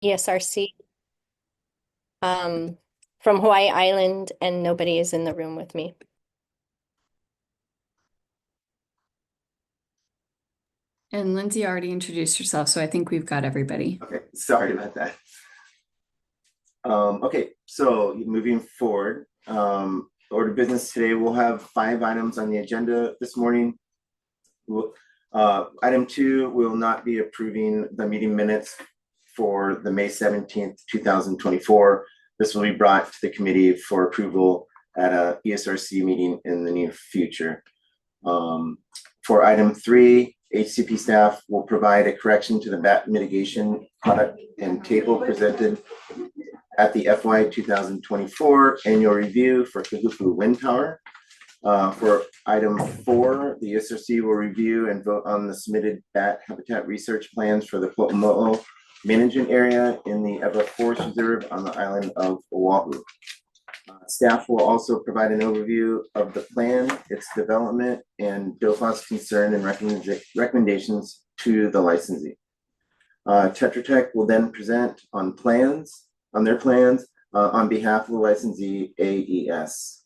ESRC from Hawaii Island, and nobody is in the room with me. And Lindsay already introduced herself, so I think we've got everybody. Okay, sorry about that. Okay, so moving forward, order of business today, we'll have 5 items on the agenda this morning. Item 2, we will not be approving the meeting minutes for the May 17th, 2024. This will be brought to the committee for approval at a ESRC meeting in the near future. For item 3, HCP staff will provide a correction to the bat mitigation product and table presented at the FY 2024 annual review for Kahuku Wind Tower. For item 4, the ESRC will review and vote on the submitted bat habitat research plans for the Poamoho management area in the Ewa Forest Reserve on the island of Oahu. Staff will also provide an overview of the plan, its development, and DOFAW's concern and recommendations to the licensee. Tetra Tech will then present on their plans on behalf of the licensee AES.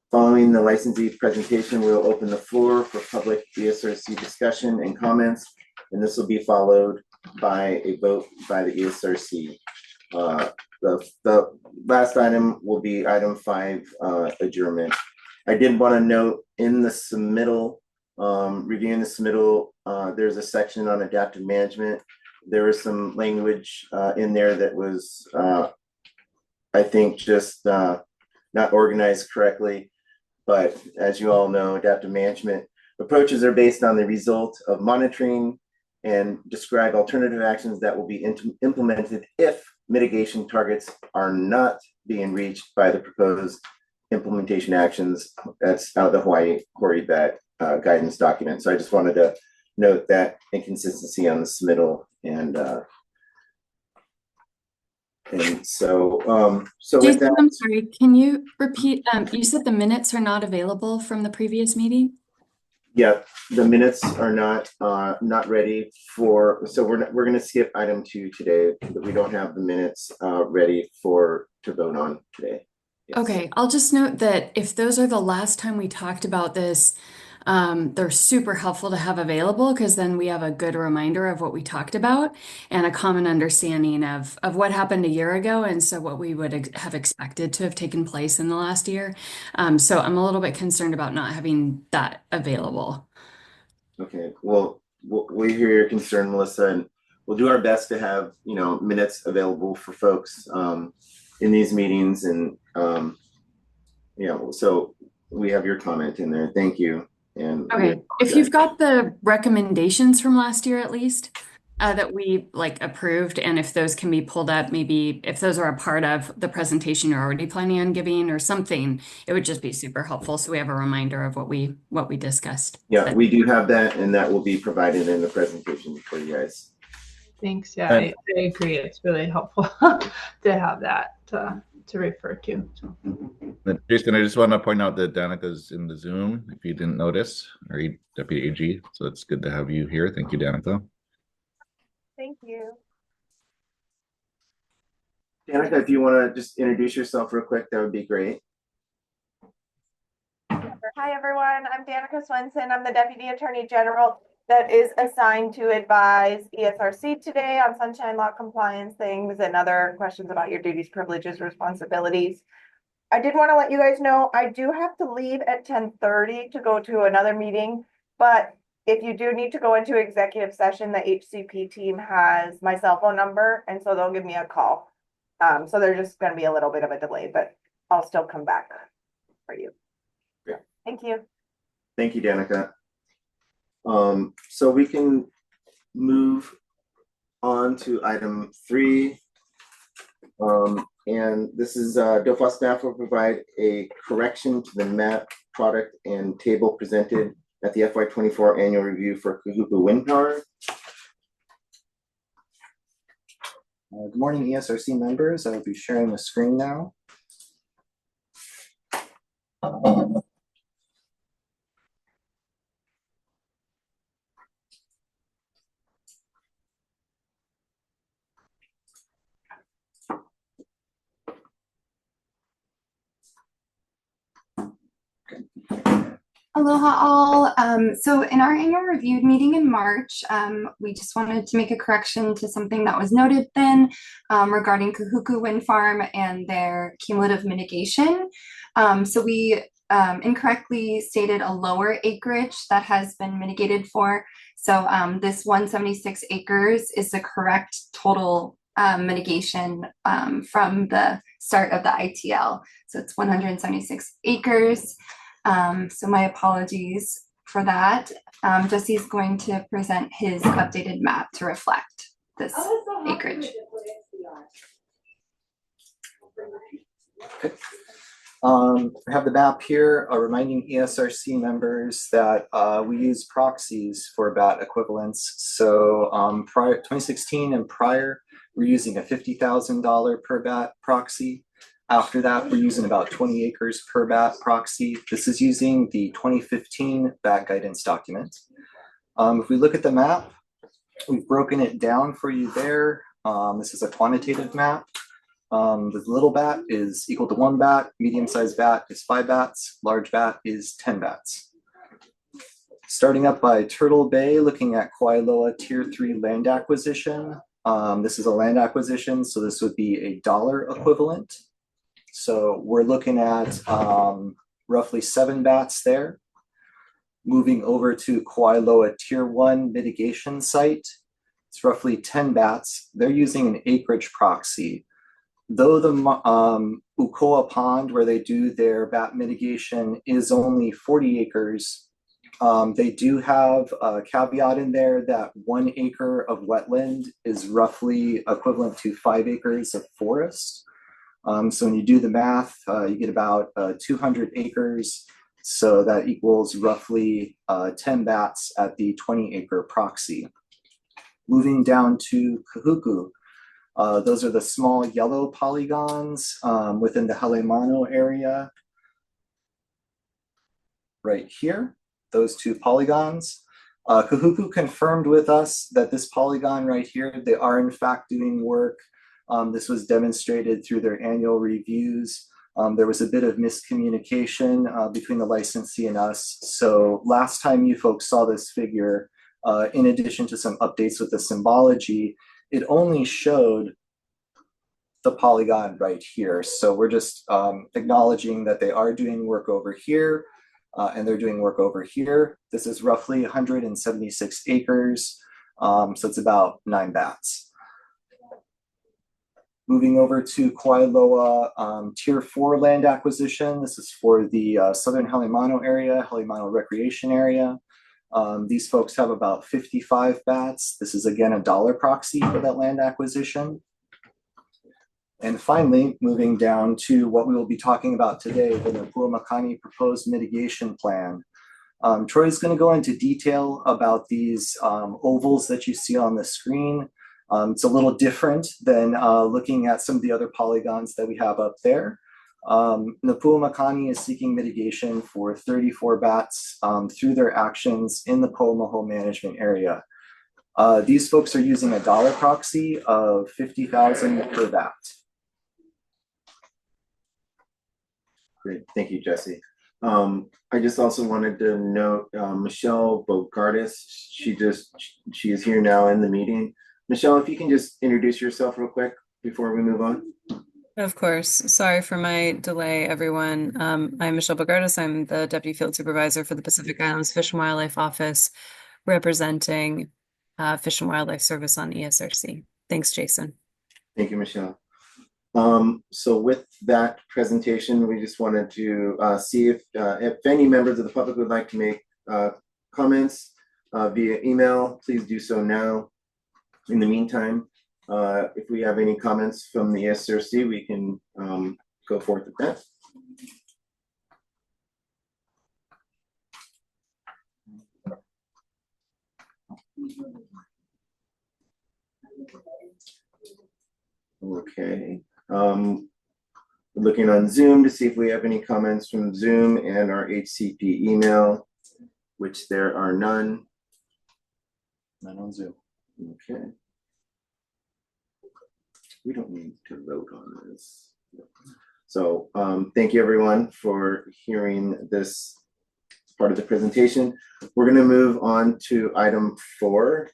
Following the licensee presentation, we'll open the floor for public ESRC discussion and comments, and this will be followed by a vote by the ESRC. The last item will be item 5, adjournment. I did want to note in the submittal, reviewing the submittal, there's a section on adaptive management. There was some language in there that was, I think, just not organized correctly. But as you all know, adaptive management approaches are based on the result of monitoring and describe alternative actions that will be implemented if mitigation targets are not being reached by the proposed implementation actions. That's out of the Hawaii Hoary guidance document. So I just wanted to note that inconsistency on the submittal, and so Jason, with that, I'm sorry, can you repeat? You said the minutes are not available from the previous meeting? yeah, the minutes are not ready for, so we're going to skip item 2 today, but we don't have the minutes ready to vote on today. Yes. Okay, I'll just note that if those are the last time we talked about this, they're super helpful to have available, because then we have a good reminder of what we talked about and a common understanding of what happened a year ago, and so what we would have expected to have taken place in the last year. So I'm a little bit concerned about not having that available. Okay, well, we hear your concern, Melissa, and we'll do our best to have minutes available for folks in these meetings, and so we have your comment in there. Thank you. And okay, if you've got the recommendations from last year at least that we approved, and if those can be pulled up, maybe if those are a part of the presentation you're already planning on giving or something, it would just be super helpful so we have a reminder of what we discussed. Yeah, we do have that, and that will be provided in the presentation for you guys. Thanks. Yeah, I agree. It's really helpful to have that to refer to. Jason, I just want to point out that Danica's in the Zoom, if you didn't notice, or Deputy AG. So it's good to have you here. Thank you, Danica. Thank you. Danica, if you want to just introduce yourself real quick, that would be great. Hi, everyone. I'm Danica Swenson. I'm the Deputy Attorney General that is assigned to advise ESRC today on sunshine law compliance things and other questions about your duties, privileges, responsibilities. I did want to let you guys know I do have to leave at 10:30 to go to another meeting, but if you do need to go into executive session, the HCP team has my cell phone number, and so they'll give me a call. So there's just going to be a little bit of a delay, but I'll still come back for you. Yeah. Thank you. Thank you, Danica. So we can move on to item 3. And this is DOFAW staff will provide a correction to the map, product, and table presented at the FY 24 annual review for Kahuku Wind Tower. Good morning, ESRC members. I will be sharing the screen now. Aloha all. So in our annual review meeting in March, we just wanted to make a correction to something that was noted then regarding Kahuku Wind Farm and their cumulative mitigation. So we incorrectly stated a lower acreage that has been mitigated for. So this 176 acres is the correct total mitigation from the start of the ITL. So it's 176 acres. So my apologies for that. Jesse's going to present his updated map to reflect this acreage. Okay. I have the map here, reminding ESRC members that we use proxies for bat equivalents. So prior 2016 and prior, we're using a $50,000 per bat proxy. After that, we're using about 20 acres per bat proxy. This is using the 2015 bat guidance document. If we look at the map, we've broken it down for you there. This is a quantitative map. The little bat is equal to 1 bat, medium-sized bat is 5 bats, large bat is 10 bats. Starting up by Turtle Bay, looking at Kuailoa Tier 3 land acquisition. This is a land acquisition, so this would be a dollar equivalent. So we're looking at roughly 7 bats there. Moving over to Kuailoa Tier 1 mitigation site, it's roughly 10 bats. They're using an acreage proxy. Though the Ukoa Pond, where they do their bat mitigation, is only 40 acres, they do have a caveat in there that 1 acre of wetland is roughly equivalent to 5 acres of forest. So when you do the math, you get about 200 acres. So that equals roughly 10 bats at the 20-acre proxy. Moving down to Kahuku. Those are the small yellow polygons within the Halemano area. Right here, those 2 polygons. Kahuku confirmed with us that this polygon right here, they are in fact doing work. This was demonstrated through their annual reviews. There was a bit of miscommunication between the licensee and us. So last time you folks saw this figure, in addition to some updates with the symbology, it only showed the polygon right here. So we're just acknowledging that they are doing work over here and they're doing work over here. This is roughly 176 acres. So it's about 9 bats. Moving over to Kuailoa Tier 4 land acquisition. This is for the Southern Halemano area, Halemano Recreation Area. These folks have about 55 bats. This is again a dollar proxy for that land acquisition. And finally, moving down to what we will be talking about today, the Pua Makani proposed mitigation plan. Troy is going to go into detail about these ovals that you see on the screen. It's a little different than looking at some of the other polygons that we have up there. The Pua Makani is seeking mitigation for 34 bats through their actions in the Poamoho management area. These folks are using a dollar proxy of 50,000 per bat. Great, thank you, Jesse. I just also wanted to note Michelle Bogardis. She is here now in the meeting. Michelle, if you can just introduce yourself real quick before we move on. Of course. Sorry for my delay, everyone. I'm Michelle Bogardis. I'm the Deputy Field Supervisor for the Pacific Islands Fish and Wildlife Office, representing Fish and Wildlife Service on ESRC. Thanks, Jason. Thank you, Michelle. So with that presentation, we just wanted to see if any members of the public would like to make comments via email. Please do so now. In the meantime, if we have any comments from the ESRC, we can go forth with that. Okay. Looking on Zoom to see if we have any comments from Zoom and our HCP email, which there are none. None on Zoom. Okay. We don't need to vote on this. So thank you everyone for hearing this part of the presentation. We're going to move on to item 4.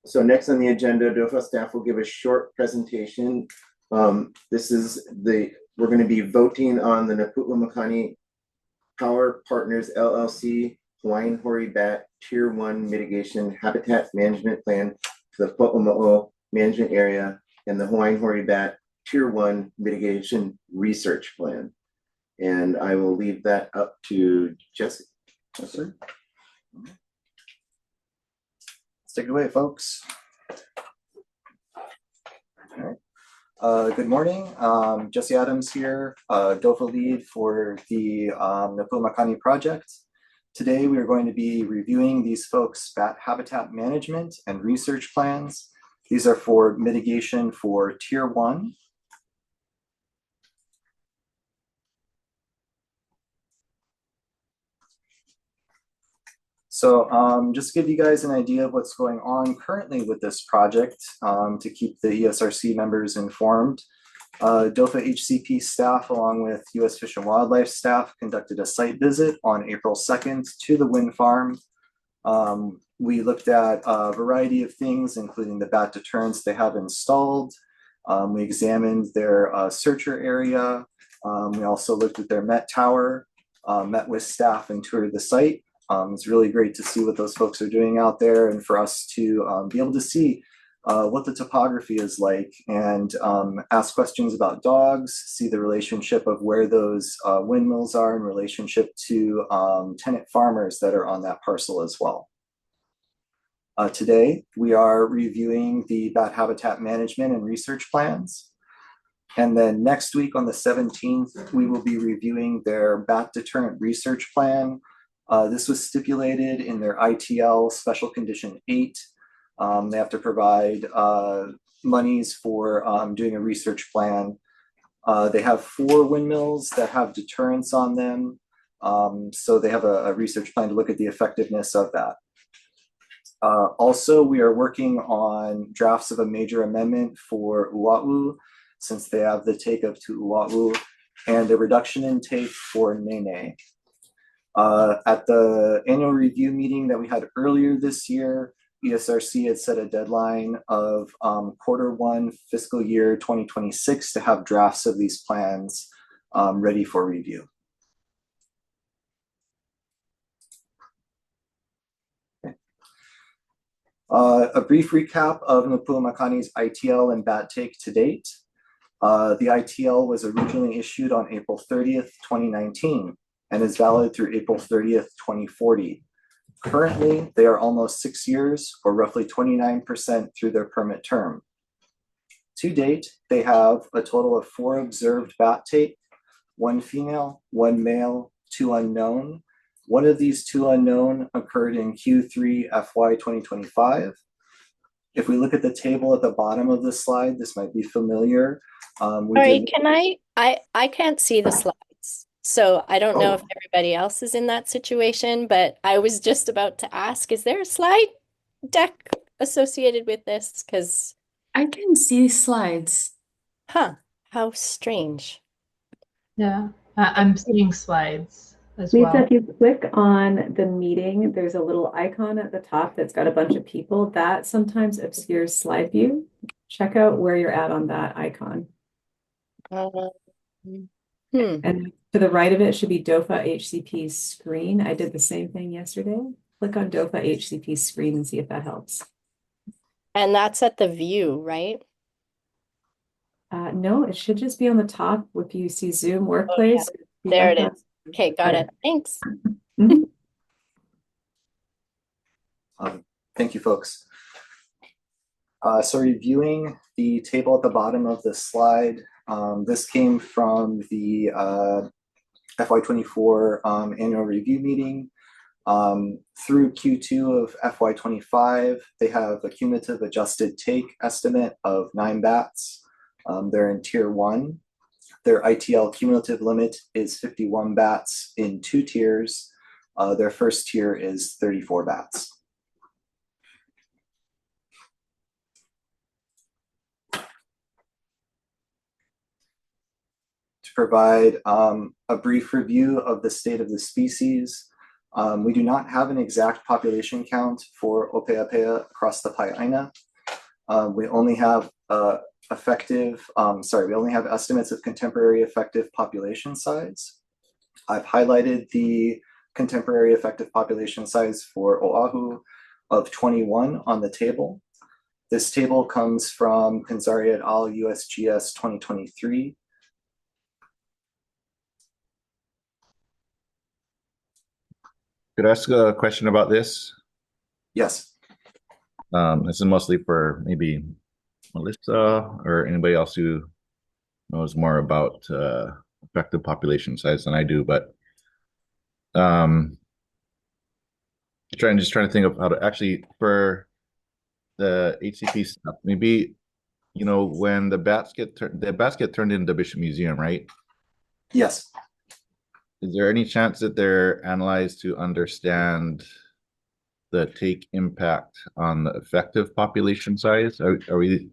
So next on the agenda, DOFAW staff will give a short presentation. We're going to be voting on the Pua Makani Power Partners LLC Hawaiian Hoary Bat Tier 1 Mitigation Habitat Management Plan for the Poamoho Management Area and the Hawaiian Hoary Bat Tier 1 Mitigation Research Plan. And I will leave that up to Jesse. Yes, sir. Let's take it away, folks. All right. Good morning. Jesse Adams here, DOFAW lead for the Pua Makani project. Today, we are going to be reviewing these folks' bat habitat management and research plans. These are for mitigation for Tier 1. So just to give you guys an idea of what's going on currently with this project to keep the ESRC members informed. DOFAW HCP staff along with U.S. Fish and Wildlife staff conducted a site visit on April 2nd to the wind farm. We looked at a variety of things, including the bat deterrents they have installed. We examined their searcher area. We also looked at their Met tower, met with staff and toured the site. It's really great to see what those folks are doing out there and for us to be able to see what the topography is like and ask questions about dogs, see the relationship of where those windmills are in relationship to tenant farmers that are on that parcel as well. Today, we are reviewing the bat habitat management and research plans. And then next week on the 17th, we will be reviewing their bat deterrent research plan. This was stipulated in their ITL Special Condition 8. They have to provide monies for doing a research plan. They have 4 windmills that have deterrents on them. So they have a research plan to look at the effectiveness of that. Also, we are working on drafts of a major amendment for Oahu, since they have the take up to Oahu, and a reduction in take for Nene. At the annual review meeting that we had earlier this year, ESRC had set a deadline of Q1 fiscal year 2026 to have drafts of these plans ready for review. Okay. A brief recap of Pua Makani's ITL and bat take to date. The ITL was originally issued on April 30th, 2019. And is valid through April 30th, 2040. Currently, they are almost 6 years, or roughly 29% through their permit term. To date, they have a total of 4 observed bat take, 1 female, 1 male, 2 unknown. One of these 2 unknown occurred in Q3 FY 2025. If we look at the table at the bottom of this slide, this might be familiar. Sorry, I can't see the slide. So I don't know if everybody else is in that situation, but I was just about to ask, is there a slide deck associated with this? Because I can see slides. How strange. Yeah, I'm seeing slides as Lisa, well. if you click on the meeting, there's a little icon at the top that's got a bunch of people. That sometimes obscures slide view. Check out where you're at on that icon. And to the right of it should be DOFAW HCP's screen. I did the same thing yesterday. Click on DOFAW HCP's screen and see if that helps. And that's at the view, right? No, it should just be on the top if you see Zoom Workplace. Yeah. There it is. Okay, got it. Thanks. Thank you, folks. So reviewing the table at the bottom of the slide, this came from the FY24 annual review meeting. Through Q2 of FY25, they have a cumulative adjusted take estimate of 9 bats. They're in Tier 1. Their ITL cumulative limit is 51 bats in 2 tiers. Their first tier is 34 bats. provide a brief review of the state of the species. We do not have an exact population count for Opeapea across the Pai'aina. We only have we only have estimates of contemporary effective population size. I've highlighted the contemporary effective population size for Oahu of 21 on the table. This table comes from Kanzari et al. USGS 2023. Could I ask a question about this? Yes. This is mostly for maybe Melissa or anybody else who knows more about effective population size than I do, but just trying to think of how to actually for the HCP stuff, maybe when the bats get turned into the Bishop Museum, right? Yes. Is there any chance that they're analyzed to understand the take impact on the effective population size? Is there a way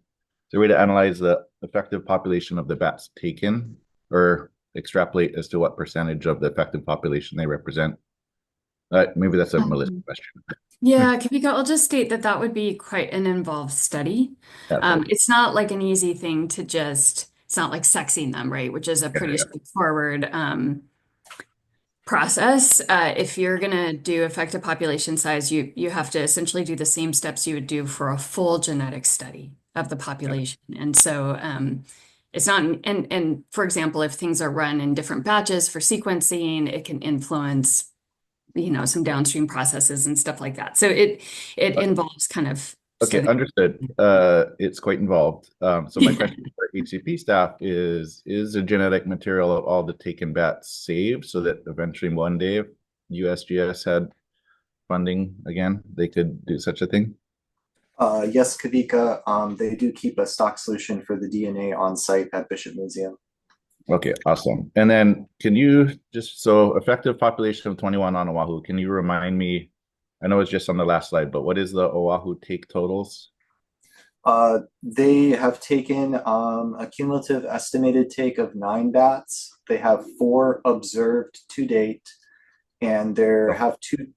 to analyze the effective population of the bats taken or extrapolate as to what percentage of the effective population they represent? Maybe that's a Melissa question. Yeah, Kavika, I'll just state that that would be quite an involved study. It's not like an easy thing to just, it's not like sexing them, right? Which is a pretty straightforward process. If you're going to do effective population size, you have to essentially do the same steps you would do for a full genetic study of the population. And so it's not, and for example, if things are run in different batches for sequencing, it can influence some downstream processes and stuff like that. So it involves kind of Okay, understood. It's quite involved. So my question for HCP staff is the genetic material of all the taken bats saved so that eventually one day, if USGS had funding again, they could do such a thing? Yes, Kavika, they do keep a stock solution for the DNA on site at Bishop Museum. Okay, awesome. And then can you so effective population of 21 on Oahu, can you remind me, I know it's just on the last slide, but what is the Oahu take totals? They have taken a cumulative estimated take of 9 bats. They have 4 observed to date, and they have two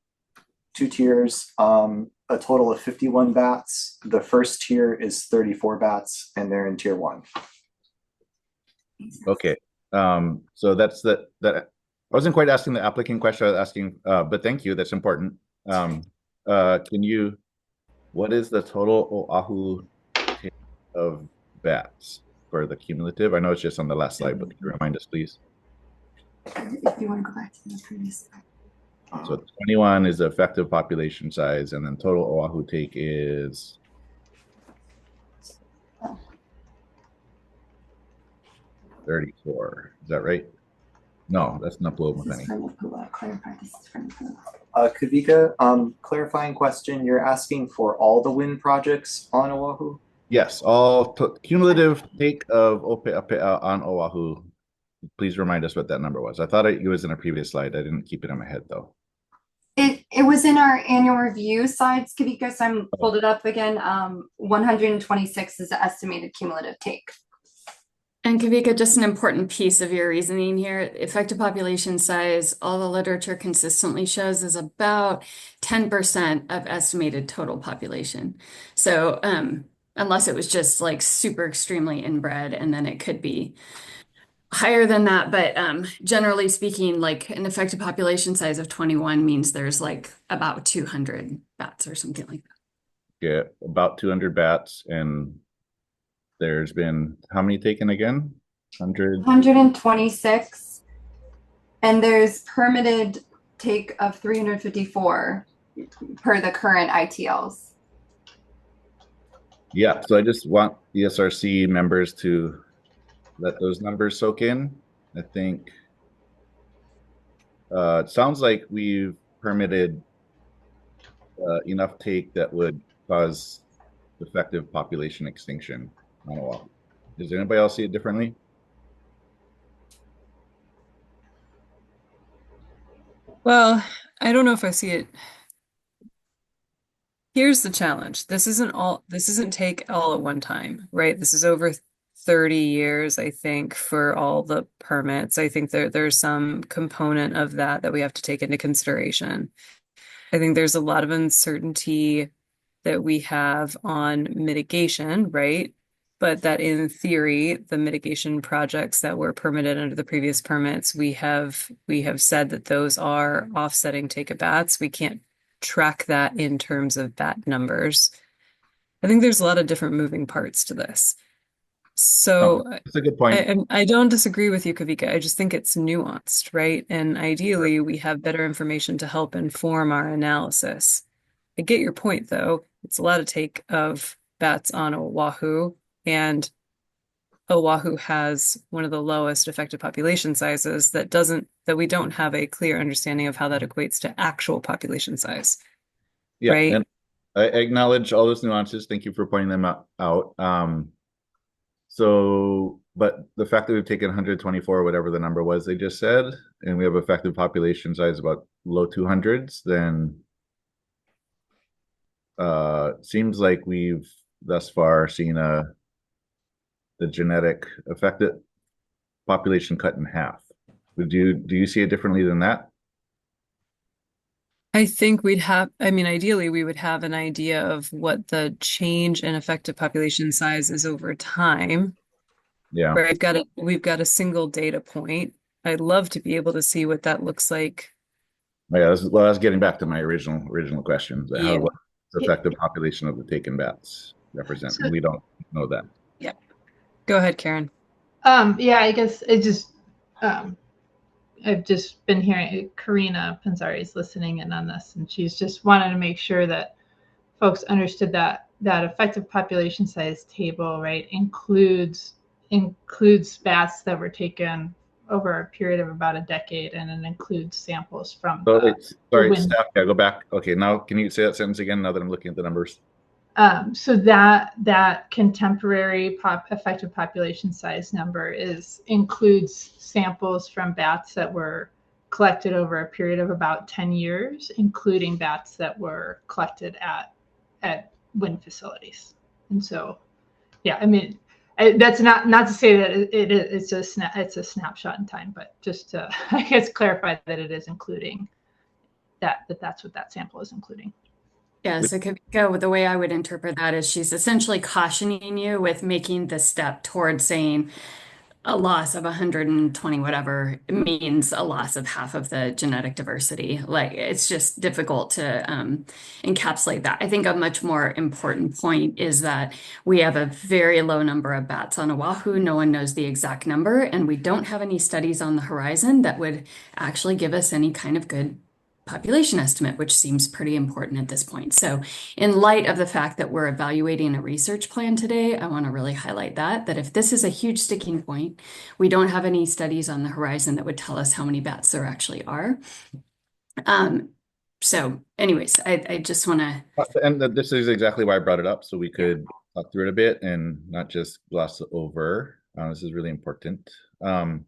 tiers, a total of 51 bats. The first tier is 34 bats, and they're in tier 1. Okay, so that's that. I wasn't quite asking the applicant question. I was asking, but thank you. That's important. What is the total Oahu take of bats for the cumulative? I know it's just on the last slide, but can you remind us, please? If you want to go back to the previous slide. So 21 is the effective population size, and then total Oahu take is 34. Is that right? No, that's not Pua Makani. Kavika, clarifying question. You're asking for all the wind projects on Oahu? Yes, all cumulative take of Opeapea on Oahu. Please remind us what that number was. I thought it was in a previous slide. I didn't keep it in my head though. It was in our annual review slides, Kavika, so I'm pulled it up again. 126 is the estimated cumulative take. And Kavika, just an important piece of your reasoning here, effective population size, all the literature consistently shows is about 10% of estimated total population. So unless it was just like super extremely inbred, and then it could be higher than that. But generally speaking, like an effective population size of 21 means there's like about 200 bats or something like that. Yeah, about 200 bats, and there's been how many taken again? 126, and there's permitted take of 354 per the current ITLs. Yeah, so I just want ESRC members to let those numbers soak in. I think it sounds like we've permitted enough take that would cause effective population extinction on Oahu. Does anybody else see it differently? Well, I don't know if I see it. Here's the challenge. This isn't take all at one time, right? This is over 30 years, I think, for all the permits. I think there's some component of that we have to take into consideration. I think there's a lot of uncertainty that we have on mitigation, right? But that in theory, the mitigation projects that were permitted under the previous permits, we have said that those are offsetting take-a-bats. We can't track that in terms of bat numbers. I think there's a lot of different moving parts to this. So That's a good point. I don't disagree with you, Kavika. I just think it's nuanced, right? And ideally, we have better information to help inform our analysis. I get your point, though. It's a lot of take of bats on Oahu, and Oahu has one of the lowest effective population sizes that we don't have a clear understanding of how that equates to actual population size, Yeah, right? and I acknowledge all those nuances. Thank you for pointing them out. So, but the fact that we've taken 124, whatever the number was they just said, and we have effective population size about low 200s, then seems like we've thus far seen the genetic affected population cut in half. Do you see it differently than that? I think ideally we would have an idea of what the change in effective population size is over time. Yeah. Where we've got a single data point. I'd love to be able to see what that looks like. Yeah, I was getting back to my original question. Yeah. What the effective population of the taken bats represent? And we don't know that. Yeah. Go ahead, Karen. Yeah, I guess it just I've just been hearing Karina Panzari is listening in on this, and she's just wanted to make sure that folks understood that effective population size table, right, includes bats that were taken over a period of about a decade, and it includes samples from sorry, staff, yeah, go back. Okay, now can you say that sentence again now that I'm looking at the numbers? So that contemporary effective population size number includes samples from bats that were collected over a period of about 10 years, including bats that were collected at wind facilities. And so, yeah, I mean, that's not to say that it's a snapshot in time, but just to, I guess, clarify that it is including that's what that sample is including. Yeah, so Kavika, the way I would interpret that is she's essentially cautioning you with making the step towards saying a loss of 120 whatever means a loss of half of the genetic diversity. Like, it's just difficult to encapsulate that. I think a much more important point is that we have a very low number of bats on Oahu. No one knows the exact number, and we don't have any studies on the horizon that would actually give us any kind of good population estimate, which seems pretty important at this point. So in light of the fact that we're evaluating a research plan today, I want to really highlight that if this is a huge sticking point, we don't have any studies on the horizon that would tell us how many bats there actually are. So anyways, I just want to... And this is exactly why I brought it up, so we could talk through it a bit and not just gloss it over. This is really important. And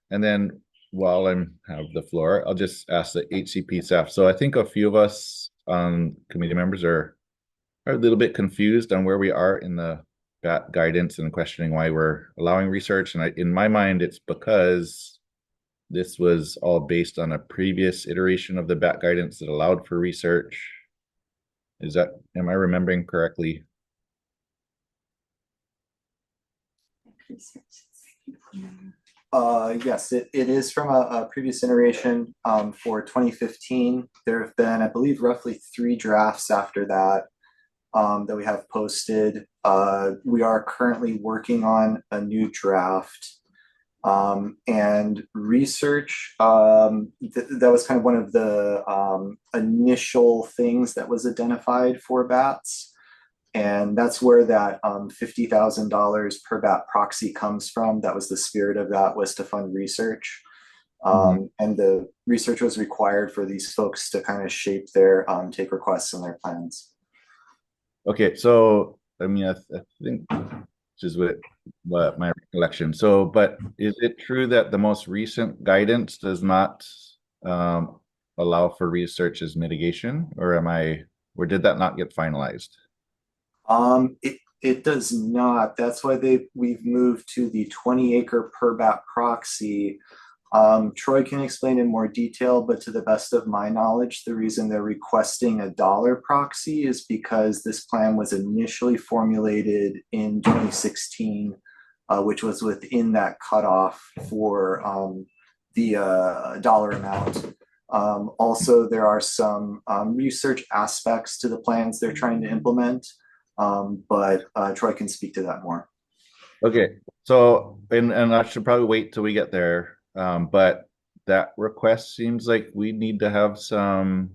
then while I have the floor, I'll just ask the HCP staff. So I think a few of us committee members are a little bit confused on where we are in the BAT guidance and questioning why we're allowing research. And in my mind, it's because this was all based on a previous iteration of the BAT guidance that allowed for research. Am I remembering correctly? Yes, it is from a previous iteration for 2015. There have been, I believe, roughly 3 drafts after that that we have posted. We are currently working on a new draft. And research, that was kind of one of the initial things that was identified for bats. And that's where that $50,000 per bat proxy comes from. That was the spirit of that, was to fund research. And the research was required for these folks to kind of shape their take requests and their plans. Okay, so I mean, I think this is what my recollection. So, but is it true that the most recent guidance does not allow for research as mitigation, or did that not get finalized? It does not. That's why we've moved to the 20 acre per bat proxy. Troy can explain in more detail, but to the best of my knowledge, the reason they're requesting a dollar proxy is because this plan was initially formulated in 2016, which was within that cutoff for the dollar amount. Also, there are some research aspects to the plans they're trying to implement, but Troy can speak to that more. Okay, so and I should probably wait till we get there. But that request seems like we need to have some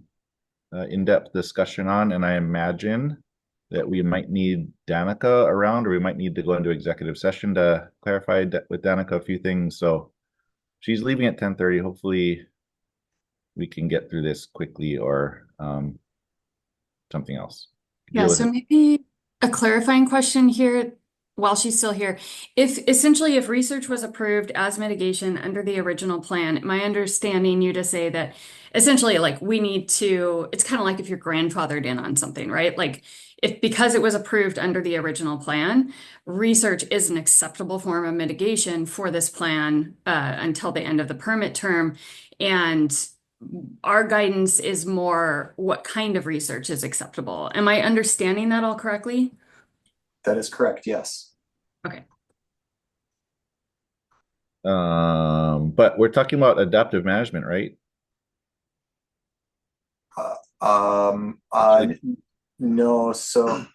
in-depth discussion on, and I imagine that we might need Danica around, or we might need to go into executive session to clarify with Danica a few things. So she's leaving at 10:30. Hopefully we can get through this quickly, or something else. Yeah, so maybe a clarifying question here while she's still here. If research was approved as mitigation under the original plan, am I understanding you to say that essentially like we need to, it's kind of like if you're grandfathered in on something, right? Like if because it was approved under the original plan, research is an acceptable form of mitigation for this plan until the end of the permit term. And our guidance is more what kind of research is acceptable. Am I understanding that all correctly? That is correct, yes. Okay. But we're talking about adaptive management, right? No, so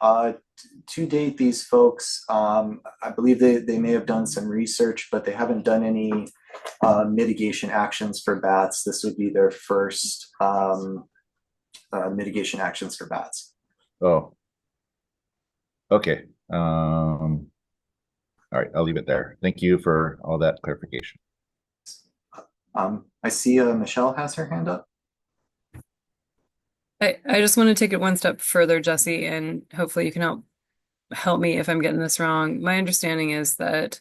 to date, these folks, I believe they may have done some research, but they haven't done any mitigation actions for bats. This would be their first mitigation actions for bats. Oh, okay. All right, I'll leave it there. Thank you for all that clarification. I see Michelle has her hand up. I just want to take it one step further, Jesse, and hopefully you can help me if I'm getting this wrong. My understanding is that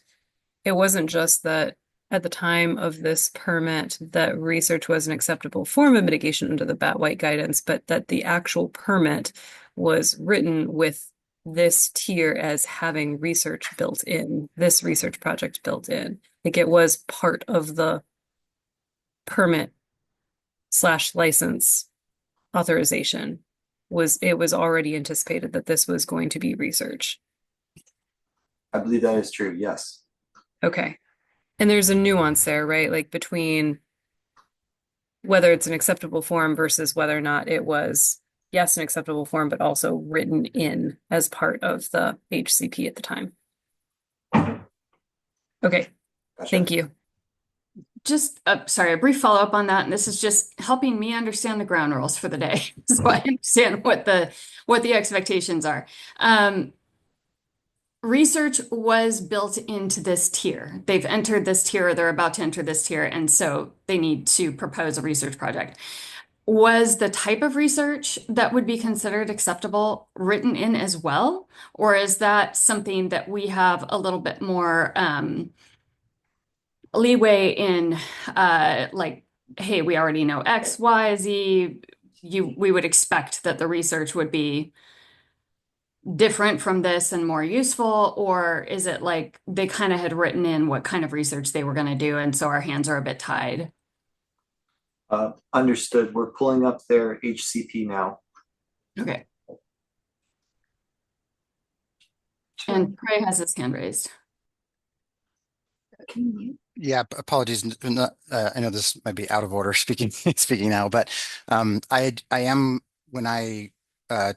it wasn't just that at the time of this permit that research was an acceptable form of mitigation under the bat white guidance, but that the actual permit was written with this tier as having research built in, this research project built in. Like it was part of the permit / license authorization. It was already anticipated that this was going to be research. I believe that is true, yes. Okay. And there's a nuance there, right? Like between whether it's an acceptable form versus whether or not it was, yes, an acceptable form, but also written in as part of the HCP at the time. Okay. Gotcha. Thank you. Just, sorry, a brief follow-up on that, and this is just helping me understand the ground rules for the day, so I understand what the expectations are. Research was built into this tier. They've entered this tier, or they're about to enter this tier, and so they need to propose a research project. Was the type of research that would be considered acceptable written in as well? Or is that something that we have a little bit more leeway in, like, hey, we already know X, Y, Z, we would expect that the research would be different from this and more useful? Or is it like they kind of had written in what kind of research they were going to do, and so our hands are a bit tied? Understood. We're pulling up their HCP now. Okay. And Prey has his hand raised. Yeah, apologies. I know this might be out of order speaking now, but I am, when I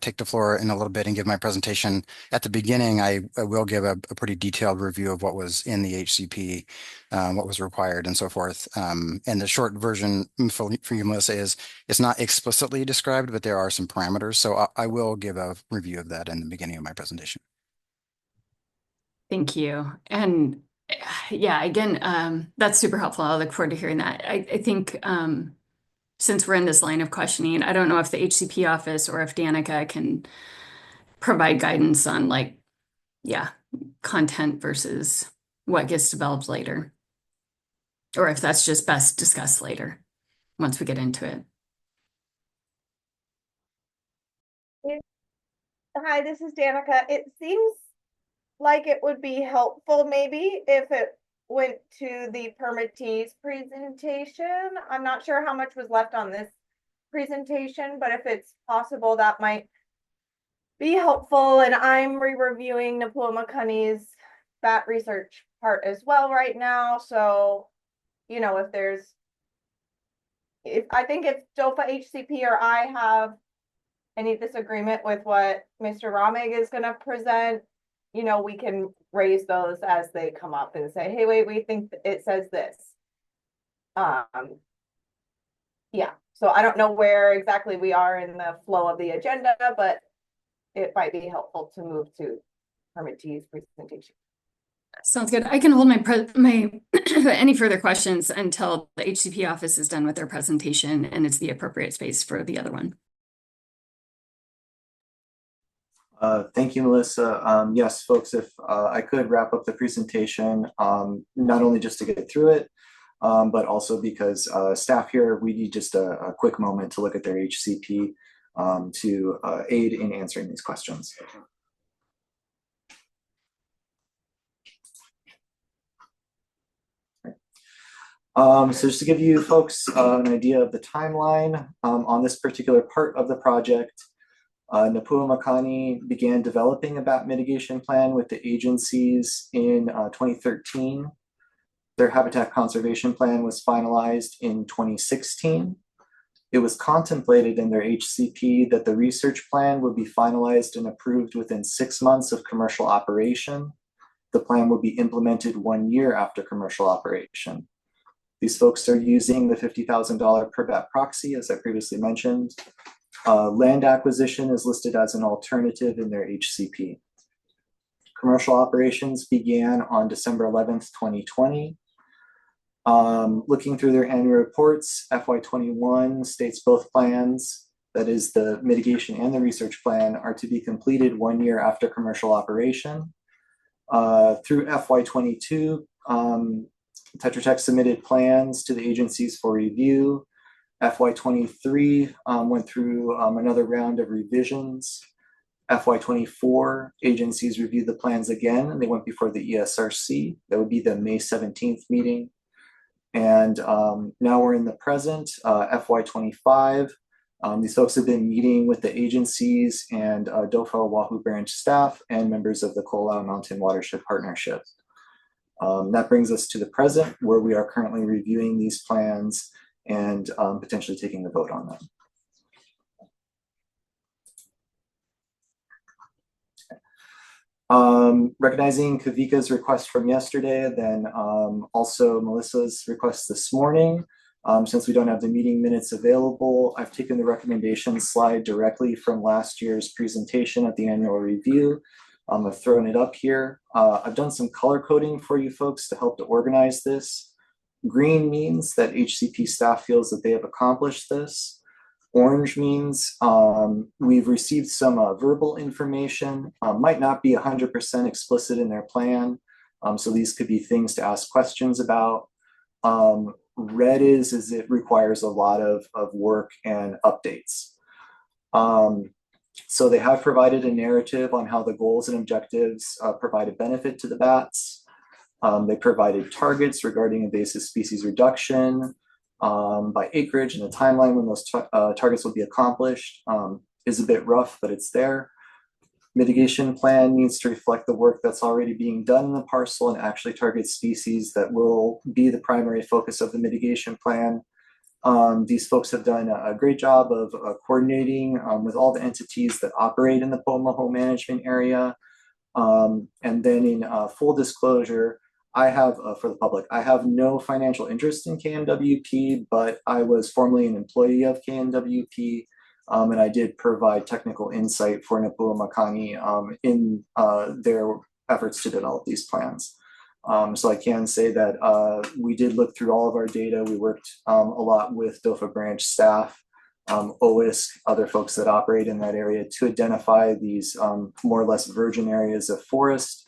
take the floor in a little bit and give my presentation at the beginning, I will give a pretty detailed review of what was in the HCP, what was required and so forth. And the short version for you, Melissa, is it's not explicitly described, but there are some parameters. So I will give a review of that in the beginning of my presentation. Thank you. And yeah, again, that's super helpful. I look forward to hearing that. I think since we're in this line of questioning, I don't know if the HCP office or if Danica can provide guidance on, like, yeah, content versus what gets developed later. Or if that's just best discussed later once we get into it. Hi, this is Danica. It seems like it would be helpful maybe if it went to the permittees presentation. I'm not sure how much was left on this presentation, but if it's possible, that might be helpful. And I'm re-reviewing Pua Makani's bat research part as well right now. So, you know, if I think if DOFA HCP or I have any disagreement with what Mr. Ramig is going to present, you know, we can raise those as they come up and say, hey, wait, we think it says this. Yeah, so I don't know where exactly we are in the flow of the agenda, but it might be helpful to move to permittees presentation. Sounds good. I can hold my any further questions until the HCP office is done with their presentation and it's the appropriate space for the other one. Thank you, Melissa. Yes, folks, if I could wrap up the presentation, not only just to get through it, but also because staff here, we need just a quick moment to look at their HCP to aid in answering these questions. So just to give you folks an idea of the timeline on this particular part of the project, Pua Makani began developing a bat mitigation plan with the agencies in 2013. Their habitat conservation plan was finalized in 2016. It was contemplated in their HCP that the research plan would be finalized and approved within 6 months of commercial operation. The plan would be implemented 1 year after commercial operation. These folks are using the $50,000 per bat proxy, as I previously mentioned. Land acquisition is listed as an alternative in their HCP. Commercial operations began on December 11th, 2020. Looking through their annual reports, FY21 states both plans, that is the mitigation and the research plan, are to be completed 1 year after commercial operation. Through FY22, Tetra Tech submitted plans to the agencies for review. FY23 went through another round of revisions. FY24, agencies reviewed the plans again, and they went before the ESRC. That would be the May 17th meeting. And now we're in the present, FY25. These folks have been meeting with the agencies and DOFAW Oahu branch staff and members of the Ko'olau Mountain Watershed Partnership. That brings us to the present, where we are currently reviewing these plans and potentially taking a vote on them. Recognizing Kavika's request from yesterday, then also Melissa's request this morning. Since we don't have the meeting minutes available, I've taken the recommendation slide directly from last year's presentation at the annual review. I've thrown it up here. I've done some color coding for you folks to help to organize this. Green means that HCP staff feels that they have accomplished this. Orange means we've received some verbal information, might not be 100% explicit in their plan. So these could be things to ask questions about. Red is it requires a lot of work and updates. So they have provided a narrative on how the goals and objectives provide a benefit to the bats. They provided targets regarding invasive species reduction by acreage, and the timeline when those targets will be accomplished is a bit rough, but it's there. Mitigation plan needs to reflect the work that's already being done in the parcel and actually target species that will be the primary focus of the mitigation plan. These folks have done a great job of coordinating with all the entities that operate in the Poamoho management area. And then in full disclosure, I have, for the public, I have no financial interest in KMWP, but I was formerly an employee of KMWP, and I did provide technical insight for Pua Makani in their efforts to develop these plans. So I can say that we did look through all of our data. We worked a lot with DOFA branch staff, OISC, other folks that operate in that area to identify these more or less virgin areas of forest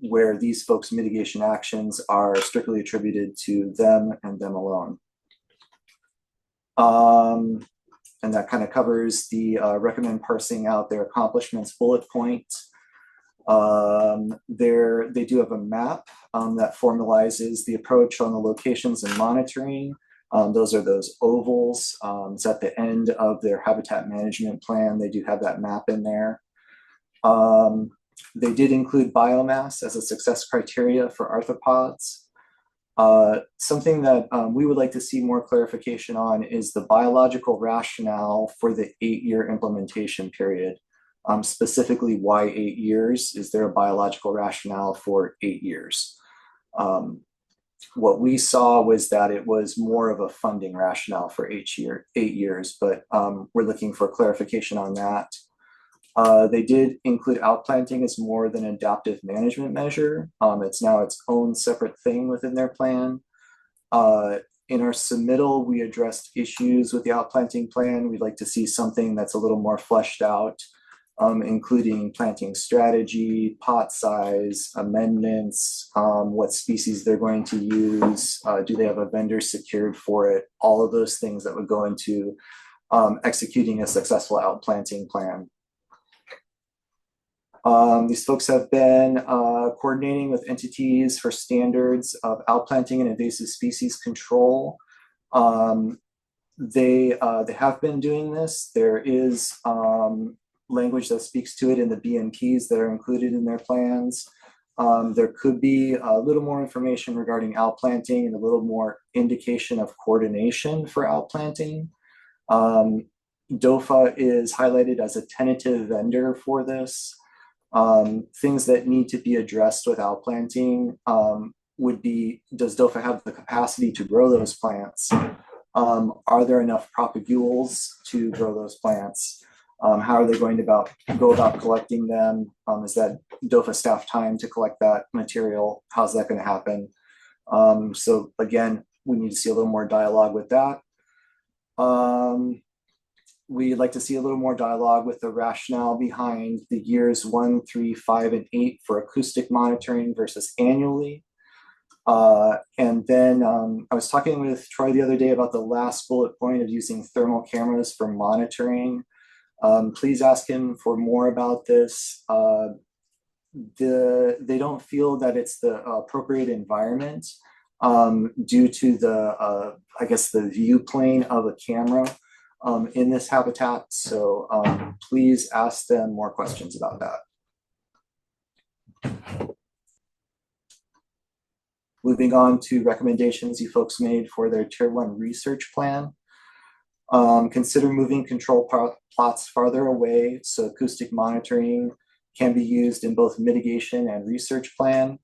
where these folks' mitigation actions are strictly attributed to them and them alone. And that kind of covers the recommend parsing out their accomplishments bullet point. They do have a map that formalizes the approach on the locations and monitoring. Those are those ovals. It's at the end of their habitat management plan. They do have that map in there. They did include biomass as a success criteria for arthropods. Something that we would like to see more clarification on is the biological rationale for the 8-year implementation period. Specifically, why 8 years? Is there a biological rationale for 8 years? What we saw was that it was more of a funding rationale for 8 years, but we're looking for clarification on that. They did include outplanting as more than an adaptive management measure. It's now its own separate thing within their plan. In our submittal, we addressed issues with the outplanting plan. We'd like to see something that's a little more fleshed out, including planting strategy, pot size, amendments, what species they're going to use, do they have a vendor secured for it, all of those things that would go into executing a successful outplanting plan. These folks have been coordinating with entities for standards of outplanting and invasive species control. They have been doing this. There is language that speaks to it in the BMPs that are included in their plans. There could be a little more information regarding outplanting and a little more indication of coordination for outplanting. DOFAW is highlighted as a tentative vendor for this. Things that need to be addressed with outplanting would be, does DOFAW have the capacity to grow those plants? Are there enough propagules to grow those plants? How are they going to go about collecting them? Is that DOFAW staff time to collect that material? How's that going to happen? So again, we need to see a little more dialogue with that. We'd like to see a little more dialogue with the rationale behind the years 1, 3, 5, and 8 for acoustic monitoring versus annually. And then I was talking with Troy the other day about the last bullet point of using thermal cameras for monitoring. Please ask him for more about this. They don't feel that it's the appropriate environment due to the, I guess, the view plane of a camera in this habitat. So please ask them more questions about that. Moving on to recommendations you folks made for their Tier 1 research plan. Consider moving control plots farther away so acoustic monitoring can be used in both mitigation and research plan.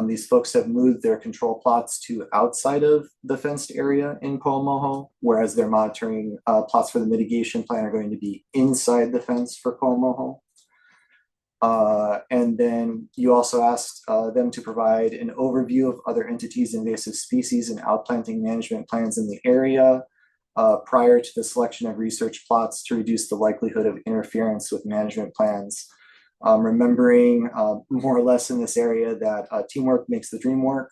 These folks have moved their control plots to outside of the fenced area in Poamoho, whereas their monitoring plots for the mitigation plan are going to be inside the fence for Poamoho. And then you also asked them to provide an overview of other entities, invasive species, and outplanting management plans in the area prior to the selection of research plots to reduce the likelihood of interference with management plans. Remembering more or less in this area that teamwork makes the dream work.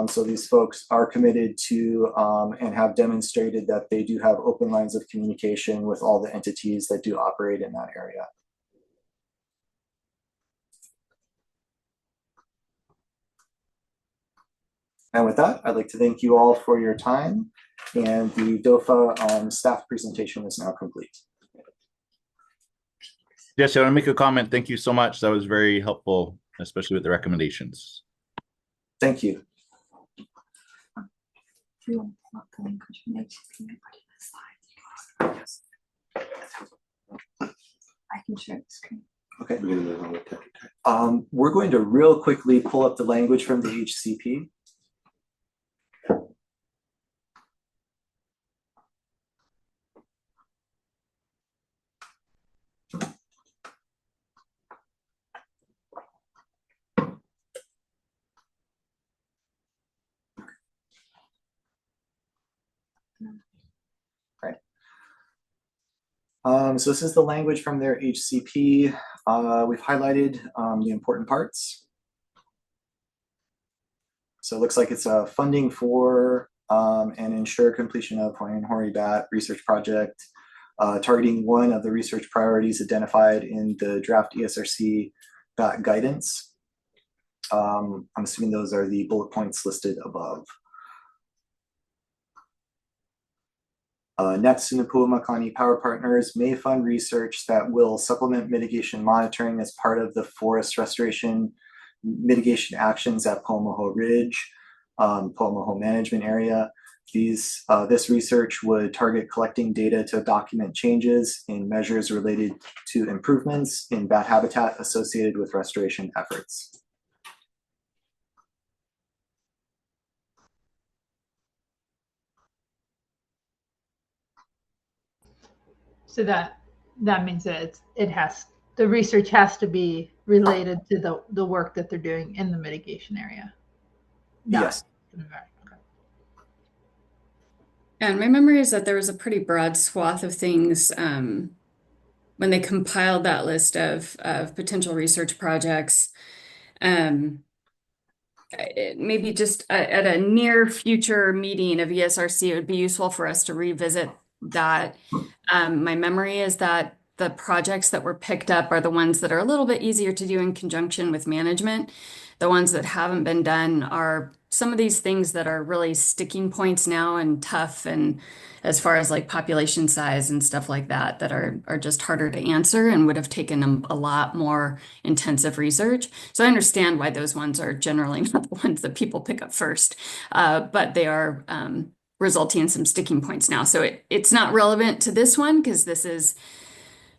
So these folks are committed to and have demonstrated that they do have open lines of communication with all the entities that do operate in that area. And with that, I'd like to thank you all for your time, and the DOFAW staff presentation is now complete. Yes, I want to make a comment. Thank you so much. That was very helpful, especially with the recommendations. Thank you. I can share the screen. Okay. We're going to real quickly pull up the language from the HCP. So this is the language from their HCP. We've highlighted the important parts. So it looks like it's a funding for and ensure completion of Hawaiian Hoary bat research project, targeting one of the research priorities identified in the draft ESRC that guidance. I'm assuming those are the bullet points listed above. Next, in the Pua Makani Power Partners may fund research that will supplement mitigation monitoring as part of the forest restoration mitigation actions at Poamoho Ridge, Poamoho Management Area. This research would target collecting data to document changes in measures related to improvements in bat habitat associated with restoration efforts. So that means that the research has to be related to the work that they're doing in the mitigation area. Yes. And my memory is that there was a pretty broad swath of things when they compiled that list of potential research projects. Maybe just at a near future meeting of ESRC, it would be useful for us to revisit that. My memory is that the projects that were picked up are the ones that are a little bit easier to do in conjunction with management. The ones that haven't been done are some of these things that are really sticking points now and tough, and as far as like population size and stuff like that, that are just harder to answer and would have taken a lot more intensive research. So I understand why those ones are generally not the ones that people pick up first, but they are resulting in some sticking points now. So it's not relevant to this one because this is,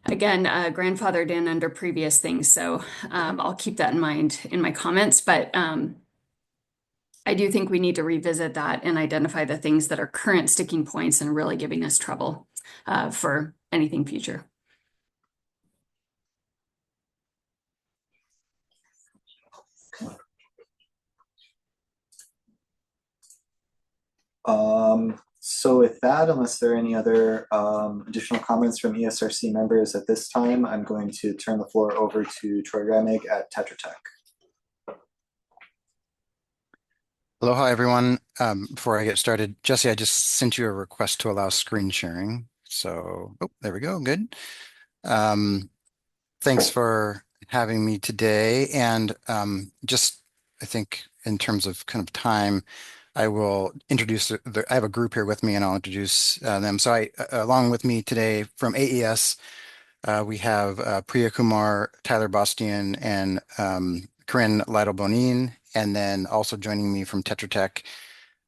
again, grandfathered in under previous things. So I'll keep that in mind in my comments, but I do think we need to revisit that and identify the things that are current sticking points and really giving us trouble for anything future. So with that, unless there are any other additional comments from ESRC members at this time, I'm going to turn the floor over to Troy Remig at Tetra Tech. Aloha, everyone. Before I get started, Jesse, I just sent you a request to allow screen sharing. So, oh, there we go. Good. Thanks for having me today. And just, I think in terms of kind of time, I will introduce, I have a group here with me and I'll introduce them. So along with me today from AES, we have Priya Kumar, Tyler Bastian, and Corinne Lytle-Bonin. And then also joining me from Tetra Tech,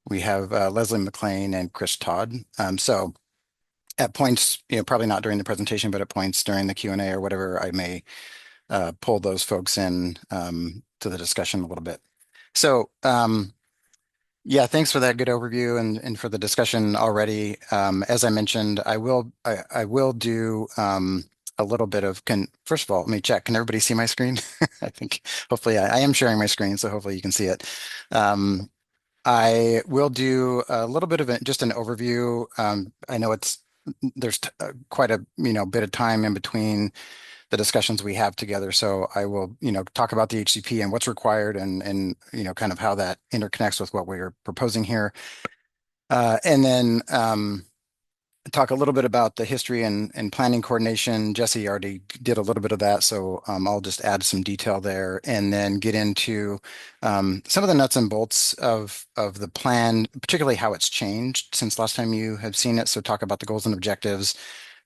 we have Leslie McLean and Chris Todd. So at points, probably not during the presentation, but at points during the Q&A or whatever, I may pull those folks in to the discussion a little bit. So yeah, thanks for that good overview and for the discussion already. As I mentioned, I will do a little bit of first of all, let me check. Can everybody see my screen? I think hopefully I am sharing my screen, so hopefully you can see it. I will do a little bit of just an overview. I know there's quite a bit of time in between the discussions we have together. So I will, talk about the HCP and what's required and kind of how that interconnects with what we're proposing here. And then talk a little bit about the history and planning coordination. Jesse already did a little bit of that, so I'll just add some detail there and then get into some of the nuts and bolts of the plan, particularly how it's changed since last time you have seen it. So talk about the goals and objectives,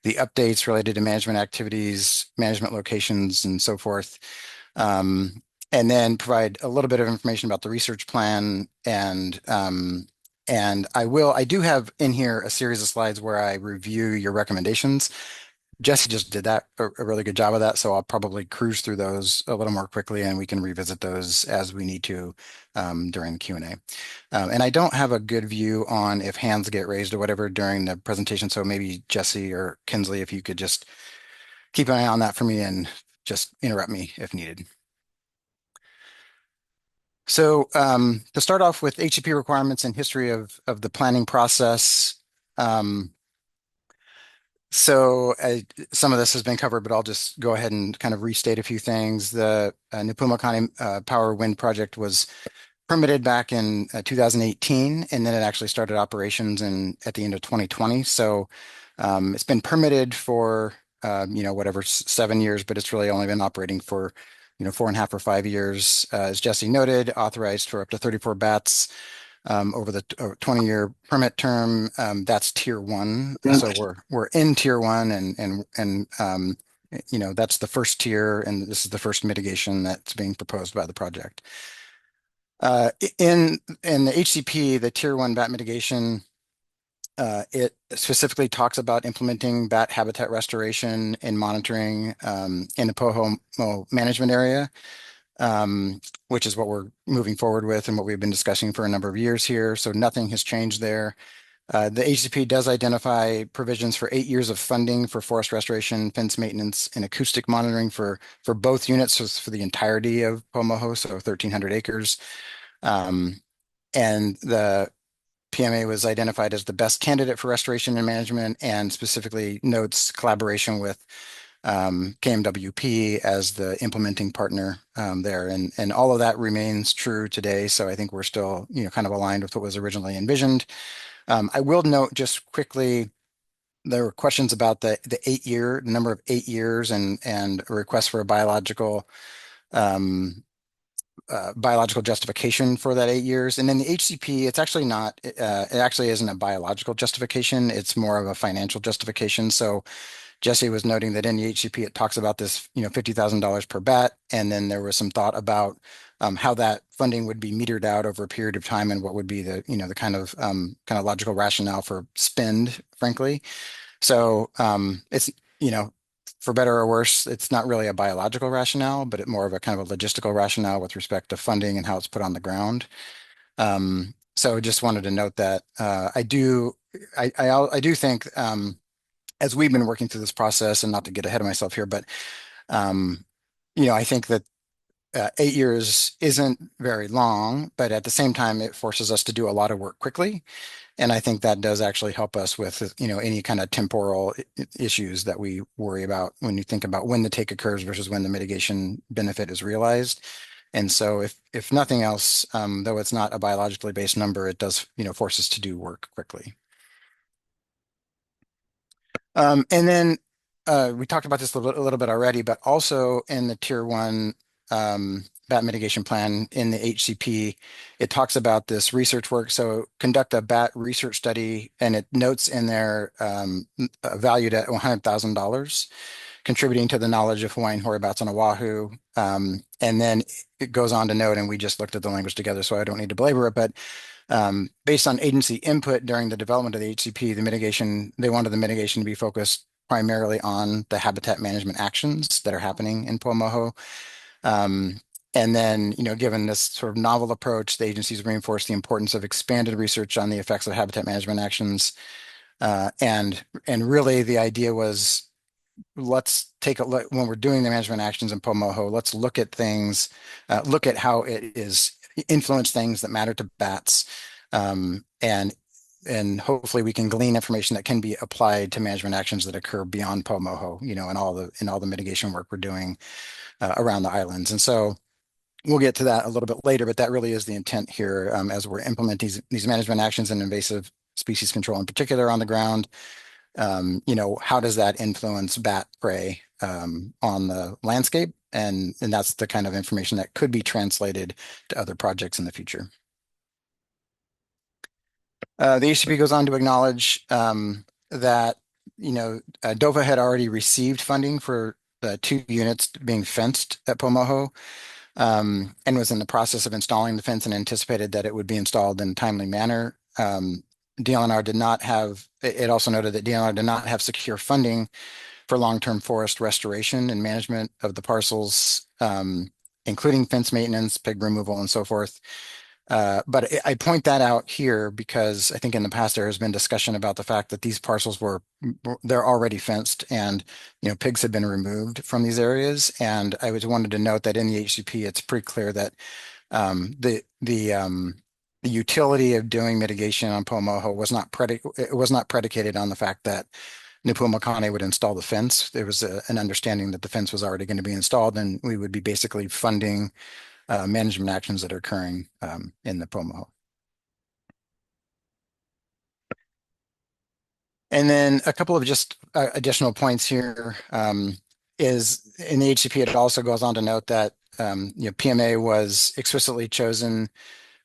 the updates related to management activities, management locations, and so forth. And then provide a little bit of information about the research plan and I do have in here a series of slides where I review your recommendations. Jesse just did a really good job of that, so I'll probably cruise through those a little more quickly and we can revisit those as we need to during the Q&A. And I don't have a good view on if hands get raised or whatever during the presentation, so maybe Jesse or Kinsley, if you could just keep an eye on that for me and just interrupt me if needed. So to start off with HCP requirements and history of the planning process. Some of this has been covered, but I'll just go ahead and kind of restate a few things. The Pua Makani Power Wind Project was permitted back in 2018, and then it actually started operations at the end of 2020. So it's been permitted for, whatever, 7 years, but it's really only been operating for 4.5 or 5 years, as Jesse noted, authorized for up to 34 bats over the 20-year permit term. That's tier 1. So we're in tier 1, and that's the first tier, and this is the first mitigation that's being proposed by the project. In the HCP, the tier 1 bat mitigation, it specifically talks about implementing bat habitat restoration and monitoring in the Poamoho management area, which is what we're moving forward with and what we've been discussing for a number of years here. So nothing has changed there. The HCP does identify provisions for 8 years of funding for forest restoration, fence maintenance, and acoustic monitoring for both units, so for the entirety of Poamoho, so 1,300 acres. And the PMA was identified as the best candidate for restoration and management, and specifically notes collaboration with KMWP as the implementing partner there. And all of that remains true today. So I think we're still, kind of aligned with what was originally envisioned. I will note just quickly, there were questions about the 8-year, number of 8 years, and a request for a biological justification for that 8 years. And then the HCP, it's actually not, it actually isn't a biological justification. It's more of a financial justification. So Jesse was noting that in the HCP, it talks about this, $50,000 per bat. And then there was some thought about how that funding would be metered out over a period of time, and what would be the, the kind of logical rationale for spend, frankly. So it's, for better or worse, it's not really a biological rationale, but more of a kind of a logistical rationale with respect to funding and how it's put on the ground. So just wanted to note that I do think, as we've been working through this process, and not to get ahead of myself here, but I think that 8 years isn't very long, but at the same time, it forces us to do a lot of work quickly. And I think that does actually help us with, any kind of temporal issues that we worry about when you think about when the take occurs versus when the mitigation benefit is realized. And so if nothing else, though it's not a biologically based number, it does, force us to do work quickly. And then we talked about this a little bit already, but also in the tier 1 bat mitigation plan in the HCP, it talks about this research work. So conduct a bat research study, and it notes in there valued at $100,000, contributing to the knowledge of Hawaiian hoary bats on Oahu. And then it goes on to note, and we just looked at the language together, so I don't need to belabor it, but based on agency input during the development of the HCP, they wanted the mitigation to be focused primarily on the habitat management actions that are happening in Poamoho. And then, given this sort of novel approach, the agencies reinforced the importance of expanded research on the effects of habitat management actions. And really the idea was, let's take a look when we're doing the management actions in Poamoho, let's look at things, look at how it is influence things that matter to bats. And hopefully we can glean information that can be applied to management actions that occur beyond Poamoho, and all the mitigation work we're doing around the islands. And so we'll get to that a little bit later, but that really is the intent here, as we're implementing these management actions and invasive species control in particular on the ground. How does that influence bat prey on the landscape? And that's the kind of information that could be translated to other projects in the future. The HCP goes on to acknowledge that DOFAW had already received funding for the 2 units being fenced at Poamoho, and was in the process of installing the fence and anticipated that it would be installed in a timely manner. DLNR did not have, it also noted that DLNR did not have secure funding for long-term forest restoration and management of the parcels, including fence maintenance, pig removal, and so forth. But I point that out here because I think in the past there has been discussion about the fact that these parcels they're already fenced, and pigs had been removed from these areas. And I wanted to note that in the HCP, it's pretty clear that the utility of doing mitigation on Poamoho was not predicated on the fact that Pua Makani would install the fence. There was an understanding that the fence was already going to be installed, and we would be basically funding management actions that are occurring in the Poamoho. And then a couple of just additional points here is in the HCP, it also goes on to note that PMA was explicitly chosen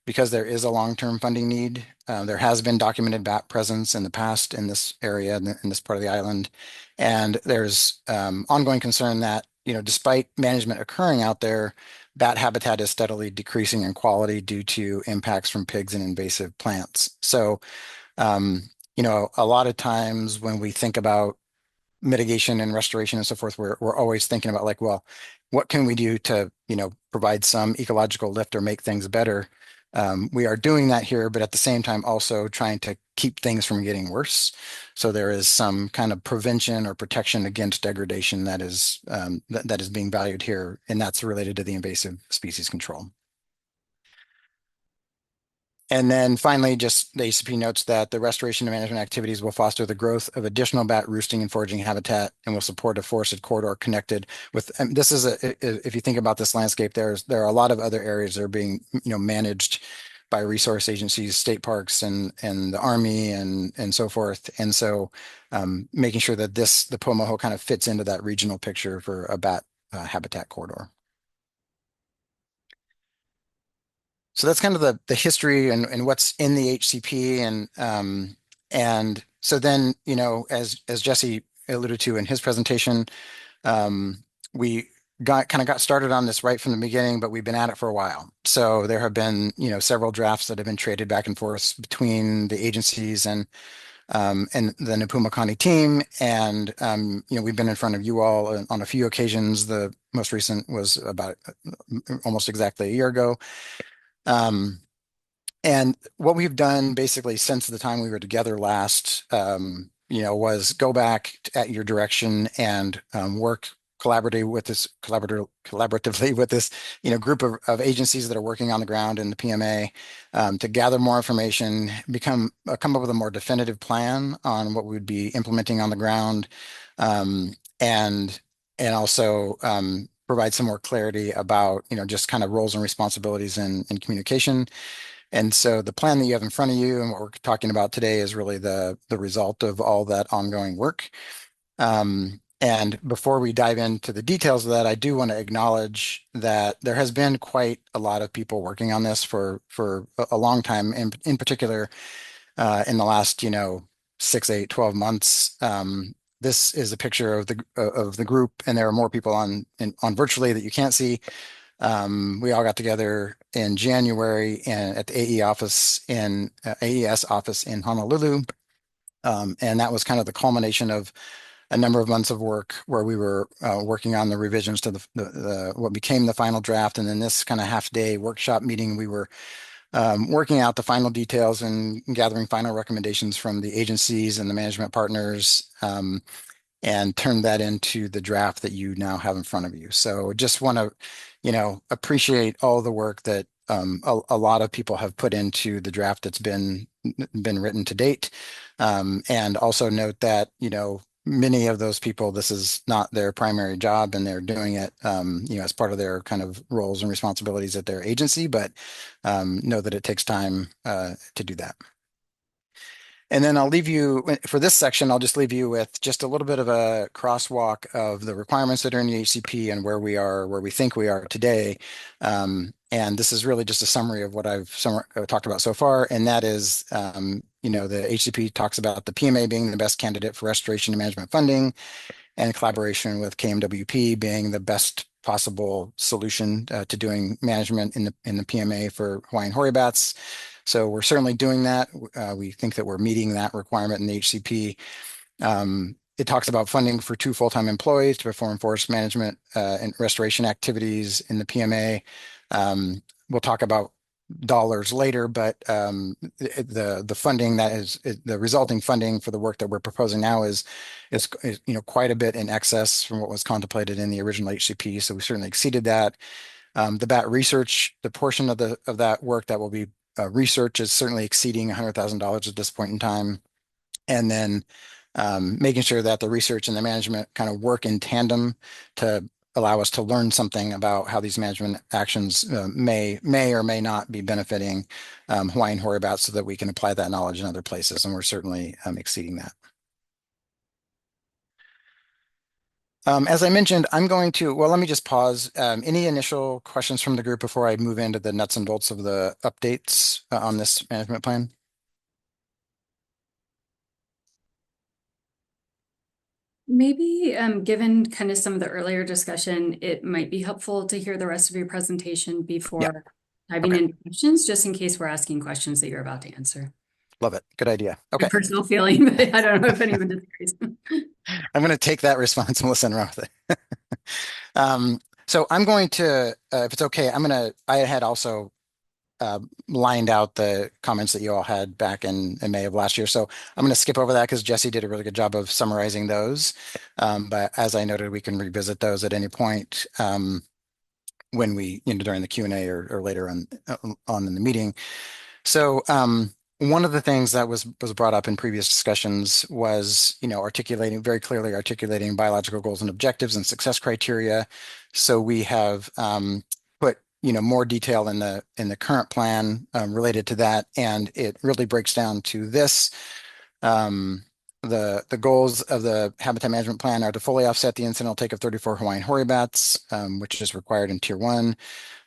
because there is a long-term funding need. There has been documented bat presence in the past in this area, in this part of the island. And there's ongoing concern that, despite management occurring out there, bat habitat is steadily decreasing in quality due to impacts from pigs and invasive plants. So, a lot of times when we think about mitigation and restoration and so forth, we're always thinking about like, well, what can we do to, provide some ecological lift or make things better? We are doing that here, but at the same time also trying to keep things from getting worse. So there is some kind of prevention or protection against degradation that is that is being valued here, and that's related to the invasive species control. And then finally, just the ACP notes that the restoration and management activities will foster the growth of additional bat roosting and foraging habitat and will support a forested corridor connected with, and this is if you think about this landscape, there are a lot of other areas that are being, managed by resource agencies, state parks and the Army and so forth. And so making sure that the Poamoho kind of fits into that regional picture for a bat habitat corridor. So that's kind of the history and what's in the HCP and so then, as Jesse alluded to in his presentation, we got started on this right from the beginning, but we've been at it for a while. So there have been, several drafts that have been traded back and forth between the agencies and the Pua Makani team. And, we've been in front of you all on a few occasions. The most recent was about almost exactly a year ago. And what we've done basically since the time we were together last, was go back at your direction and work collaboratively with this, group of agencies that are working on the ground in the PMA to gather more information, come up with a more definitive plan on what we would be implementing on the ground, and also provide some more clarity about, just kind of roles and responsibilities in communication. And so the plan that you have in front of you and what we're talking about today is really the result of all that ongoing work. And before we dive into the details of that, I do want to acknowledge that there has been quite a lot of people working on this for a long time, in particular in the last, 6, 8, 12 months. This is a picture of the group, and there are more people on virtually that you can't see. We all got together in January and at the AES office in Honolulu. And that was kind of the culmination of a number of months of work where we were working on the revisions to the what became the final draft. And then this kind of half-day workshop meeting, we were working out the final details and gathering final recommendations from the agencies and the management partners, and turn that into the draft that you now have in front of you. So just want to, appreciate all the work that a lot of people have put into the draft that's been written to date. And also note that, many of those people, this is not their primary job and they're doing it, as part of their kind of roles and responsibilities at their agency, but know that it takes time to do that. And then I'll leave you, for this section, I'll just leave you with just a little bit of a crosswalk of the requirements that are in the HCP and where we think we are today. And this is really just a summary of what I've talked about so far. And that is, the HCP talks about the PMA being the best candidate for restoration and management funding, and collaboration with KMWP being the best possible solution to doing management in the PMA for Hawaiian hoary bats. So we're certainly doing that. We think that we're meeting that requirement in the HCP. It talks about funding for 2 full-time employees to perform forest management and restoration activities in the PMA. We'll talk about dollars later, but the funding that is the resulting funding for the work that we're proposing now is quite a bit in excess from what was contemplated in the original HCP. So we certainly exceeded that. The bat research, the portion of that work that will be research is certainly exceeding $100,000 at this point in time. And then making sure that the research and the management kind of work in tandem to allow us to learn something about how these management actions may or may not be benefiting Hawaiian hoary bats, so that we can apply that knowledge in other places. And we're certainly exceeding that. As I mentioned, I'm going to, well, let me just pause. Any initial questions from the group before I move into the nuts and bolts of the updates on this management plan? Maybe, given kind of some of the earlier discussion, it might be helpful to hear the rest of your presentation Yeah, before diving okay. into questions, just in case we're asking questions that you're about to answer. Love it. Good idea. My Okay. personal feeling, but I don't know if anyone disagrees. I'm going to take that response and listen around with it. So I'm going to, if it's okay, I had also lined out the comments that you all had back in May of last year. So I'm going to skip over that because Jesse did a really good job of summarizing those. But as I noted, we can revisit those at any point when we, during the Q&A or later on in the meeting. So one of the things that was brought up in previous discussions was, very clearly articulating biological goals and objectives and success criteria. So we have put, more detail in the current plan related to that, and it really breaks down to this. The goals of the habitat management plan are to fully offset the incidental take of 34 Hawaiian hoary bats, which is required in Tier 1,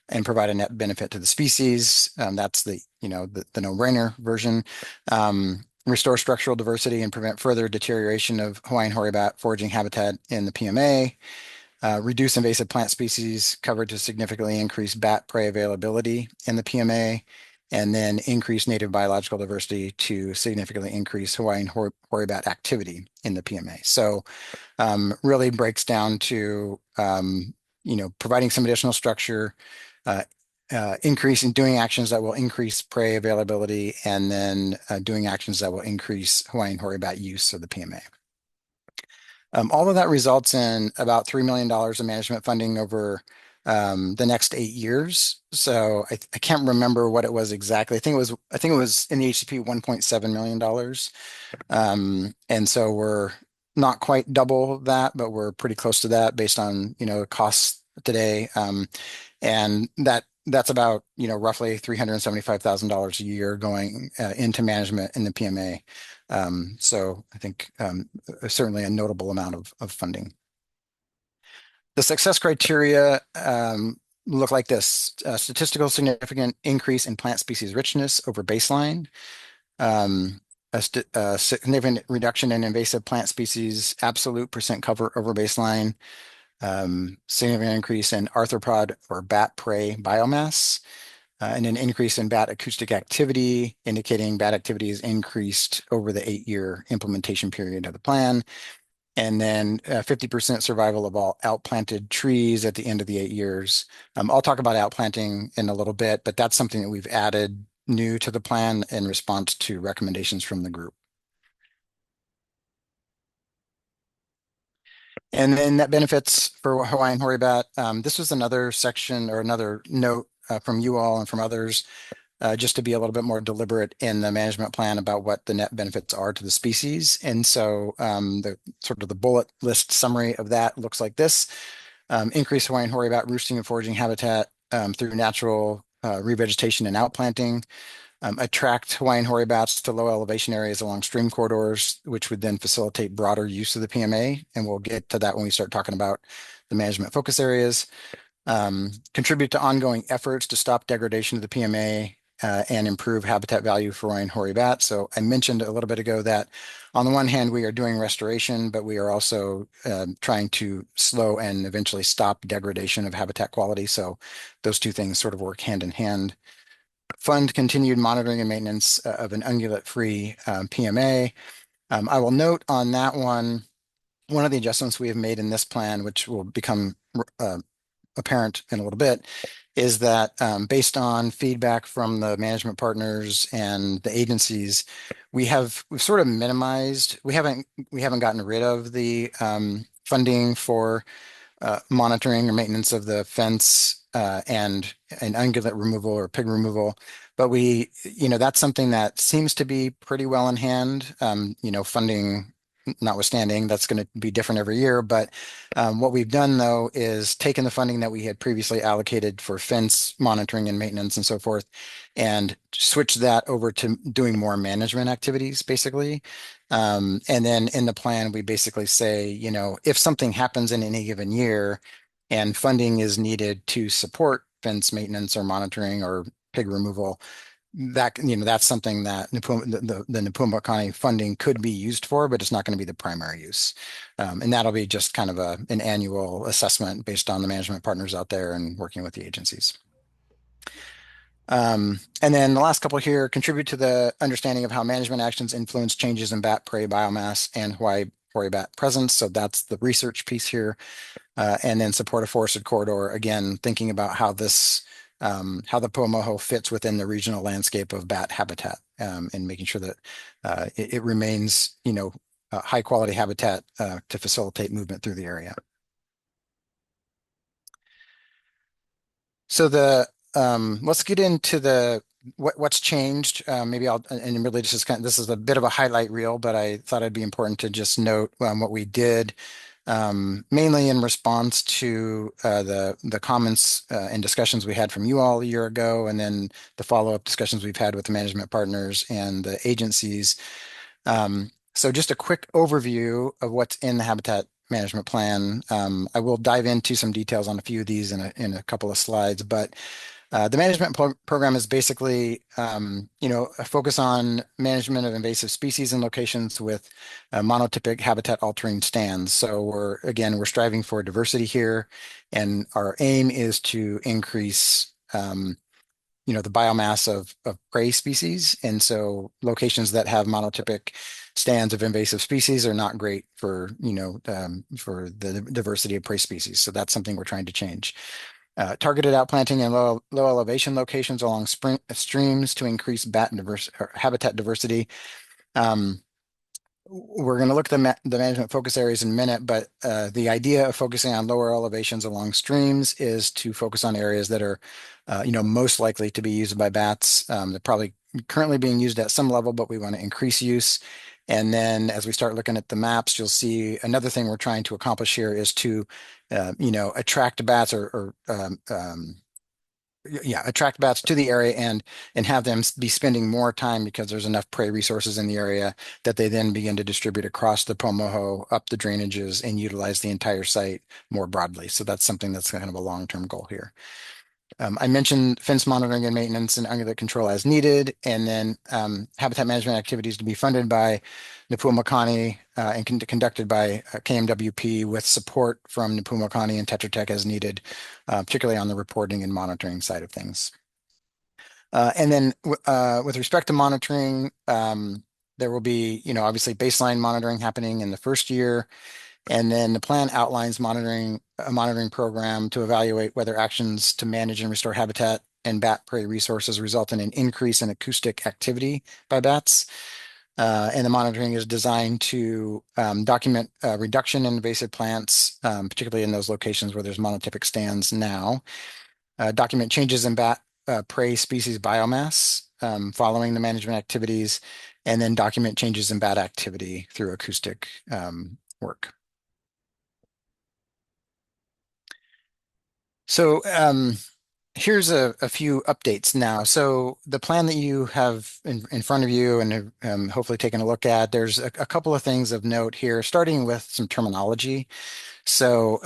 and provide a net benefit to the species. That's the no-brainer version. Restore structural diversity and prevent further deterioration of Hawaiian hoary bat foraging habitat in the PMA. Reduce invasive plant species covered to significantly increase bat prey availability in the PMA, and then increase native biological diversity to significantly increase Hawaiian hoary bat activity in the PMA. So really breaks down to providing some additional structure, doing actions that will increase prey availability, and then doing actions that will increase Hawaiian hoary bat use of the PMA. All of that results in about $3 million of management funding over the next 8 years. So I can't remember what it was exactly. I think it was in the HCP $1.7 million. And so we're not quite double that, but we're pretty close to that based on costs today. And that's about roughly $375,000 a year going into management in the PMA. So I think certainly a notable amount of funding. The success criteria look like this: statistical significant increase in plant species richness over baseline, a significant reduction in invasive plant species absolute percent cover over baseline, significant increase in arthropod or bat prey biomass, and an increase in bat acoustic activity, indicating bat activity is increased over the 8-year implementation period of the plan. And then 50% survival of all outplanted trees at the end of the 8 years. I'll talk about outplanting in a little bit, but that's something that we've added new to the plan in response to recommendations from the group. And then net benefits for Hawaiian hoary bat. This was another section or another note from you all and from others, just to be a little bit more deliberate in the management plan about what the net benefits are to the species. And so the sort of the bullet list summary of that looks like this: increase Hawaiian hoary bat roosting and foraging habitat through natural revegetation and outplanting. Attract Hawaiian hoary bats to low elevation areas along stream corridors, which would then facilitate broader use of the PMA. And we'll get to that when we start talking about the management focus areas. Contribute to ongoing efforts to stop degradation of the PMA and improve habitat value for Hawaiian hoary bat. So I mentioned a little bit ago that on the one hand, we are doing restoration, but we are also trying to slow and eventually stop degradation of habitat quality. So those two things sort of work hand in hand. Fund continued monitoring and maintenance of an ungulate-free PMA. I will note on that one of the adjustments we have made in this plan, which will become apparent in a little bit, is that based on feedback from the management partners and the agencies, we've sort of minimized. We haven't gotten rid of the funding for monitoring or maintenance of the fence and ungulate removal or pig removal. But that's something that seems to be pretty well in hand, funding notwithstanding. That's going to be different every year. But what we've done, though, is taken the funding that we had previously allocated for fence monitoring and maintenance and so forth, and switched that over to doing more management activities, basically. And then in the plan, we basically say, if something happens in any given year and funding is needed to support fence maintenance or monitoring or pig removal, that's something that the Pua Makani funding could be used for, but it's not going to be the primary use. And that'll be just kind of an annual assessment based on the management partners out there and working with the agencies. And then the last couple here contribute to the understanding of how management actions influence changes in bat prey biomass and Hawaii bat presence. So that's the research piece here. And then support a forested corridor, again, thinking about how how the Poamoho fits within the regional landscape of bat habitat, and making sure that it remains, a high quality habitat to facilitate movement through the area. So let's get into what's changed. Maybe and really this is a bit of a highlight reel, but I thought it'd be important to just note what we did, mainly in response to the comments and discussions we had from you all a year ago, and then the follow-up discussions we've had with the management partners and the agencies. So just a quick overview of what's in the habitat management plan. I will dive into some details on a few of these in a couple of slides, but the management program is basically, a focus on management of invasive species and locations with monotypic habitat altering stands. So we're striving for diversity here, and our aim is to increase, the biomass of prey species. And so locations that have monotypic stands of invasive species are not great for the diversity of prey species. So that's something we're trying to change. Targeted outplanting in low elevation locations along streams to increase habitat diversity. We're going to look at the management focus areas in a minute, but the idea of focusing on lower elevations along streams is to focus on areas that are, most likely to be used by bats. They're probably currently being used at some level, but we want to increase use. And then as we start looking at the maps, you'll see another thing we're trying to accomplish here is to, attract bats attract bats to the area and have them be spending more time, because there's enough prey resources in the area that they then begin to distribute across the Poamoho, up the drainages, and utilize the entire site more broadly. So that's something that's kind of a long-term goal here. I mentioned fence monitoring and maintenance and ungulate control as needed, and then habitat management activities to be funded by the Pua Makani and conducted by KMWP with support from the Pua Makani and Tetra Tech as needed, particularly on the reporting and monitoring side of things. And then with respect to monitoring, there will be, obviously baseline monitoring happening in the first year. And then the plan outlines a monitoring program to evaluate whether actions to manage and restore habitat and bat prey resources result in an increase in acoustic activity by bats. And the monitoring is designed to document reduction in invasive plants, particularly in those locations where there's monotypic stands now. Document changes in bat prey species biomass following the management activities, and then document changes in bat activity through acoustic work. So here's a few updates now. So the plan that you have in front of you and have hopefully taken a look at, there's a couple of things of note here, starting with some terminology. So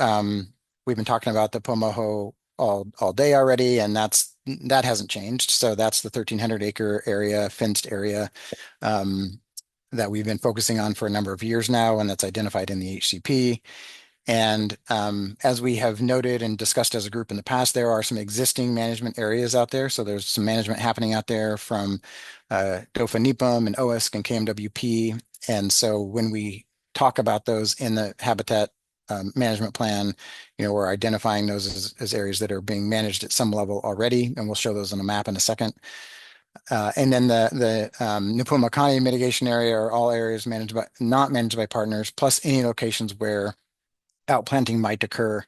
we've been talking about the Poamoho all day already, and that hasn't changed. So that's the 1,300 acre area, fenced area that we've been focusing on for a number of years now, and that's identified in the HCP. And as we have noted and discussed as a group in the past, there are some existing management areas out there. So there's some management happening out there from DOFAW, NEPA, and OISC and KMWP. And so when we talk about those in the habitat management plan, we're identifying those as areas that are being managed at some level already, and we'll show those on a map in a second. And then the Pua Makani mitigation area are all areas not managed by partners, plus any locations where outplanting might occur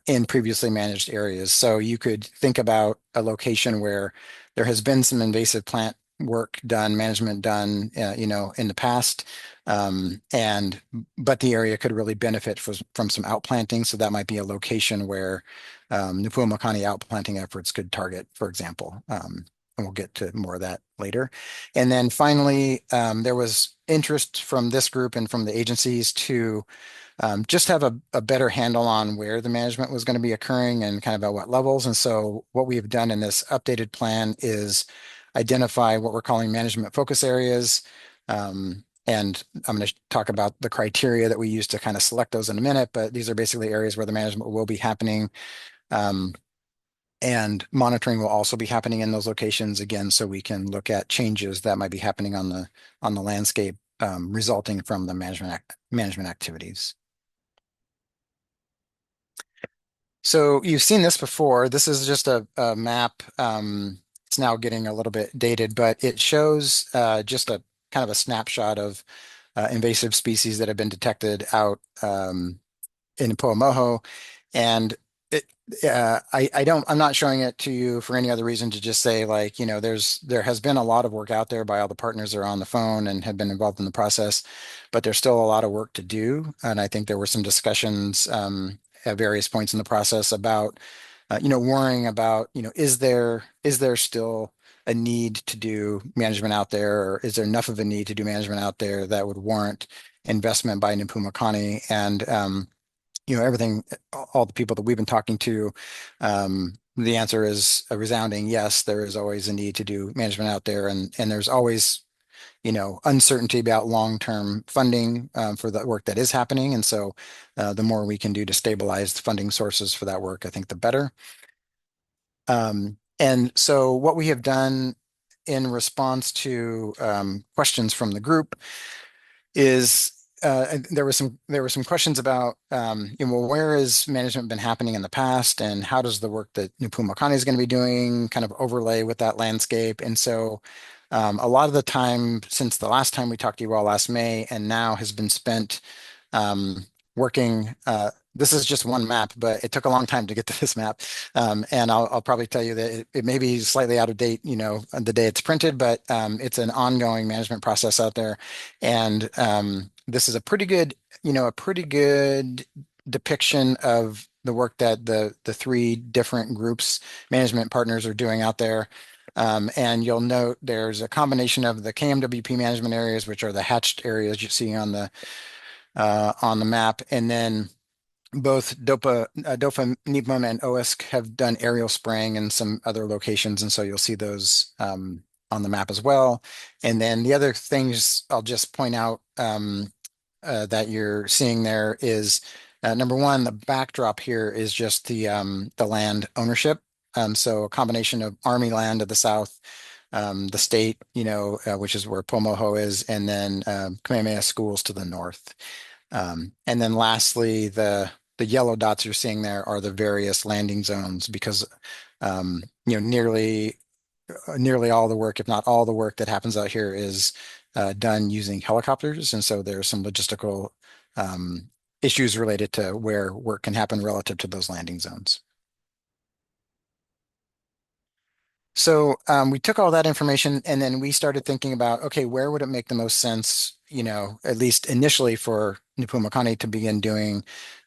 in previously managed areas. So you could think about a location where there has been some invasive plant work done, management done, in the past, but the area could really benefit from some outplanting. So that might be a location where the Pua Makani outplanting efforts could target, for example. And we'll get to more of that later. And then finally, there was interest from this group and from the agencies to just have a better handle on where the management was going to be occurring and kind of at what levels. And so what we've done in this updated plan is identify what we're calling management focus areas. And I'm going to talk about the criteria that we use to kind of select those in a minute, but these are basically areas where the management will be happening. And monitoring will also be happening in those locations again, so we can look at changes that might be happening on the landscape resulting from the management activities. So you've seen this before. This is just a map. It's now getting a little bit dated, but it shows just a kind of a snapshot of invasive species that have been detected out in Poamoho. And I'm not showing it to you for any other reason to just say, like, you know, there has been a lot of work out there by all the partners that are on the phone and have been involved in the process, but there's still a lot of work to do. And I think there were some discussions at various points in the process about, worrying about, is there still a need to do management out there, or is there enough of a need to do management out there that would warrant investment by Pua Makani? And everything, all the people that we've been talking to, the answer is a resounding yes. There is always a need to do management out there, and there's always, uncertainty about long-term funding for the work that is happening. And so, the more we can do to stabilize the funding sources for that work, I think the better. And so, what we have done in response to questions from the group is there were some questions about where has management been happening in the past, and how does the work that Pua Makani is going to be doing kind of overlay with that landscape. And so a lot of the time since the last time we talked to you all last May and now has been spent working. This is just one map, but it took a long time to get to this map. And I'll probably tell you that it may be slightly out of date, on the day it's printed, but it's an ongoing management process out there. And this is a pretty good depiction of the work that the three different groups, management partners, are doing out there. And you'll note there's a combination of the KMWP management areas, which are the hatched areas you see on the map, and then both DOFAW, NEPM, and OISC have done aerial spraying in some other locations, and so you'll see those on the map as well. And then the other things I'll just point out that you're seeing there is number one, the backdrop here is just the land ownership. So a combination of Army land to the south, the state, which is where Poamoho is, and then Kamehameha schools to the north. And then lastly, the yellow dots you're seeing there are the various landing zones, because nearly all the work, if not all the work that happens out here, is done using helicopters, and so there are some logistical issues related to where work can happen relative to those landing zones. So we took all that information and then we started thinking about, okay, where would it make the most sense, at least initially, for Pua Makani to begin doing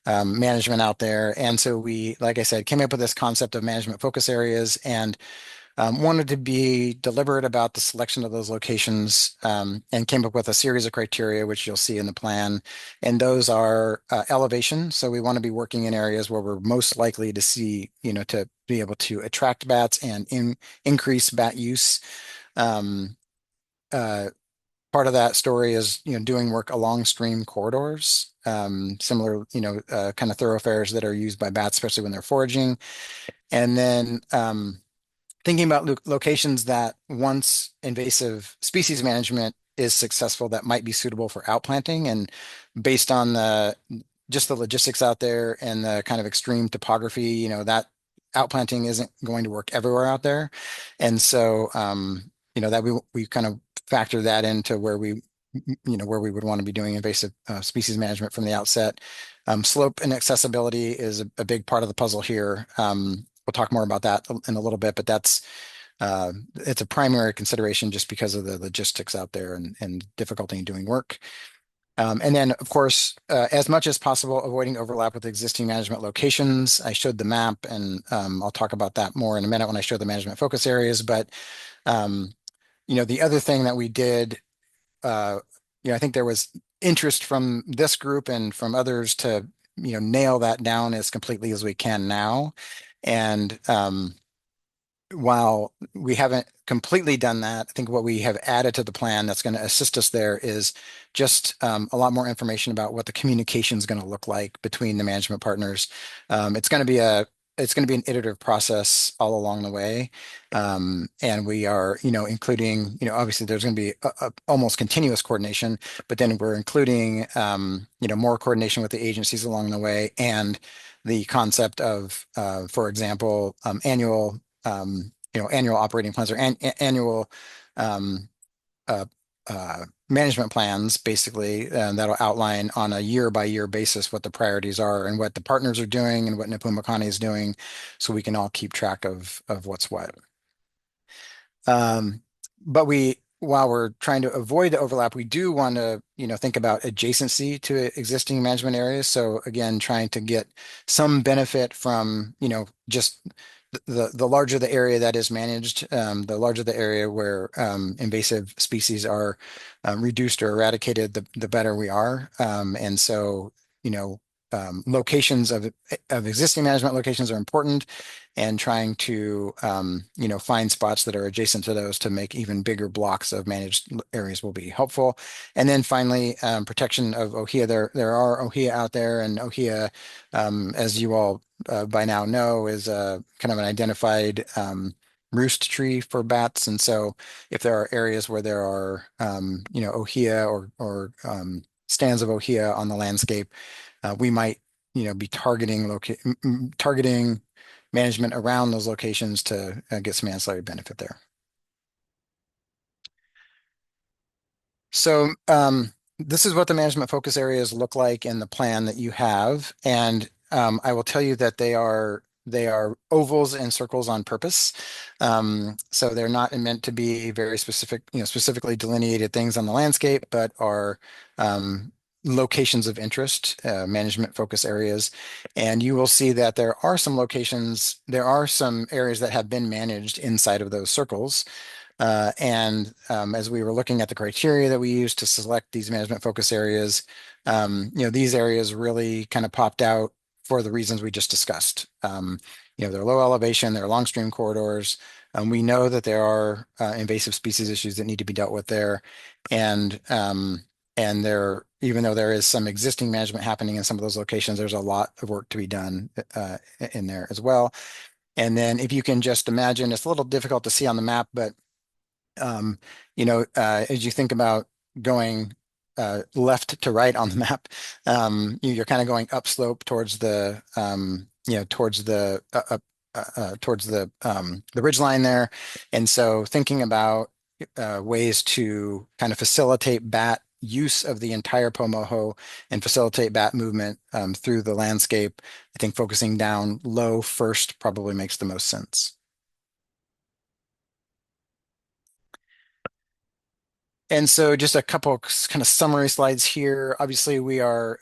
management out there. And so we, like I said, came up with this concept of management focus areas, and wanted to be deliberate about the selection of those locations, and came up with a series of criteria, which you'll see in the plan. And those are elevation. So we want to be working in areas where we're most likely to see, to be able to attract bats and increase bat use. Part of that story is, doing work along stream corridors, similar, kind of thoroughfares that are used by bats, especially when they're foraging. And then thinking about locations that, once invasive species management is successful, that might be suitable for outplanting. And based on just the logistics out there and the kind of extreme topography, that outplanting isn't going to work everywhere out there. And so, that we kind of factor that into where we would want to be doing invasive species management from the outset. Slope and accessibility is a big part of the puzzle here. We'll talk more about that in a little bit, but it's a primary consideration just because of the logistics out there and difficulty in doing work. And then, of course, as much as possible, avoiding overlap with existing management locations. I showed the map, and I'll talk about that more in a minute when I show the management focus areas. But the other thing that we did I think there was interest from this group and from others to, nail that down as completely as we can now. And while we haven't completely done that, I think what we have added to the plan that's going to assist us there is just a lot more information about what the communication is going to look like between the management partners. It's going to be an iterative process all along the way. And we are, including, obviously there's going to be a almost continuous coordination, but then we're including, more coordination with the agencies along the way, and the concept of, for example, annual operating plans or annual um, uh, management plans, basically, that'll outline on a year-by-year basis what the priorities are and what the partners are doing and what Pua Makani is doing, so we can all keep track of what's what. But while we're trying to avoid the overlap, we do want to, think about adjacency to existing management areas. So again, trying to get some benefit from, just the larger the area that is managed, the larger the area where invasive species are reduced or eradicated, the better we are. And so, locations of existing management locations are important, and trying to find spots that are adjacent to those to make even bigger blocks of managed areas will be helpful. And then finally, protection of ohia. There are ohia out there, and ohia, as you all by now know, is kind of an identified roost tree for bats. And so if there are areas where there are ohia or stands of ohia on the landscape, we might be targeting management around those locations to get some ancillary benefit there. So this is what the management focus areas look like in the plan that you have, and I will tell you that they are ovals and circles on purpose. So they're not meant to be very specific, specifically delineated things on the landscape, but are locations of interest, management focus areas. And you will see that there are some areas that have been managed inside of those circles. As we were looking at the criteria that we used to select these management focus areas, these areas really kind of popped out for the reasons we just discussed. They're low elevation, they're long stream corridors. We know that there are invasive species issues that need to be dealt with there. And even though there is some existing management happening in some of those locations, there's a lot of work to be done in there as well. And then if you can just imagine, it's a little difficult to see on the map, but as you think about going left to right on the map, you're kind of going upslope towards the ridge line there. And so thinking about ways to kind of facilitate bat use of the entire Poamoho and facilitate bat movement through the landscape, I think focusing down low first probably makes the most sense. And so just a couple kind of summary slides here. Obviously, we are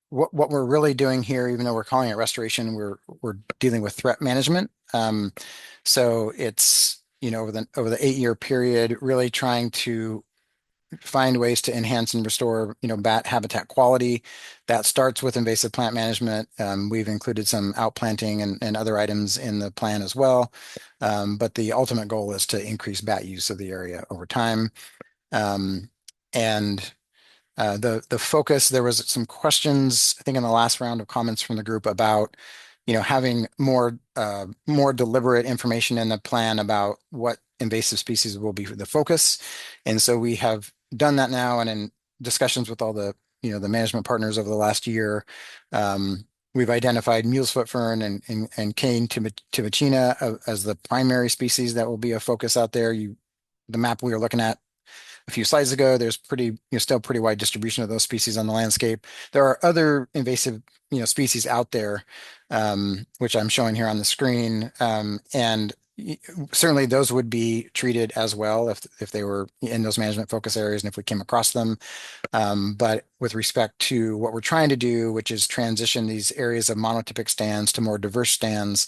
what we're really doing here, even though we're calling it restoration, we're dealing with threat management. So it's over the 8-year period, really trying to find ways to enhance and restore bat habitat quality. That starts with invasive plant management. We've included some outplanting and other items in the plan as well. But the ultimate goal is to increase bat use of the area over time. The focus, there was some questions, I think, in the last round of comments from the group about having more deliberate information in the plan about what invasive species will be the focus. And so we have done that now, and in discussions with all the the management partners over the last year, we've identified mule's foot fern and cane tibicina as the primary species that will be a focus out there. The map we were looking at a few slides ago, there's still pretty wide distribution of those species on the landscape. There are other invasive species out there, which I'm showing here on the screen, and certainly those would be treated as well if they were in those management focus areas and if we came across them. But with respect to what we're trying to do, which is transition these areas of monotypic stands to more diverse stands,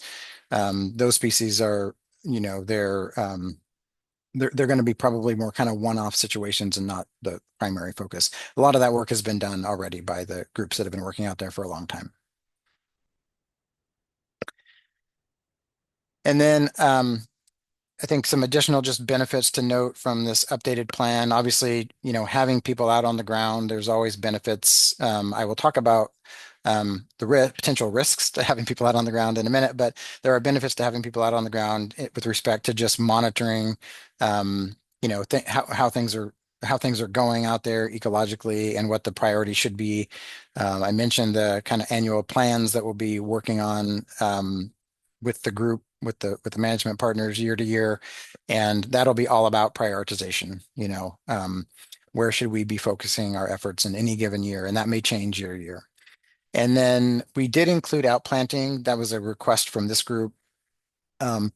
those species are they're they're going to be probably more kind of one-off situations and not the primary focus. A lot of that work has been done already by the groups that have been working out there for a long time. And then I think some additional just benefits to note from this updated plan. Obviously, having people out on the ground, there's always benefits. I will talk about the potential risks to having people out on the ground in a minute, but there are benefits to having people out on the ground with respect to just monitoring, how things are going out there ecologically and what the priority should be. I mentioned the kind of annual plans that we'll be working on with the group, with the management partners year to year, and that'll be all about prioritization. Where should we be focusing our efforts in any given year, and that may change year to year. And then we did include outplanting. That was a request from this group. And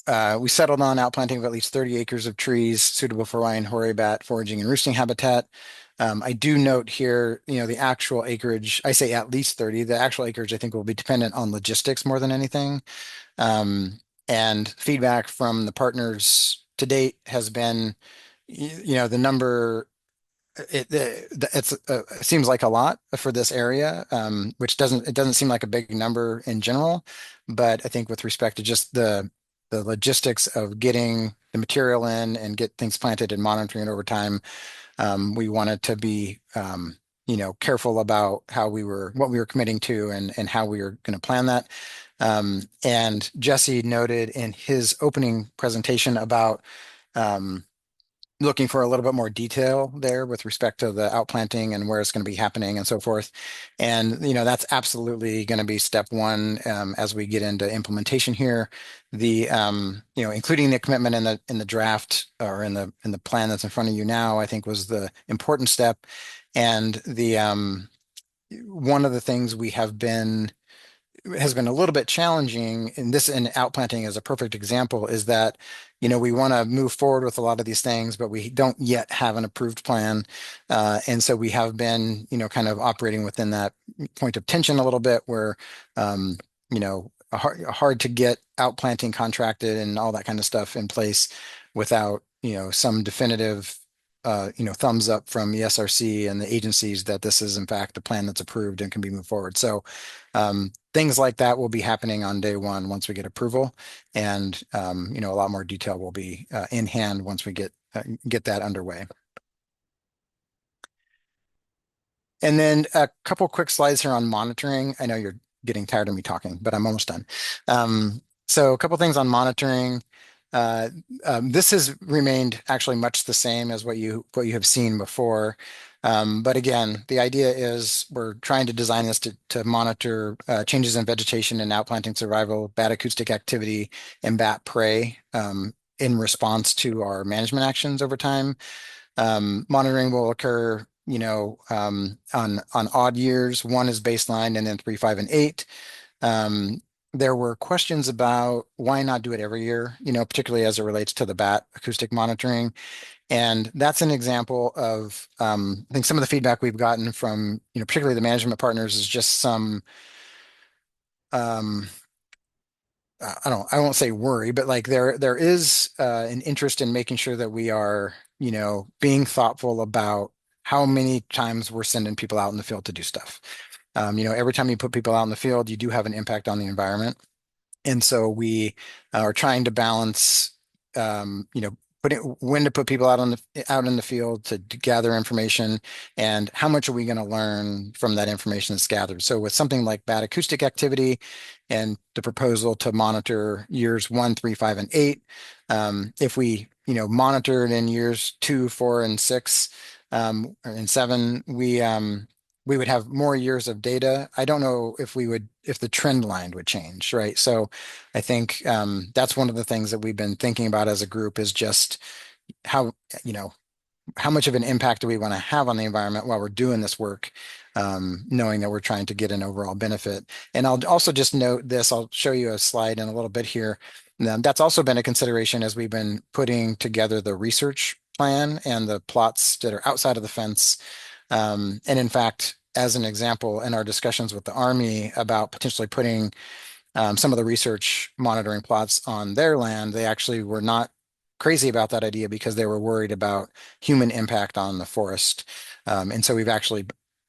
we settled on outplanting of at least 30 acres of trees suitable for Hawaiian hoary bat foraging and roosting habitat. I do note here, the actual acreage, I say at least 30, the actual acreage I think will be dependent on logistics more than anything. And feedback from the partners to date has been, the number, it seems like a lot for this area, which doesn't seem like a big number in general, but I think with respect to just the logistics of getting the material in and get things planted and monitoring it over time, we wanted to be careful about what we were committing to and how we were going to plan that. And Jesse noted in his opening presentation about looking for a little bit more detail there with respect to the outplanting and where it's going to be happening and so forth. And, that's absolutely going to be step one as we get into implementation here. The, including the commitment in the draft or in the plan that's in front of you now, I think was the important step. And the one of the things has been a little bit challenging in this, and outplanting is a perfect example, is that we want to move forward with a lot of these things, but we don't yet have an approved plan, and so we have been kind of operating within that point of tension a little bit where hard to get outplanting contracted and all that kind of stuff in place without some definitive thumbs up from ESRC and the agencies that this is in fact the plan that's approved and can be moved forward. So things like that will be happening on day one once we get approval, and a lot more detail will be in hand once we get that underway. And then a couple quick slides here on monitoring. I know you're getting tired of me talking, but I'm almost done. So a couple things on monitoring. This has remained actually much the same as what you have seen before. But again, the idea is we're trying to design this to monitor changes in vegetation and outplanting survival, bat acoustic activity, and bat prey in response to our management actions over time. Monitoring will occur, on odd years. 1 is baseline, and then 3, 5, and 8. There were questions about why not do it every year, particularly as it relates to the bat acoustic monitoring. And that's an example of, I think some of the feedback we've gotten from, particularly the management partners is just some, I won't say worry, but like there is an interest in making sure that we are, being thoughtful about how many times we're sending people out in the field to do stuff. Every time you put people out in the field, you do have an impact on the environment. And so we are trying to balance, when to put people out in the field to gather information, and how much are we going to learn from that information that's gathered. So with something like bat acoustic activity and the proposal to monitor years 1, 3, 5, and 8, if we monitor it in years 2, 4, and 6, and 7, we would have more years of data. I don't know if the trend line would change, right? So I think that's one of the things that we've been thinking about as a group is just how much of an impact do we want to have on the environment while we're doing this work, knowing that we're trying to get an overall benefit. And I'll also just note this, I'll show you a slide in a little bit here. That's also been a consideration as we've been putting together the research plan and the plots that are outside of the fence. And in fact, as an example, in our discussions with the Army about potentially putting some of the research monitoring plots on their land, they actually were not crazy about that idea because they were worried about human impact on the forest. And so we've actually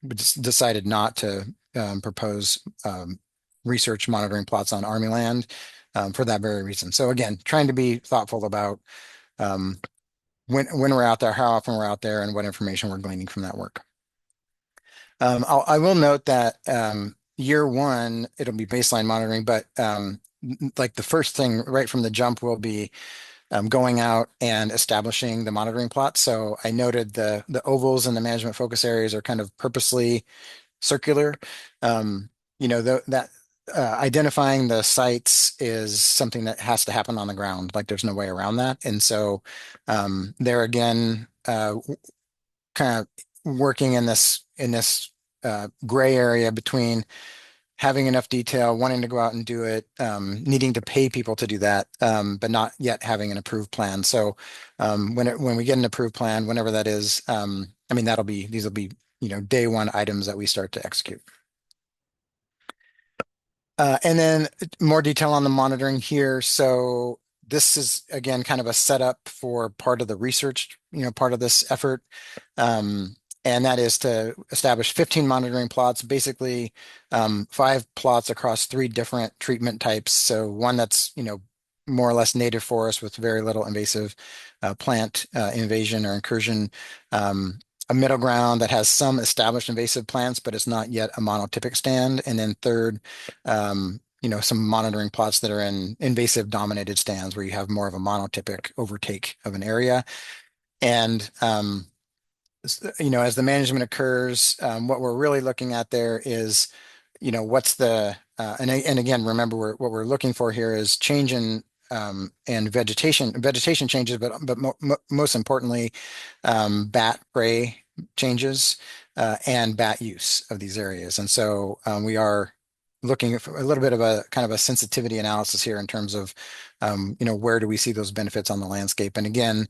decided not to propose research monitoring plots on Army land for that very reason. So again, trying to be thoughtful about when we're out there, how often we're out there, and what information we're gleaning from that work. I will note that year one, it'll be baseline monitoring, but like the first thing right from the jump will be going out and establishing the monitoring plot. So I noted the ovals and the management focus areas are kind of purposely circular. That identifying the sites is something that has to happen on the ground. Like there's no way around that. And so there again, kind of working in this gray area between having enough detail, wanting to go out and do it, needing to pay people to do that, but not yet having an approved plan. So when we get an approved plan, whenever that is, I mean, these will be, day one items that we start to execute. And then more detail on the monitoring here. So this is, again, kind of a setup for part of the research, part of this effort. And that is to establish 15 monitoring plots, basically 5 plots across 3 different treatment types. So one that's, more or less native forest with very little invasive plant invasion or incursion. A middle ground that has some established invasive plants, but it's not yet a monotypic stand. And then third, some monitoring plots that are in invasive dominated stands where you have more of a monotypic overtake of an area. And as the management occurs, what we're really looking at there is, what's the and again, remember what we're looking for here is change in and vegetation changes, but most importantly, bat prey changes and bat use of these areas. And so we are looking for a little bit of a kind of a sensitivity analysis here in terms of, where do we see those benefits on the landscape? And again,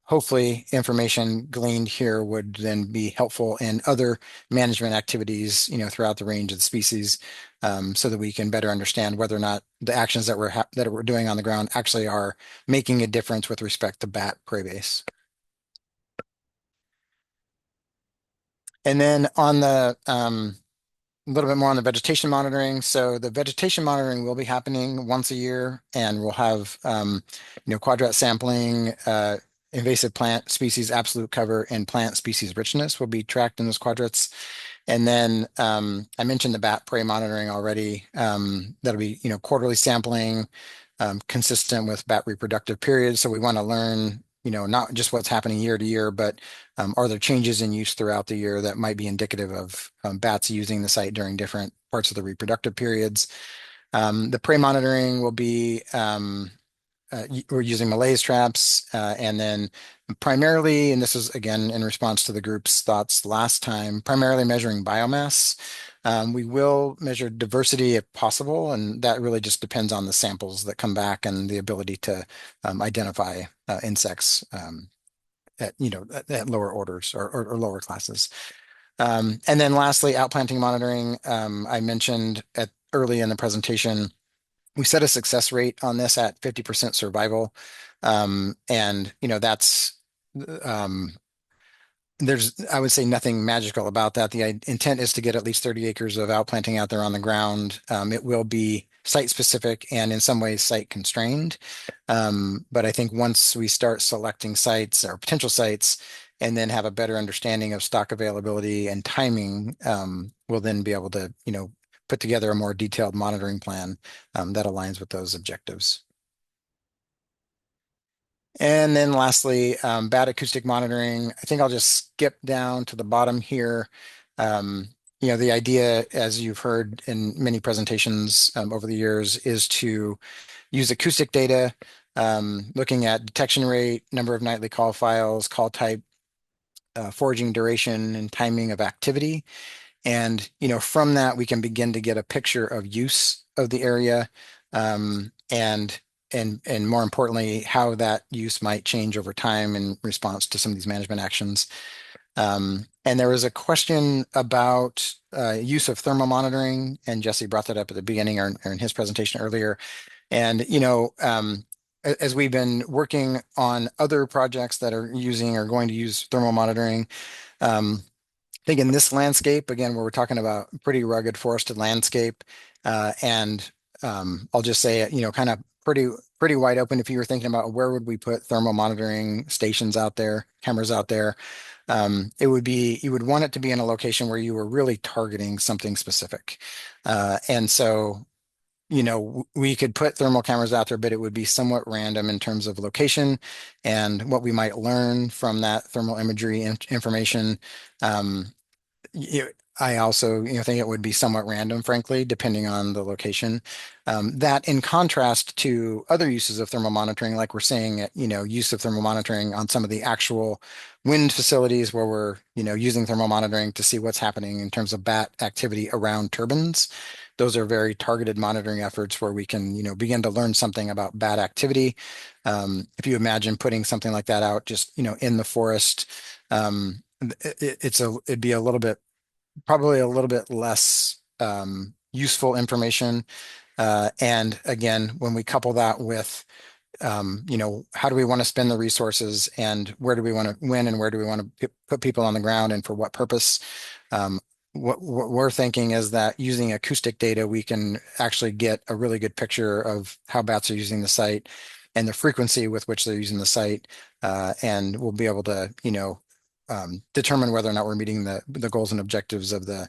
hopefully information gleaned here would then be helpful in other management activities, throughout the range of the species, so that we can better understand whether or not the actions that we're doing on the ground actually are making a difference with respect to bat prey base. And then on the a little bit more on the vegetation monitoring. So the vegetation monitoring will be happening once a year, and we'll have quadrat sampling, invasive plant species absolute cover, and plant species richness will be tracked in those quadrats. And then I mentioned the bat prey monitoring already. That'll be quarterly sampling, consistent with bat reproductive periods. So we want to learn not just what's happening year to year, but are there changes in use throughout the year that might be indicative of bats using the site during different parts of the reproductive periods. The prey monitoring will be we're using malaise traps, and then primarily, and this is again in response to the group's thoughts last time, primarily measuring biomass. We will measure diversity if possible, and that really just depends on the samples that come back and the ability to identify insects at lower orders or lower classes. And then lastly, outplanting monitoring. I mentioned early in the presentation, we set a success rate on this at 50% survival. And that's there's, I would say, nothing magical about that. The intent is to get at least 30 acres of outplanting out there on the ground. It will be site specific and in some ways site constrained. But I think once we start selecting sites or potential sites and then have a better understanding of stock availability and timing, we'll then be able to, put together a more detailed monitoring plan that aligns with those objectives. And then lastly, bat acoustic monitoring. I think I'll just skip down to the bottom here. The idea, as you've heard in many presentations over the years, is to use acoustic data, looking at detection rate, number of nightly call files, call type, foraging duration, and timing of activity. And, from that, we can begin to get a picture of use of the area, and more importantly, how that use might change over time in response to some of these management actions. And there was a question about use of thermal monitoring, and Jesse brought that up at the beginning or in his presentation earlier. And, as we've been working on other projects that are using or going to use thermal monitoring, I think in this landscape, again, where we're talking about pretty rugged forested landscape, and I'll just say it, kind of pretty wide open. If you were thinking about where would we put thermal monitoring stations out there, cameras out there, it would be, you would want it to be in a location where you were really targeting something specific. And so, we could put thermal cameras out there, but it would be somewhat random in terms of location and what we might learn from that thermal imagery information. Um, I also, think it would be somewhat random, frankly, depending on the location. That in contrast to other uses of thermal monitoring, like we're saying, use of thermal monitoring on some of the actual wind facilities where we're, using thermal monitoring to see what's happening in terms of bat activity around turbines. Those are very targeted monitoring efforts where we can, begin to learn something about bat activity. If you imagine putting something like that out just, in the forest, it'd be probably a little bit less useful information. And again, when we couple that with, how do we want to spend the resources and where do we want to win and where do we want to put people on the ground and for what purpose? What we're thinking is that using acoustic data, we can actually get a really good picture of how bats are using the site and the frequency with which they're using the site. And we'll be able to, determine whether or not we're meeting the goals and objectives of the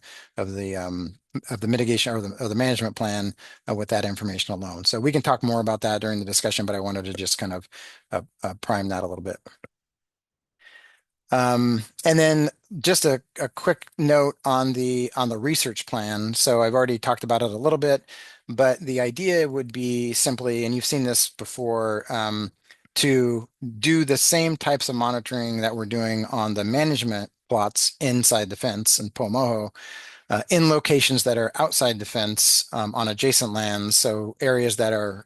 mitigation or the management plan with that information alone. So we can talk more about that during the discussion, but I wanted to just kind of prime that a little bit. And then just a quick note on the research plan. So I've already talked about it a little bit, but the idea would be simply, and you've seen this before, to do the same types of monitoring that we're doing on the management plots inside the fence in Poamoho, in locations that are outside the fence, on adjacent lands. So areas that are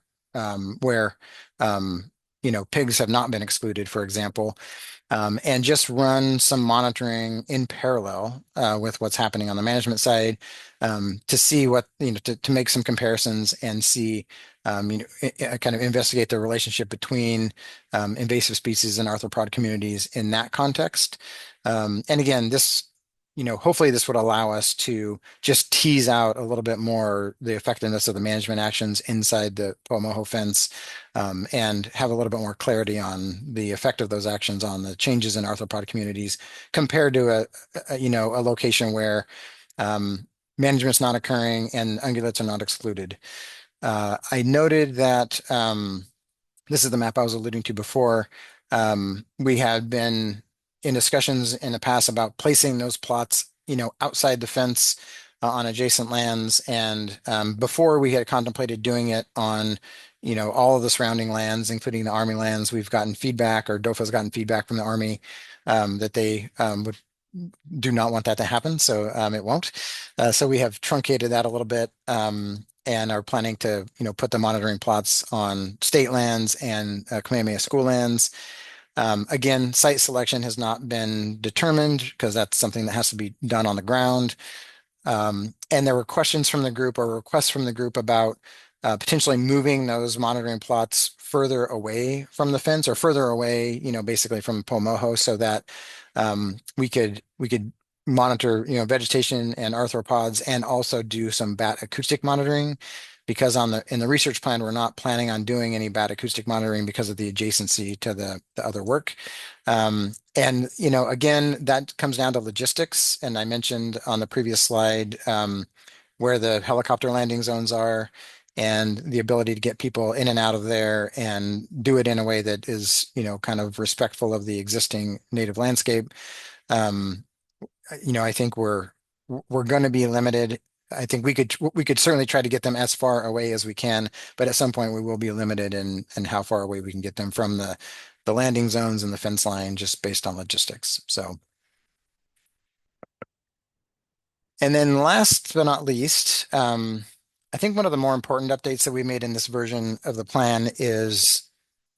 where pigs have not been excluded, for example, and just run some monitoring in parallel with what's happening on the management side, to see what, to make some comparisons and see, kind of investigate the relationship between invasive species and arthropod communities in that context. And again, this, hopefully this would allow us to just tease out a little bit more the effectiveness of the management actions inside the Poamoho fence, and have a little bit more clarity on the effect of those actions on the changes in arthropod communities compared to a location where management's not occurring and ungulates are not excluded. I noted that this is the map I was alluding to before. We had been in discussions in the past about placing those plots, outside the fence on adjacent lands. And before we had contemplated doing it on, all of the surrounding lands, including the Army lands, we've gotten feedback, or DOFA's gotten feedback from the Army, that they do not want that to happen. So it won't. So we have truncated that a little bit. And are planning to, put the monitoring plots on state lands and Kamehameha school lands. Again, site selection has not been determined because that's something that has to be done on the ground. And there were questions from the group or requests from the group about potentially moving those monitoring plots further away from the fence or further away, basically from Poamoho, so that we could monitor, vegetation and arthropods and also do some bat acoustic monitoring, because in the research plan, we're not planning on doing any bat acoustic monitoring because of the adjacency to the other work. And, again, that comes down to logistics. And I mentioned on the previous slide where the helicopter landing zones are and the ability to get people in and out of there and do it in a way that is, kind of respectful of the existing native landscape. I think we're going to be limited. I think we could certainly try to get them as far away as we can, but at some point we will be limited in how far away we can get them from the landing zones and the fence line, just based on logistics. So, and then last but not least, I think one of the more important updates that we made in this version of the plan is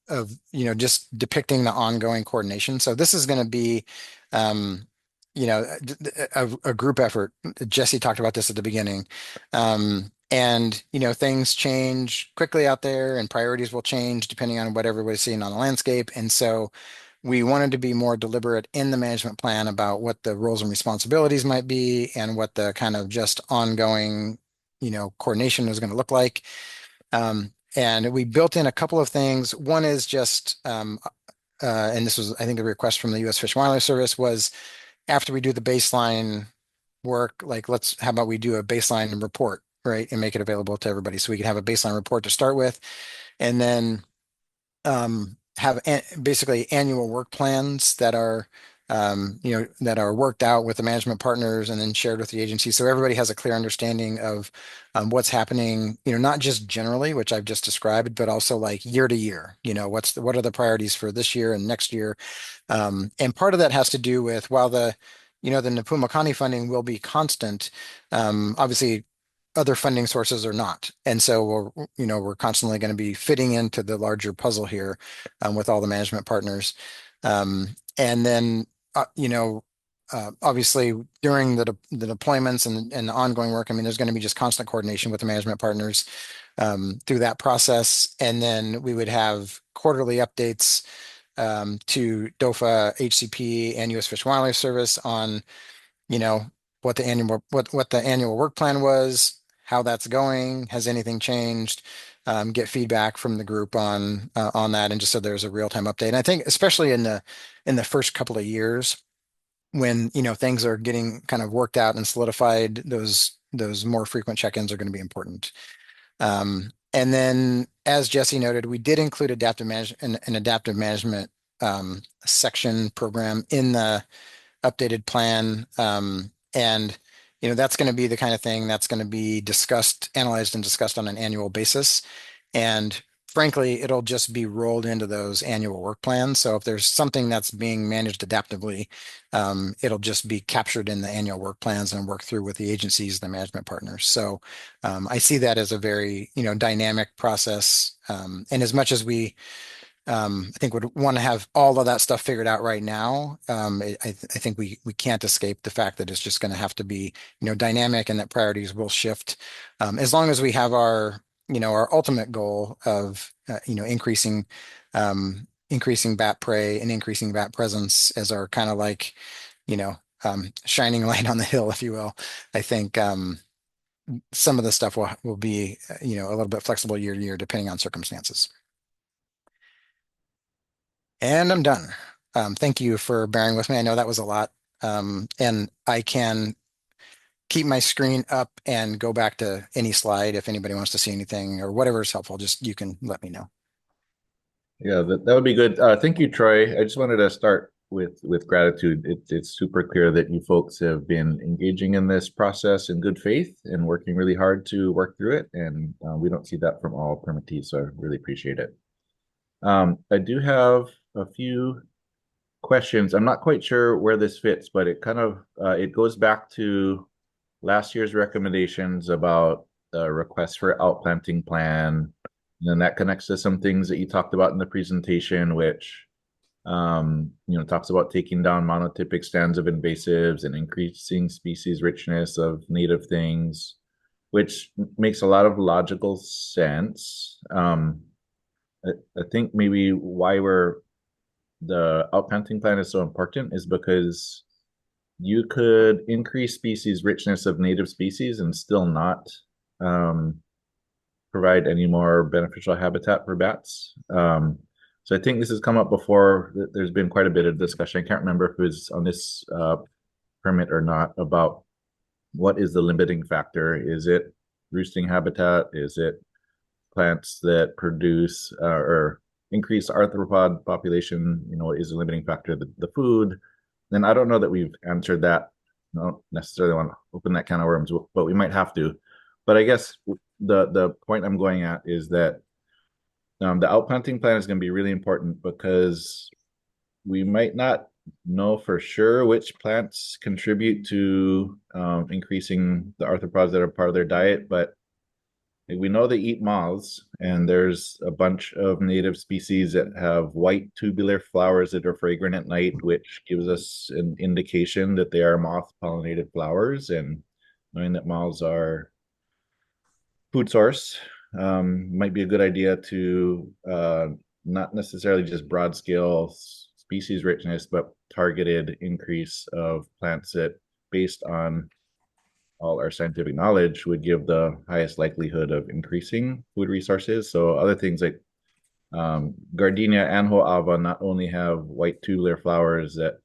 of, just depicting the ongoing coordination. So this is going to be, a group effort. Jesse talked about this at the beginning. And, things change quickly out there and priorities will change depending on what everybody's seeing on the landscape. And so we wanted to be more deliberate in the management plan about what the roles and responsibilities might be and what the kind of just ongoing, coordination is going to look like. And we built in a couple of things. One is just, and this was, I think, a request from the U.S. Fish and Wildlife Service was after we do the baseline work, like how about we do a baseline report, right, and make it available to everybody so we can have a baseline report to start with, and then have basically annual work plans that are that are worked out with the management partners and then shared with the agency so everybody has a clear understanding of what's happening, not just generally, which I've just described, but also like year to year, what are the priorities for this year and next year. And part of that has to do with while the Pua Makani funding will be constant, obviously other funding sources are not. And so we're constantly going to be fitting into the larger puzzle here with all the management partners. And then, obviously during the deployments and the ongoing work, I mean, there's going to be just constant coordination with the management partners through that process. And then we would have quarterly updates to DOFA, HCP, and U.S. Fish and Wildlife Service on, what the annual work plan was, how that's going, has anything changed, get feedback from the group on that, and just so there's a real-time update. And I think especially in the first couple of years when things are getting kind of worked out and solidified, those more frequent check-ins are going to be important. And then, as Jesse noted, we did include an adaptive management section program in the updated plan. And that's going to be the kind of thing that's going to be analyzed and discussed on an annual basis. And frankly, it'll just be rolled into those annual work plans. So if there's something that's being managed adaptively, it'll just be captured in the annual work plans and work through with the agencies, the management partners. So I see that as a very, dynamic process. And as much as we I think would want to have all of that stuff figured out right now. I think we can't escape the fact that it's just going to have to be, dynamic and that priorities will shift. As long as we have our ultimate goal of, increasing bat prey and increasing bat presence as our kind of like, shining light on the hill, if you will. I think some of the stuff will be, a little bit flexible year to year, depending on circumstances. And I'm done. Thank you for bearing with me. I know that was a lot. And I can keep my screen up and go back to any slide if anybody wants to see anything or whatever is helpful. Just you can let me know. Yeah, that would be good. Thank you, Troy. I just wanted to start with gratitude. It's super clear that you folks have been engaging in this process in good faith and working really hard to work through it. And we don't see that from all permittees, so I really appreciate it. I do have a few questions. I'm not quite sure where this fits, but it kind of it goes back to last year's recommendations about the request for outplanting plan. And then that connects to some things that you talked about in the presentation, which talks about taking down monotypic stands of invasives and increasing species richness of native things, which makes a lot of logical sense. I think maybe why the outplanting plan is so important is because you could increase species richness of native species and still not provide any more beneficial habitat for bats. So I think this has come up before. There's been quite a bit of discussion. I can't remember if it was on this permit or not about what is the limiting factor. Is it roosting habitat? Is it plants that produce or increase arthropod population, is the limiting factor the food? And I don't know that we've answered that. I don't necessarily want to open that can of worms, but we might have to. But I guess the point I'm going at is that the outplanting plan is going to be really important because we might not know for sure which plants contribute to increasing the arthropods that are part of their diet, but we know they eat moths, and there's a bunch of native species that have white tubular flowers that are fragrant at night, which gives us an indication that they are moth-pollinated flowers. And knowing that moths are food source. Might be a good idea to not necessarily just broad scale species richness, but targeted increase of plants that, based on all our scientific knowledge, would give the highest likelihood of increasing food resources. So other things like gardenia and hoava not only have white tubular flowers that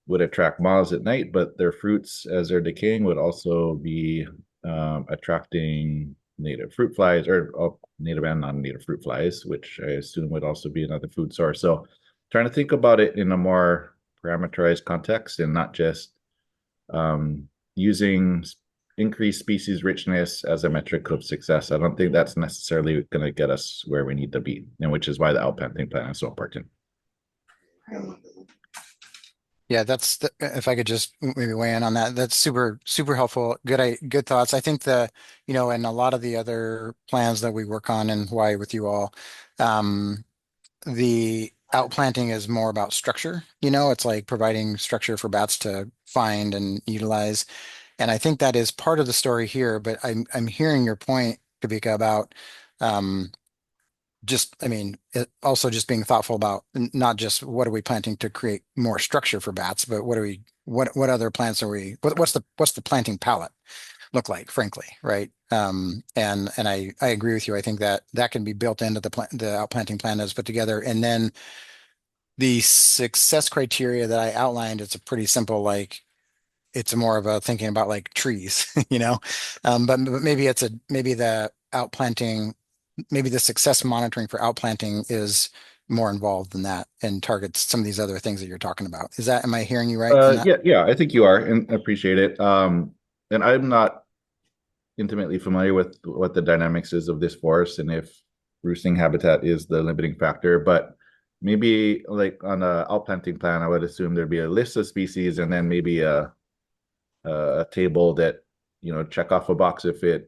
would attract moths at night, but their fruits, as they're decaying, would also be attracting native fruit flies, or native and non-native fruit flies, which I assume would also be another food source. So trying to think about it in a more parameterized context and not just using increased species richness as a metric of success. I don't think that's necessarily going to get us where we need to be, and which is why the outplanting plan is so important. Yeah, if I could just maybe weigh in on that, that's super, super helpful. Good thoughts. I think and a lot of the other plans that we work on in Hawaii with you all, the outplanting is more about structure. It's like providing structure for bats to find and utilize. And I think that is part of the story here, but I'm hearing your point, Kabika, about um, also just being thoughtful about not just what are we planting to create more structure for bats, but what other plants are what's the planting palette look like, frankly, right? And I agree with you. I think that can be built into the outplanting plan that's put together, and then the success criteria that I outlined. It's a pretty simple, like it's more of a thinking about like trees, but maybe the outplanting, maybe the success monitoring for outplanting is more involved than that and targets some of these other things that you're talking about. Am I hearing you right in that? Yeah, I think you are, and I appreciate it. And I'm not intimately familiar with what the dynamics is of this forest and if roosting habitat is the limiting factor, but maybe like on a outplanting plan, I would assume there'd be a list of species and then maybe a table that check off a box if we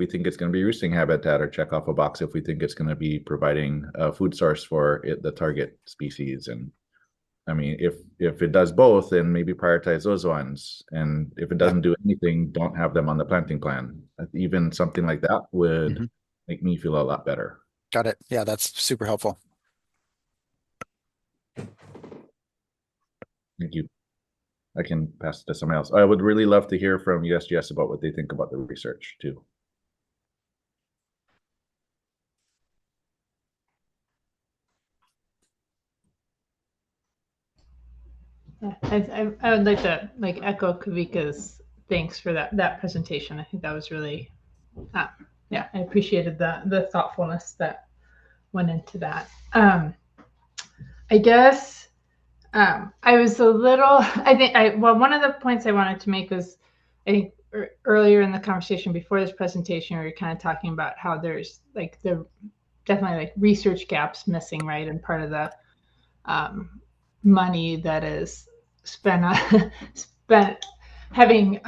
think it's going to be roosting habitat, or check off a box if we think it's going to be providing a food source for the target species. And I mean, if it does both, then maybe prioritize those ones. And if it Yeah. doesn't do anything, don't have them on the planting plan. Even something like that would make me feel a lot better. Got it. Yeah, that's super helpful. Thank you. I can pass it to someone else. I would really love to hear from USGS about what they think about the research too. Yeah, I would like to echo Kavika's thanks for that presentation. I think that was really, I appreciated the thoughtfulness that went into that. I guess I was a little. One of the points I wanted to make was, I think earlier in the conversation before this presentation, we were kind of talking about how there's definitely research gaps missing, right? And part of the money that is spent having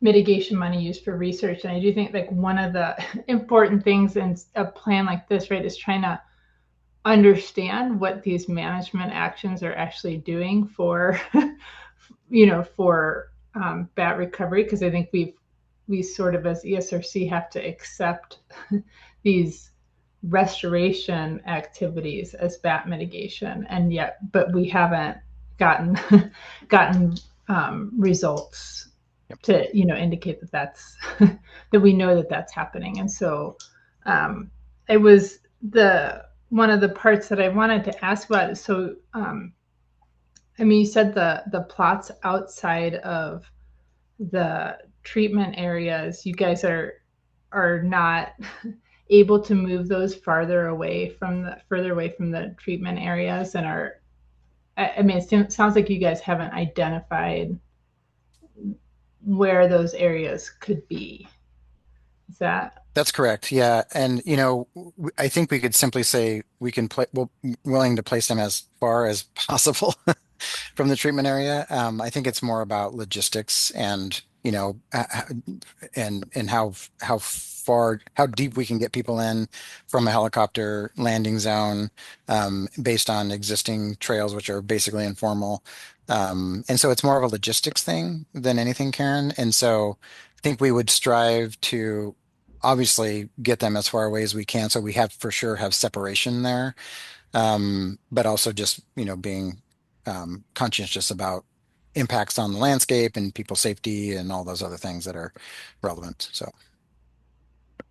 mitigation money used for research. And I do think one of the important things in a plan like this, right, is trying to understand what these management actions are actually doing for for bat recovery, because I think we sort of as ESRC have to accept these restoration activities as bat mitigation, but we haven't gotten results to indicate that's that we know that's happening. And so it was one of the parts that I wanted to ask about. So you said the plots outside of the treatment areas, you guys are not able to move those further away from the treatment areas, and it sounds like you guys haven't identified where those areas could be. Is that? That's correct. Yeah. And, I think we could simply say we're willing to place them as far as possible from the treatment area. I think it's more about logistics and, and how deep we can get people in from a helicopter landing zone, based on existing trails, which are basically informal. And so it's more of a logistics thing than anything, Karen. And so I think we would strive to obviously get them as far away as we can. So we have for sure have separation there. But also just, being conscientious about impacts on the landscape and people's safety and all those other things that are relevant. So,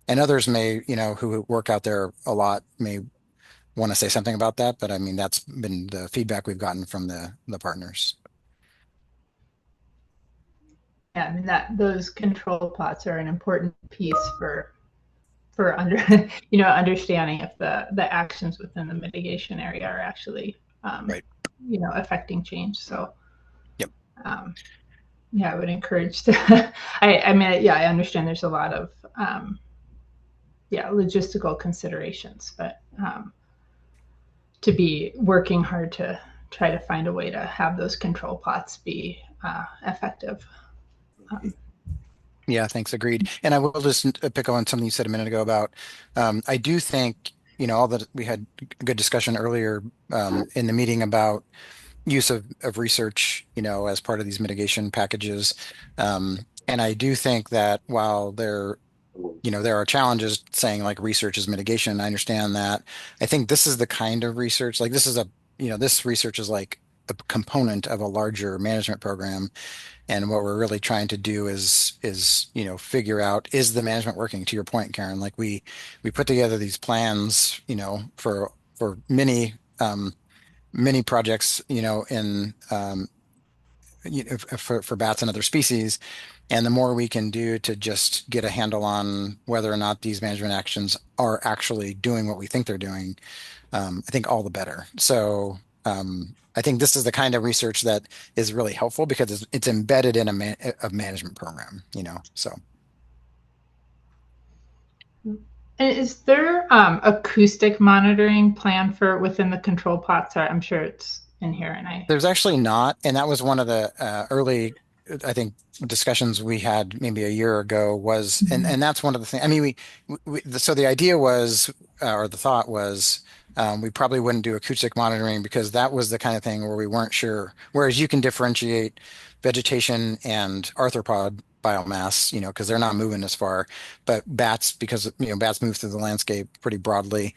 and others may, who work out there a lot may want to say something about that, but I mean, that's been the feedback we've gotten from the partners. Yeah, I mean that those control plots are an important piece for understanding if the actions within the mitigation area are actually Right. affecting change. So Yep. Yeah, I would encourage to I mean, yeah, I understand there's a lot of logistical considerations, but to be working hard to try to find a way to have those control plots be effective. Yeah, thanks. Agreed. And I will just pick on something you said a minute ago about, I do think, all that we had a good discussion earlier in the meeting about use of research, as part of these mitigation packages. And I do think that while there are challenges saying like research is mitigation, I understand that. I think this is the kind of research, like this research is like a component of a larger management program. And what we're really trying to do is figure out, is the management working, to your point, Karen? Like we put together these plans, for many projects, for bats and other species. And the more we can do to just get a handle on whether or not these management actions are actually doing what we think they're doing, I think all the better. So I think this is the kind of research that is really helpful because it's embedded in a management program, so. And is there acoustic monitoring plan for within the control plots? I'm sure it's in here, and There's actually not, and that was one of the early, I think, discussions we had maybe a year ago was, and that's one of the things. I mean, so the idea was, or the thought was, we probably wouldn't do acoustic monitoring because that was the kind of thing where we weren't sure. Whereas you can differentiate vegetation and arthropod biomass, because they're not moving as far, but bats, because bats move through the landscape pretty broadly.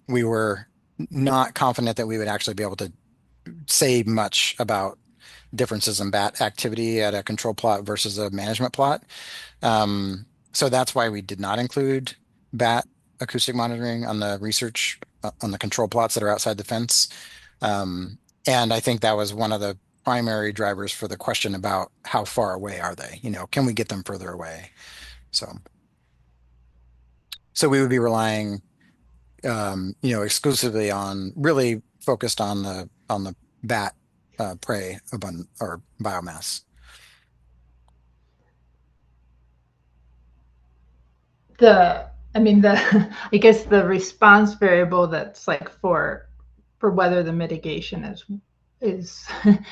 We were not confident that we would actually be able to say much about differences in bat activity at a control plot versus a management plot. So that's why we did not include bat acoustic monitoring on the research on the control plots that are outside the fence. And I think that was one of the primary drivers for the question about how far away are they? Can we get them further away? So we would be relying exclusively on really focused on the bat prey abundant or biomass. I guess the response variable that's like for whether the mitigation is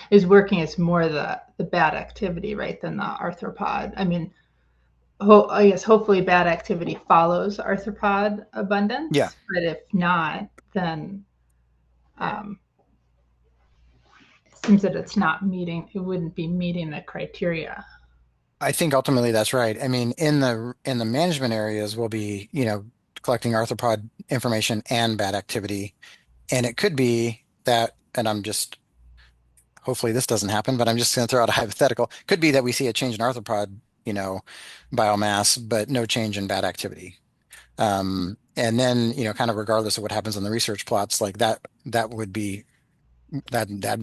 is working is more the bat activity, right, than the arthropod. I mean, I guess hopefully bat activity follows arthropod abundance. Yeah. But if not, then it seems that it wouldn't be meeting the criteria. I think ultimately that's right. I mean, in the management areas, we'll be, collecting arthropod information and bat activity. And it could be that, and hopefully this doesn't happen, but I'm just going to throw out a hypothetical. Could be that we see a change in arthropod, biomass, but no change in bat activity. And then, kind of regardless of what happens on the research plots, like that'd be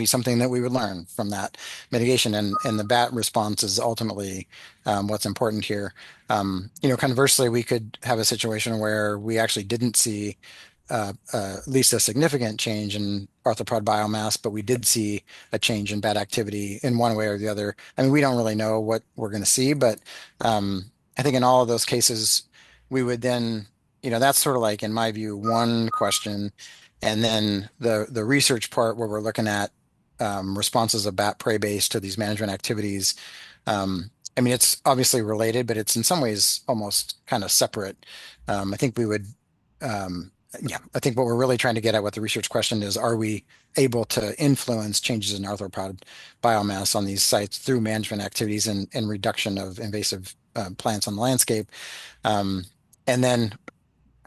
something that we would learn from that mitigation, and the bat response is ultimately what's important here. Conversely, we could have a situation where we actually didn't see at least a significant change in arthropod biomass, but we did see a change in bat activity in one way or the other. I mean, we don't really know what we're going to see, but I think in all of those cases, we would then, that's sort of like, in my view, one question. And then the research part where we're looking at responses of bat prey base to these management activities. I mean, it's obviously related, but it's in some ways almost kind of separate. I think I think what we're really trying to get at with the research question is, are we able to influence changes in arthropod biomass on these sites through management activities and reduction of invasive plants on the landscape. And then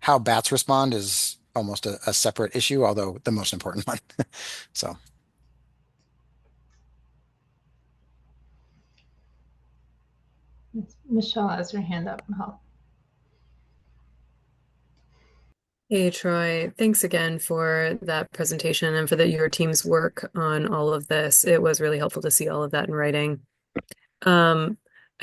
how bats respond is almost a separate issue, although the most important one. So. Michelle has her hand up. Hey, Troy, thanks again for that presentation and for your team's work on all of this. It was really helpful to see all of that in writing.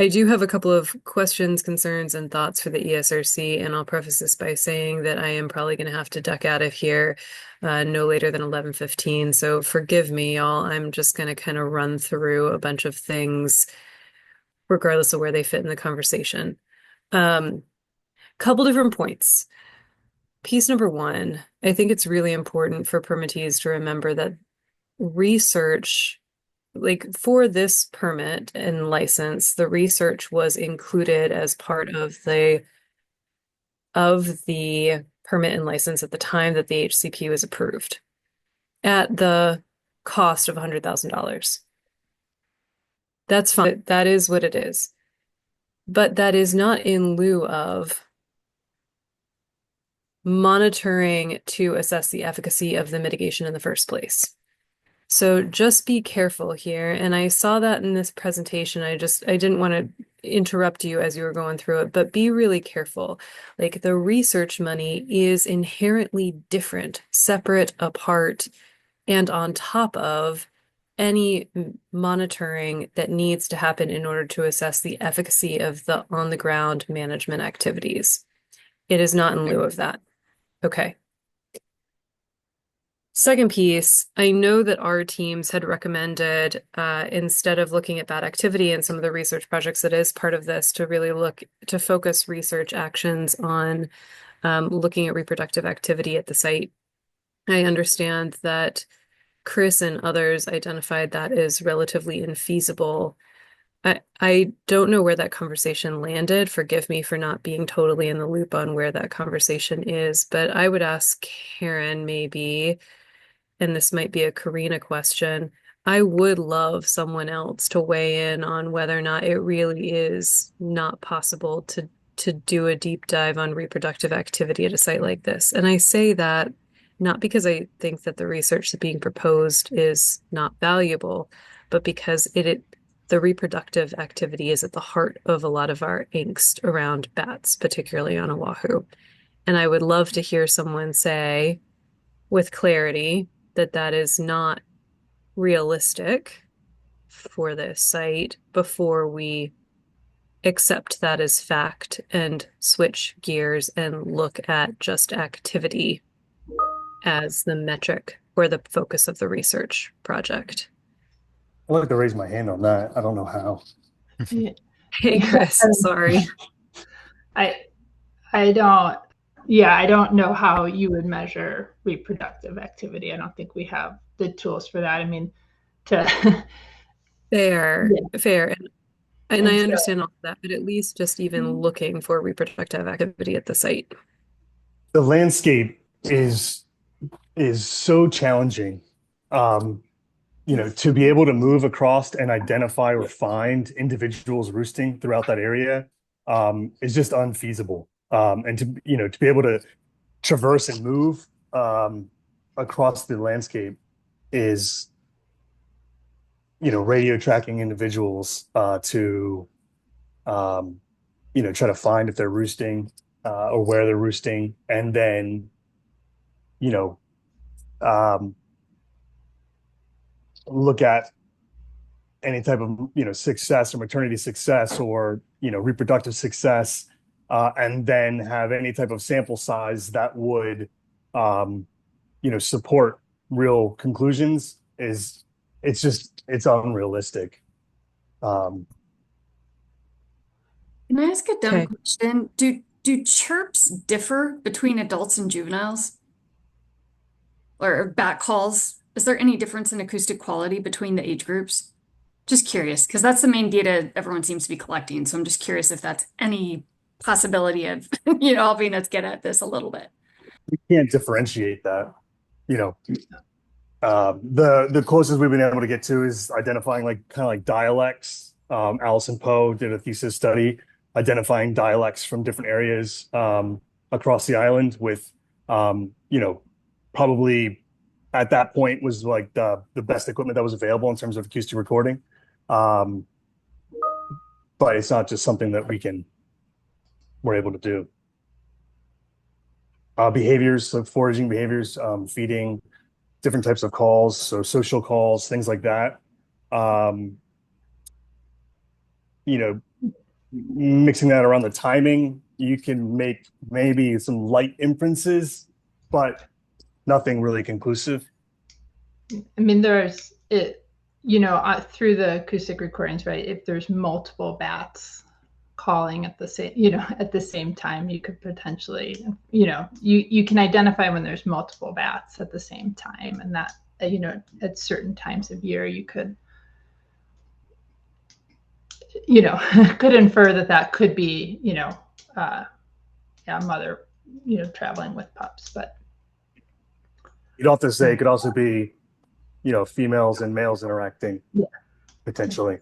I do have a couple of questions, concerns, and thoughts for the ESRC, and I'll preface this by saying that I am probably going to have to duck out of here no later than 11:15. So forgive me, y'all. I'm just going to kind of run through a bunch of things, regardless of where they fit in the conversation. Couple different points. Piece number one, I think it's really important for permittees to remember that research, like for this permit and license, the research was included as part of the permit and license at the time that the HCP was approved at the cost of $100,000. That's fine. That is what it is. But that is not in lieu of monitoring to assess the efficacy of the mitigation in the first place. So just be careful here. And I saw that in this presentation. I didn't want to interrupt you as you were going through it, but be really careful. Like the research money is inherently different, separate, apart, and on top of any monitoring that needs to happen in order to assess the efficacy of the on-the-ground management activities. It is not in lieu of that. Okay. Second piece, I know that our teams had recommended, instead of looking at bat activity and some of the research projects that is part of this, to really look to focus research actions on looking at reproductive activity at the site. I understand that Chris and others identified that as relatively infeasible. I don't know where that conversation landed. Forgive me for not being totally in the loop on where that conversation is, but I would ask Karen maybe, and this might be a Karina question. I would love someone else to weigh in on whether or not it really is not possible to do a deep dive on reproductive activity at a site like this. And I say that not because I think that the research that's being proposed is not valuable, but because the reproductive activity is at the heart of a lot of our angst around bats, particularly on Oahu. And I would love to hear someone say with clarity that that is not realistic for this site before we accept that as fact and switch gears and look at just activity as the metric or the focus of the research project. I'd like to raise my hand on that. I don't know how. Hey, Chris, sorry. I don't know how you would measure reproductive activity. I don't think we have the tools for that. I mean, fair. And I understand all of that, but at least just even looking for reproductive activity at the site. The landscape is so challenging. To be able to move across and identify or find individuals roosting throughout that area is just unfeasible. And to be able to traverse and move across the landscape is, radio tracking individuals to try to find if they're roosting or where they're roosting, and then look at any type of success or maternity success or reproductive success, and then have any type of sample size that would support real conclusions it's unrealistic. Can I ask a dumb question? Do chirps differ between adults and juveniles? Or bat calls? Is there any difference in acoustic quality between the age groups? Just curious, because that's the main data everyone seems to be collecting. So I'm just curious if that's any possibility of, helping us get at this a little bit. We can't differentiate that. The closest we've been able to get to is identifying kind of dialects. Allison Poe did a thesis study identifying dialects from different areas across the island with, probably at that point was like the best equipment that was available in terms of acoustic recording. But it's not just something that we're able to do. Behaviors, so foraging behaviors, feeding, different types of calls, so social calls, things like that. Mixing that around the timing, you can make maybe some light inferences, but nothing really conclusive. I mean, there's it, through the acoustic recordings, right? If there's multiple bats calling at the same time, you could potentially, you can identify when there's multiple bats at the same time, and that, at certain times of year, you could, could infer that could be, mother, traveling with pups, but You'd also say it could also be, females and males interacting, yeah, potentially.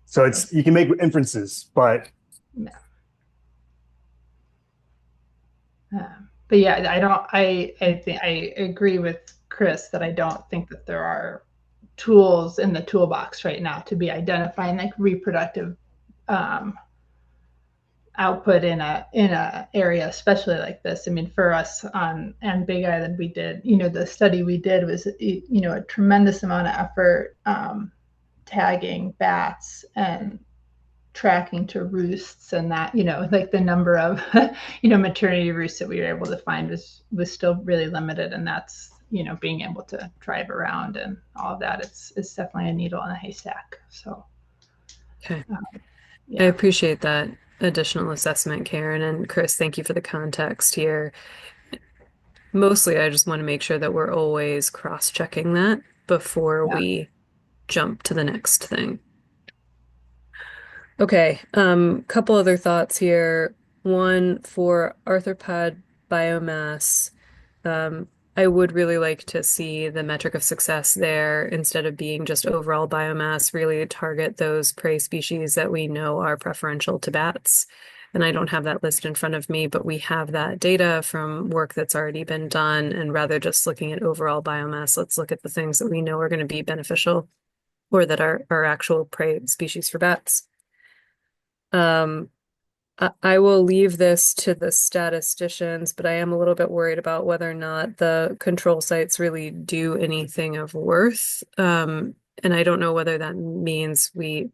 So you can make inferences, but yeah. But yeah, I think I agree with Chris that I don't think that there are tools in the toolbox right now to be identifying like reproductive output in a area, especially like this. I mean, for us on Big Island, we did, the study we did was, a tremendous amount of effort tagging bats and tracking to roosts, and that, like the number of, maternity roosts that we were able to find was still really limited. And that's, being able to drive around and all of that, it's definitely a needle in a haystack. So, Okay. yeah. I appreciate that additional assessment, Karen, and Chris, thank you for the context here. Mostly, I just want to make sure that we're always cross-checking that before we jump to the next thing. Okay, couple other thoughts here. One, for arthropod biomass, I would really like to see the metric of success there, instead of being just overall biomass, really target those prey species that we know are preferential to bats. And I don't have that list in front of me, but we have that data from work that's already been done. And rather just looking at overall biomass, let's look at the things that we know are going to be beneficial or that are actual prey species for bats. I will leave this to the statisticians, but I am a little bit worried about whether or not the control sites really do anything of worth. And I don't know whether that means we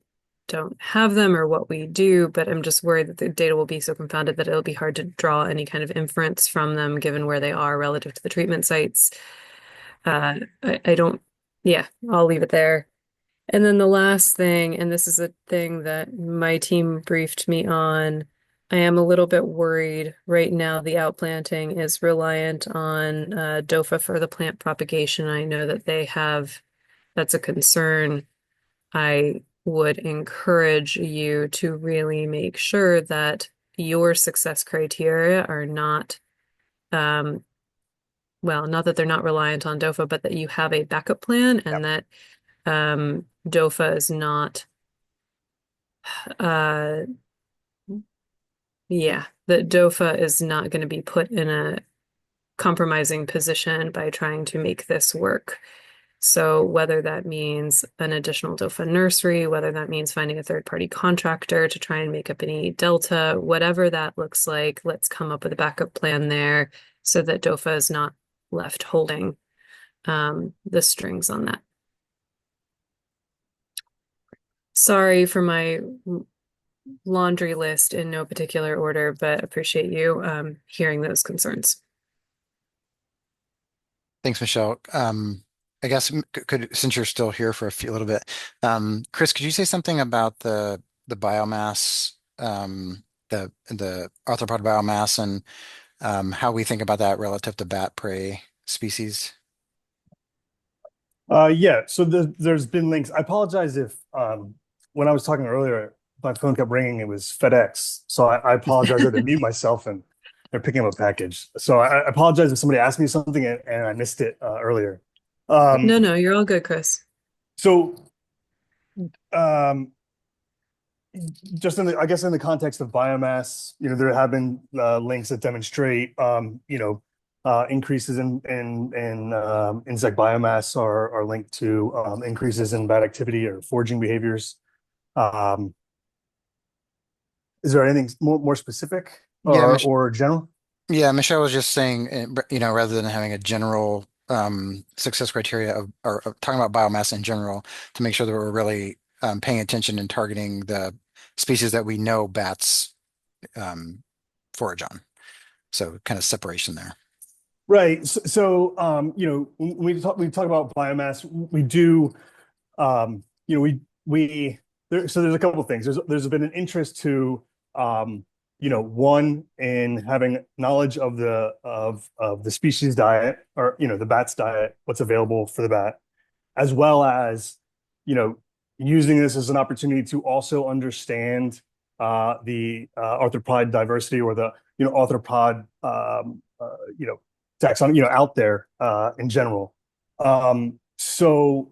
don't have them or what we do, but I'm just worried that the data will be so confounded that it'll be hard to draw any kind of inference from them given where they are relative to the treatment sites. I don't, yeah, I'll leave it there. And then the last thing, and this is a thing that my team briefed me on, I am a little bit worried right now. The outplanting is reliant on DOFA for the plant propagation. I know that that's a concern. I would encourage you to really make sure that your success criteria are not, well, not that they're not reliant on DOFA, but that you have a backup plan and that DOFA is not, that DOFA is not going to be put in a compromising position by trying to make this work. So whether that means an additional DOFA nursery, whether that means finding a third-party contractor to try and make up any delta, whatever that looks like, let's come up with a backup plan there so that DOFA is not left holding the strings on that. Sorry for my laundry list in no particular order, but appreciate you hearing those concerns. Thanks, Michelle. I guess since you're still here for a little bit, Chris, could you say something about the biomass, the arthropod biomass, and how we think about that relative to bat prey species? Yeah, so there's been links. I apologize if when I was talking earlier, my phone kept ringing. It was FedEx, so I apologize. I had to mute myself, and they're picking up a package. So I apologize if somebody asked me something and I missed it earlier. No, you're all good, Chris. So just in the, I guess in the context of biomass, there have been links that demonstrate, increases in insect biomass are linked to increases in bat activity or foraging behaviors. Is there anything more specific or general? Yeah, Michelle was just saying, rather than having a general success criteria or talking about biomass in general, to make sure that we're really paying attention and targeting the species that we know bats forage on. So kind of separation there. Right. So, when we talk about biomass, we do, so there's a couple of things. There's been an interest to, one, in having knowledge of the species diet, or the bat's diet, what's available for the bat, as well as using this as an opportunity to also understand the arthropod diversity, or the arthropod taxonomy out there in general. So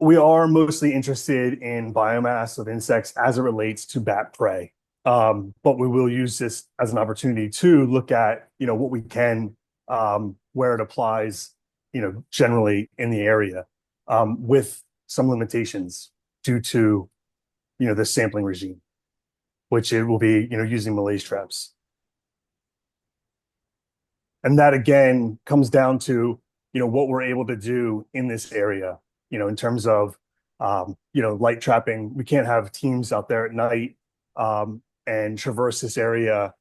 we are mostly interested in biomass of insects as it relates to bat prey. But we will use this as an opportunity to look at, what we can, where it applies, generally in the area, with some limitations due to, the sampling regime, which it will be, using Malaise traps. And that again comes down to, what we're able to do in this area, in terms of, light trapping. We can't have teams out there at night, and traverse this area,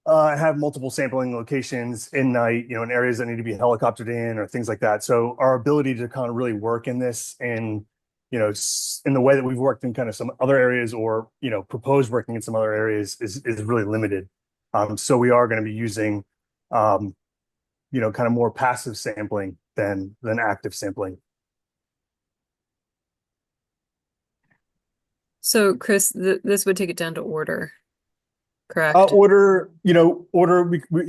have multiple sampling locations in night, in areas that need to be helicoptered in or things like that. So our ability to kind of really work in this and, in the way that we've worked in kind of some other areas, or, proposed working in some other areas is really limited. So we are going to be using, kind of more passive sampling than active sampling. So, Chris, this would take it down to order, correct? Order, we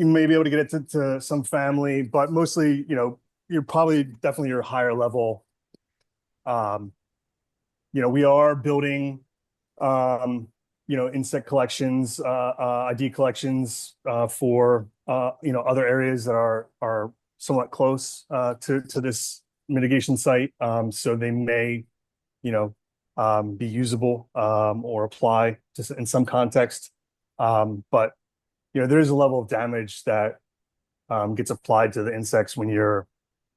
may be able to get it to some family, but mostly, you're probably definitely your higher level. We are building, insect collections, ID collections, for, other areas that are somewhat close to this mitigation site. So they may, be usable, or apply in some context. But there is a level of damage that gets applied to the insects when you're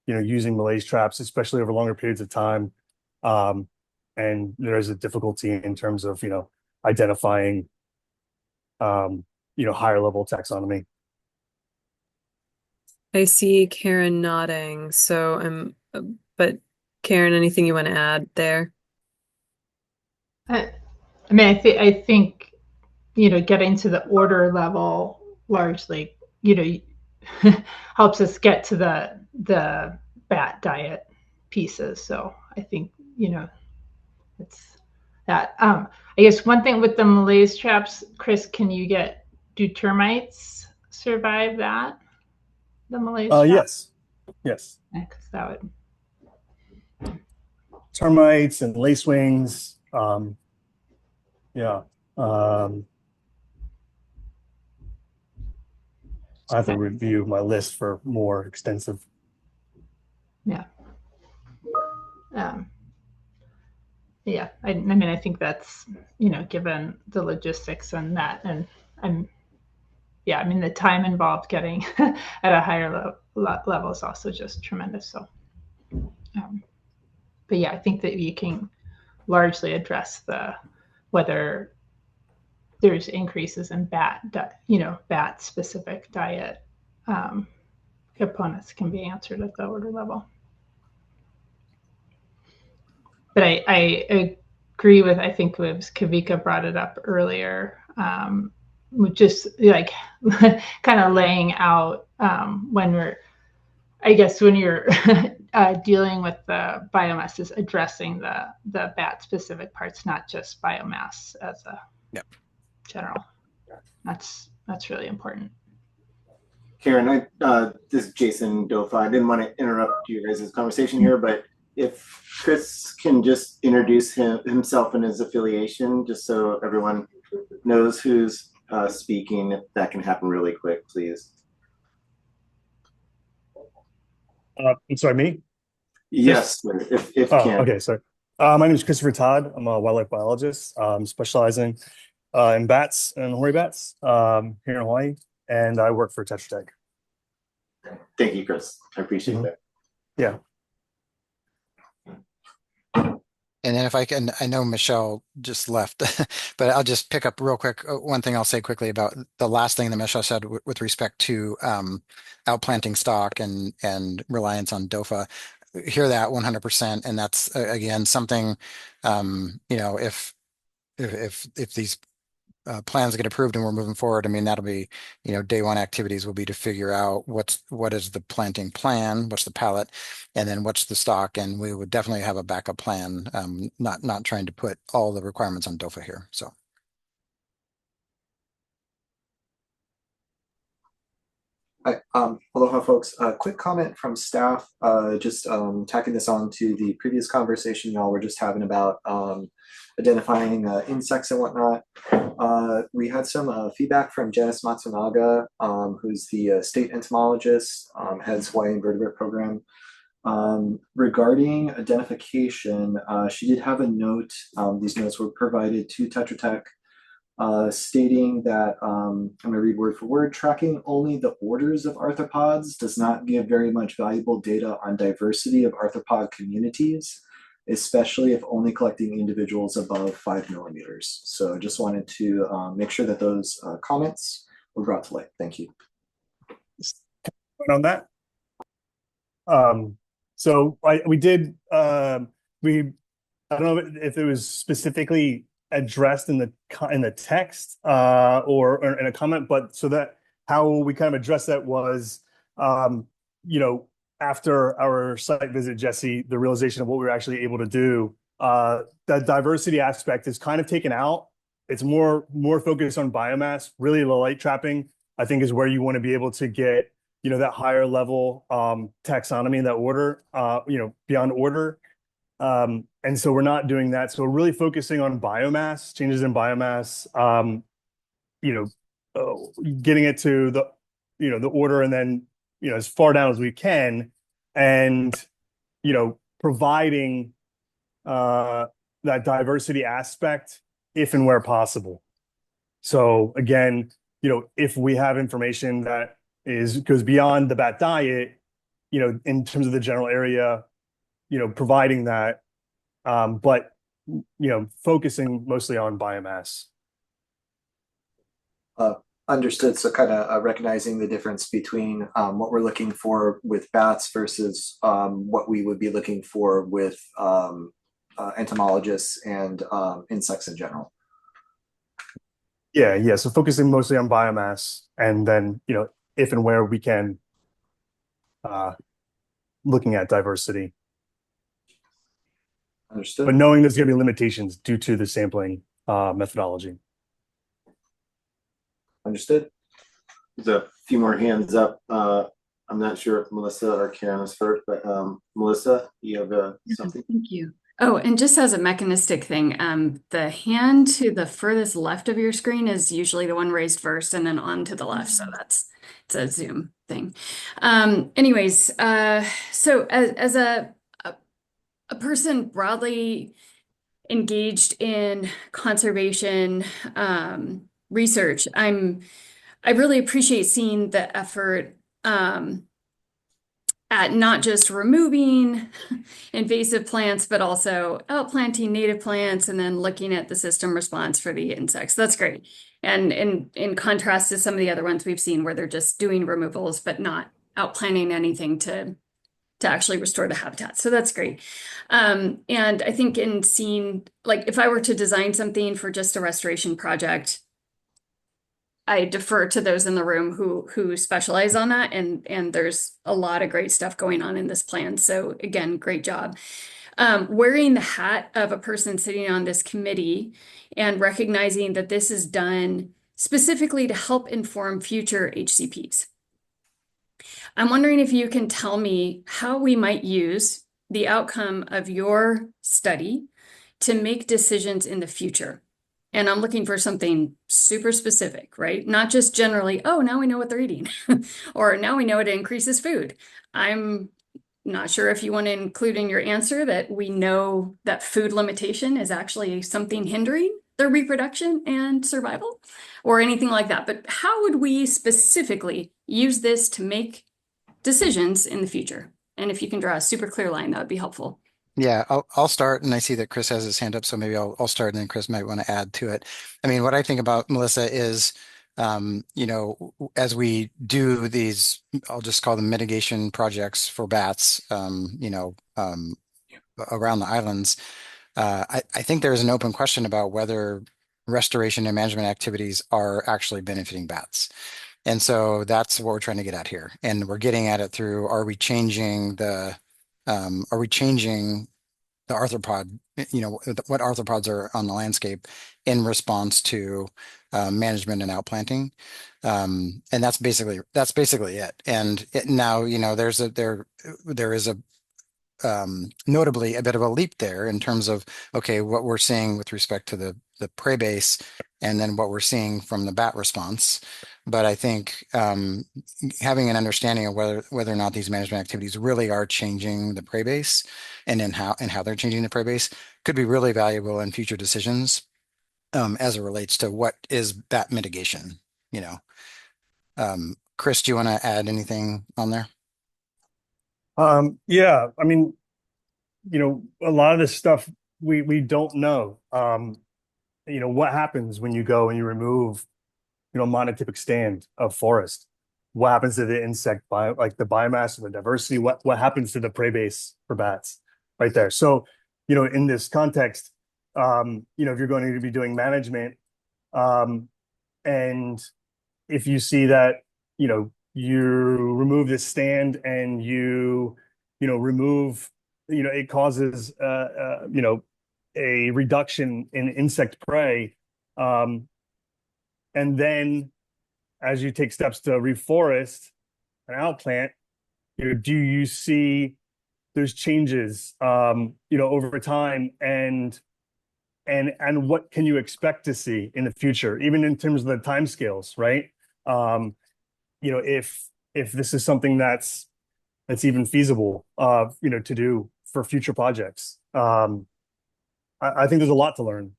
using Malaise traps, especially over longer periods of time. And there is a difficulty in terms of identifying higher level taxonomy. I see Karen nodding. So but Karen, anything you want to add there? I think getting to the order level largely helps us get to the bat diet pieces. So I think it's that. I guess one thing with the Malaise traps, Chris, do termites survive that? The Malaise traps? Yes. Because that would. Termites and lacewings. Yeah. I have to review my list for more extensive. Yeah. Yeah. I think that's, given the logistics and that, and the time involved getting at a higher level is also just tremendous. So, but yeah, I think that you can largely address whether there's increases in bat specific diet components can be answered at the order level. But I agree with, I think it was Kavika brought it up earlier, with just like kind of laying out when you're dealing with the biomass, is addressing the bat specific parts, not just biomass as a general. That's really important. Karen, this is Jason DOFAW. I didn't want to interrupt you guys' conversation here, but If Chris can just introduce himself and his affiliation, just so everyone knows who's speaking, if that can happen really quick, please. I'm sorry, me? Yes, sir, if Oh, can. okay, sorry. My name is Christopher Todd. I'm a wildlife biologist, specializing in bats and Hoary bats here in Hawaii, and I work for Tetra Tech. Thank you, Chris. I appreciate that. Yeah. And then if I can, I know Michelle just left, but I'll just pick up real quick. One thing I'll say quickly about the last thing that Michelle said with respect to outplanting stock and reliance on DOFA. Hear that 100%. And that's again something, if these plans get approved and we're moving forward, I mean, that'll be, day one activities will be to figure out what is the planting plan, what's the palette, and then what's the stock. And we would definitely have a backup plan, not trying to put all the requirements on DOFA here. So. Hi, aloha folks. Quick comment from staff, just tacking this on to the previous conversation y'all were just having about identifying insects and whatnot. We had some feedback from Janice Matsunaga, who's the state entomologist, heads Hawaiian Vertebrate Program. Regarding identification, she did have a note. These notes were provided to Tetra Tech, stating that, I'm going to read word for word, tracking only the orders of arthropods does not give very much valuable data on diversity of arthropod communities, especially if only collecting individuals above 5 millimeters. So just wanted to make sure that those comments were brought to light. Thank you. On that. So we did, I don't know if it was specifically addressed in the text or in a comment, but so that how we kind of addressed that was, after our site visit, Jesse, the realization of what we were actually able to do, that diversity aspect is kind of taken out. It's more focused on biomass. Really, the light trapping, I think, is where you want to be able to get, that higher level taxonomy, that order, beyond order. And so we're not doing that. So we're really focusing on biomass, changes in biomass, getting it to the order, and then, as far down as we can, and, providing that diversity aspect if and where possible. So again, if we have information that goes beyond the bat diet, in terms of the general area, providing that, but focusing mostly on biomass. Understood. So kind of recognizing the difference between what we're looking for with bats versus what we would be looking for with entomologists and insects in general. Yeah. So focusing mostly on biomass, and then, if and where we can, looking at diversity. Understood. But knowing there's going to be limitations due to the sampling methodology. Understood. There's a few more hands up. I'm not sure if Melissa or Karen is first, but Melissa, you have something? Thank you. Oh, and just as a mechanistic thing, the hand to the furthest left of your screen is usually the one raised first and then on to the left. So it's a Zoom thing. Anyways, so as a person broadly engaged in conservation research, I really appreciate seeing the effort at not just removing invasive plants, but also outplanting native plants and then looking at the system response for the insects. That's great. And in contrast to some of the other ones we've seen where they're just doing removals, but not outplanting anything to actually restore the habitat. So that's great. And I think in seeing, like, if I were to design something for just a restoration project, I defer to those in the room who specialize on that, and there's a lot of great stuff going on in this plan. So again, great job. Wearing the hat of a person sitting on this committee and recognizing that this is done specifically to help inform future HCPs. I'm wondering if you can tell me how we might use the outcome of your study to make decisions in the future. And I'm looking for something super specific, right? Not just generally, oh, now we know what they're eating, or now we know it increases food. I'm not sure if you want to include in your answer that we know that food limitation is actually something hindering their reproduction and survival, or anything like that. But how would we specifically use this to make decisions in the future? And if you can draw a super clear line, that would be helpful. Yeah, I'll start, and I see that Chris has his hand up, so maybe I'll start, and then Chris might want to add to it. I mean, what I think about Melissa is, as we do these, I'll just call them mitigation projects for bats, around the islands. I think there's an open question about whether restoration and management activities are actually benefiting bats. And so that's what we're trying to get at here. And we're getting at it through, are we changing the arthropod, what arthropods are on the landscape in response to management and outplanting. And that's basically it. And now, there is a notably a bit of a leap there in terms of, okay, what we're seeing with respect to the prey base and then what we're seeing from the bat response. But I think having an understanding of whether or not these management activities really are changing the prey base and how they're changing the prey base could be really valuable in future decisions as it relates to what is bat mitigation, you know. Chris, do you want to add anything on there? Yeah, I mean, a lot of this stuff we don't know. What happens when you go and you remove, monotypic stand of forest? What happens to the insect like the biomass and the diversity? What happens to the prey base for bats right there? So, in this context, if you're going to be doing management, and if you see that, you remove this stand and remove, it causes, a reduction in insect prey. And then as you take steps to reforest and outplant, do you see there's changes, over time, and what can you expect to see in the future, even in terms of the timescales, right? If this is something that's even feasible, to do for future projects. I think there's a lot to learn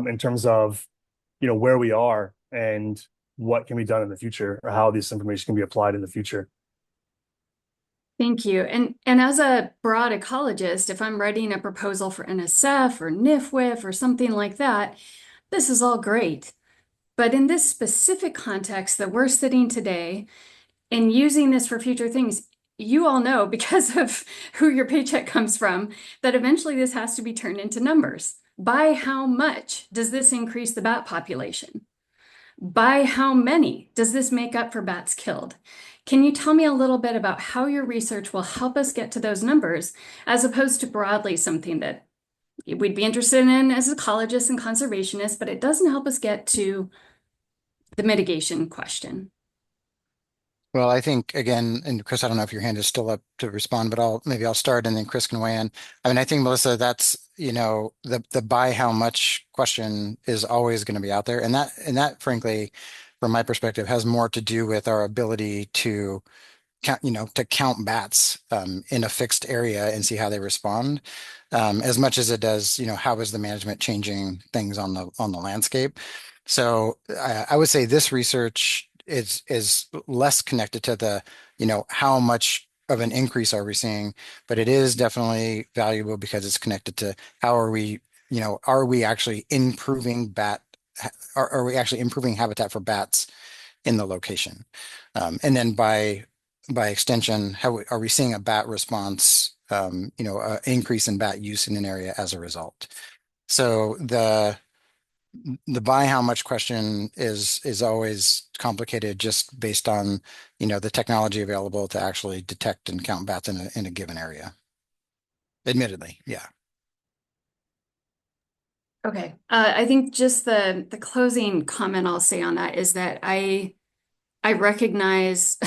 in terms of, where we are and what can be done in the future, or how this information can be applied in the future. Thank you. And as a broad ecologist, if I'm writing a proposal for NSF or NIFWIF or something like that, this is all great. But in this specific context that we're sitting today and using this for future things, you all know, because of who your paycheck comes from, that eventually this has to be turned into numbers. By how much does this increase the bat population? By how many does this make up for bats killed? Can you tell me a little bit about how your research will help us get to those numbers, as opposed to broadly something that we'd be interested in as ecologists and conservationists, but it doesn't help us get to the mitigation question? Well, I think again, and Chris, I don't know if your hand is still up to respond, but maybe I'll start and then Chris can weigh in. I mean, I think Melissa, that's, the by how much question is always going to be out there. And that frankly, from my perspective, has more to do with our ability to count bats in a fixed area and see how they respond, as much as it does, how is the management changing things on the landscape. So I would say this research is less connected to the, how much of an increase are we seeing, but it is definitely valuable because it's connected to how are we actually improving are we actually improving habitat for bats in the location? And then by extension, how are we seeing a bat response, increase in bat use in an area as a result? So the by how much question is always complicated just based on, the technology available to actually detect and count bats in a given area. Admittedly, yeah. Okay. I think just the closing comment I'll say on that is that I I recognize,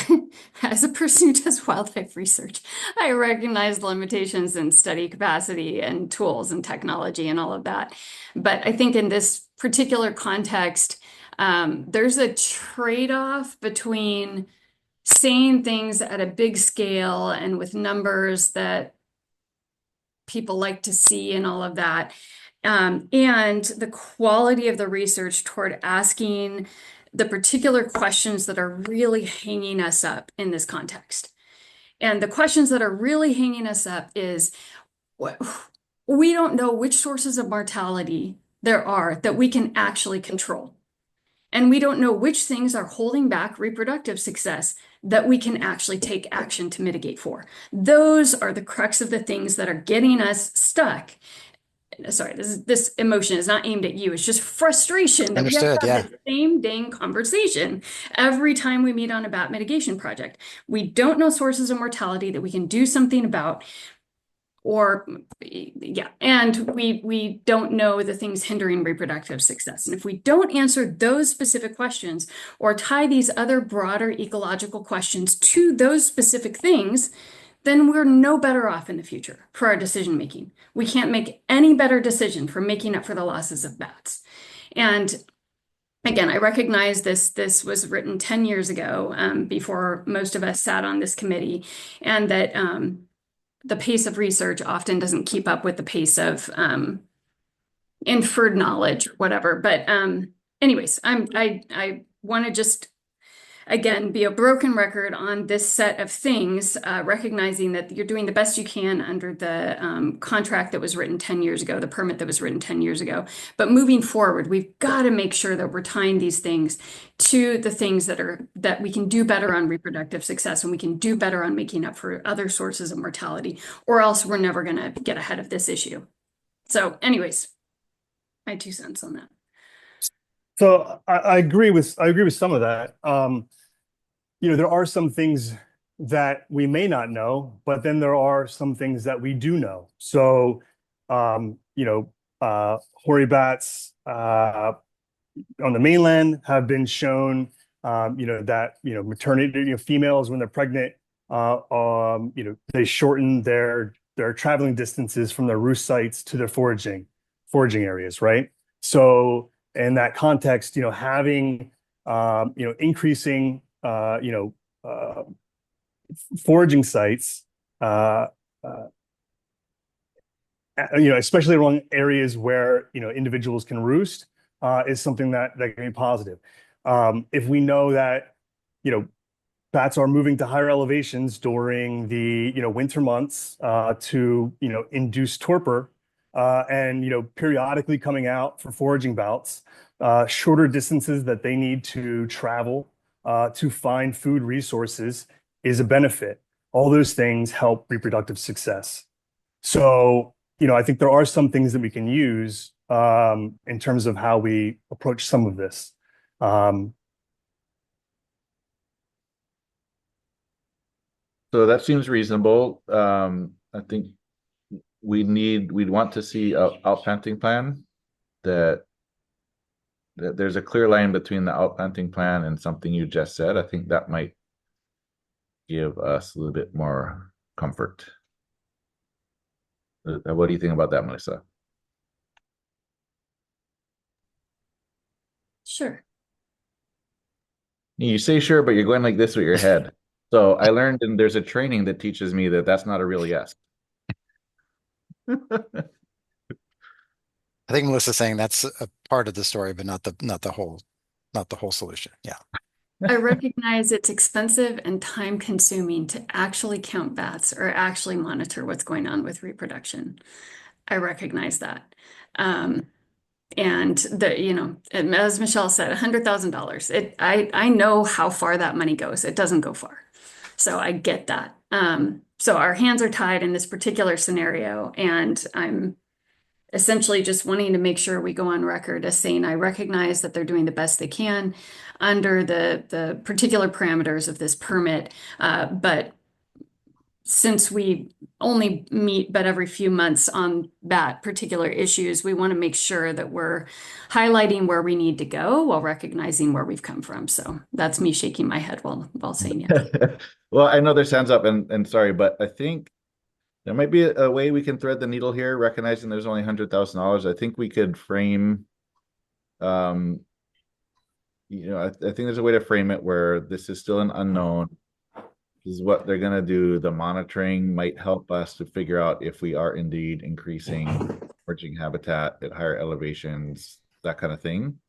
as a person who does wildlife research, I recognize the limitations in study capacity and tools and technology and all of that. But I think in this particular context, there's a trade-off between saying things at a big scale and with numbers that people like to see and all of that, and the quality of the research toward asking the particular questions that are really hanging us up in this context. And the questions that are really hanging us up is, we don't know which sources of mortality there are that we can actually control. And we don't know which things are holding back reproductive success that we can actually take action to mitigate for. Those are the crux of the things that are getting us stuck. Sorry, this emotion is not aimed at you. It's just frustration that we have Understood. to have Yeah. the same dang conversation every time we meet on a bat mitigation project. We don't know sources of mortality that we can do something about, or yeah, and we don't know the things hindering reproductive success. And if we don't answer those specific questions or tie these other broader ecological questions to those specific things, then we're no better off in the future for our decision making. We can't make any better decision for making up for the losses of bats. And again, I recognize this was written 10 years ago, before most of us sat on this committee, and that the pace of research often doesn't keep up with the pace of inferred knowledge or whatever. But anyways, I want to just again be a broken record on this set of things, recognizing that you're doing the best you can under the contract that was written 10 years ago, the permit that was written 10 years ago. But moving forward, we've got to make sure that we're tying these things to the things that we can do better on reproductive success, and we can do better on making up for other sources of mortality, or else we're never going to get ahead of this issue. So anyways, my 2 cents on that. So I agree with some of that. There are some things that we may not know, but then there are some things that we do know. So, hoary bats on the mainland have been shown, that maternity, females when they're pregnant, they shorten their traveling distances from their roost sites to their foraging areas, right? So in that context, having increasing foraging sites, especially along areas where individuals can roost, is something that can be positive. If we know that bats are moving to higher elevations during the winter months to induce torpor, and periodically coming out for foraging bouts, shorter distances that they need to travel to find food resources is a benefit. All those things help reproductive success. So I think there are some things that we can use in terms of how we approach some of this. So that seems reasonable. I think we'd want to see a outplanting plan that there's a clear line between the outplanting plan and something you just said. I think that might give us a little bit more comfort. What do you think about that, Melissa? Sure. You say sure, but you're going like this with your head. So I learned, and there's a training that teaches me that that's not a real yes. I think Melissa's saying that's a part of the story, but not the whole solution. Yeah. I recognize it's expensive and time consuming to actually count bats or actually monitor what's going on with reproduction. I recognize that. And as Michelle said, $100,000. I know how far that money goes. It doesn't go far. So I get that. So our hands are tied in this particular scenario, and I'm essentially just wanting to make sure we go on record as saying I recognize that they're doing the best they can under the particular parameters of this permit. But since we only meet but every few months on that particular issues. We want to make sure that we're highlighting where we need to go while recognizing where we've come from. So that's me shaking my head while saying it. Well, I know there's hands up and sorry, but I think there might be a way we can thread the needle here, recognizing there's only $100,000. I think we could frame, I think there's a way to frame it where this is still an unknown. This is what they're going to do. The monitoring might help us to figure out if we are indeed increasing emerging habitat at higher elevations, that kind of thing.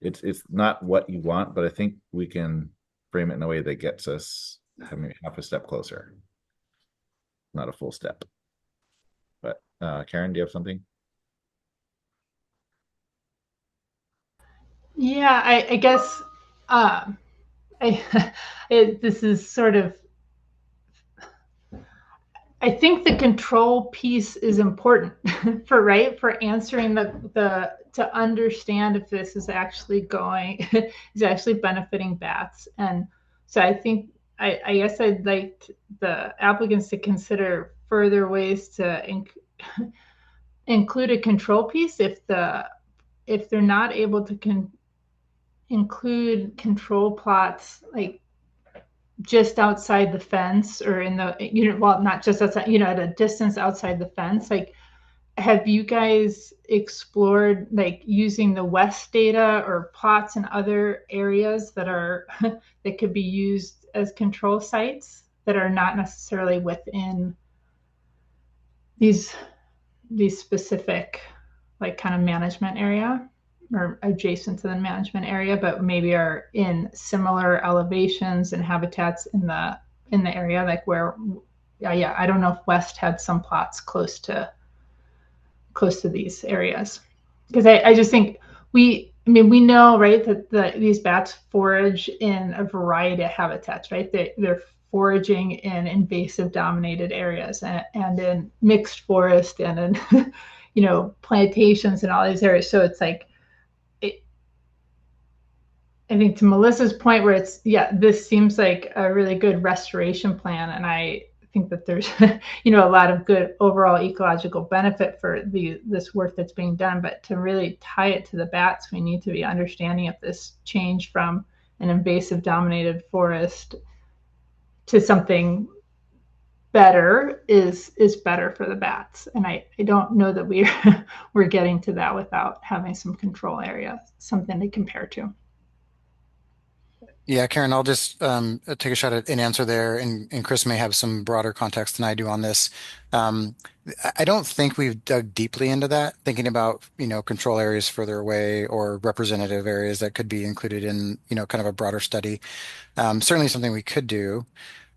It's not what you want, but I think we can frame it in a way that gets us having half a step closer. Not a full step. But Karen, do you have something? Yeah, I guess this is sort of, I think the control piece is important for answering to understand if this is actually is actually benefiting bats. And so I think I guess I'd like the applicants to consider further ways to include a control piece if they're not able to include control plots like just outside the fence or in the, well, not just outside, at a distance outside the fence. Like, have you guys explored like using the West data or plots in other areas that that could be used as control sites that are not necessarily within these specific like kind of management area or adjacent to the management area, but maybe are in similar elevations and habitats in the area, like where, yeah, I don't know if West had some plots close to these areas, because I just think we know, right, that these bats forage in a variety of habitats, right? They're foraging in invasive dominated areas and in mixed forest and in plantations and all these areas. So it's like, I think to Melissa's point where this seems like a really good restoration plan. And I think that there's, a lot of good overall ecological benefit for this work that's being done, but to really tie it to the bats, we need to be understanding if this change from an invasive dominated forest to something better is better for the bats. And I don't know that we're getting to that without having some control area, something to compare to. Yeah, Karen, I'll just take a shot at an answer there, and Chris may have some broader context than I do on this. I don't think we've dug deeply into that, thinking about, control areas further away or representative areas that could be included in, kind of a broader study. Certainly something we could do.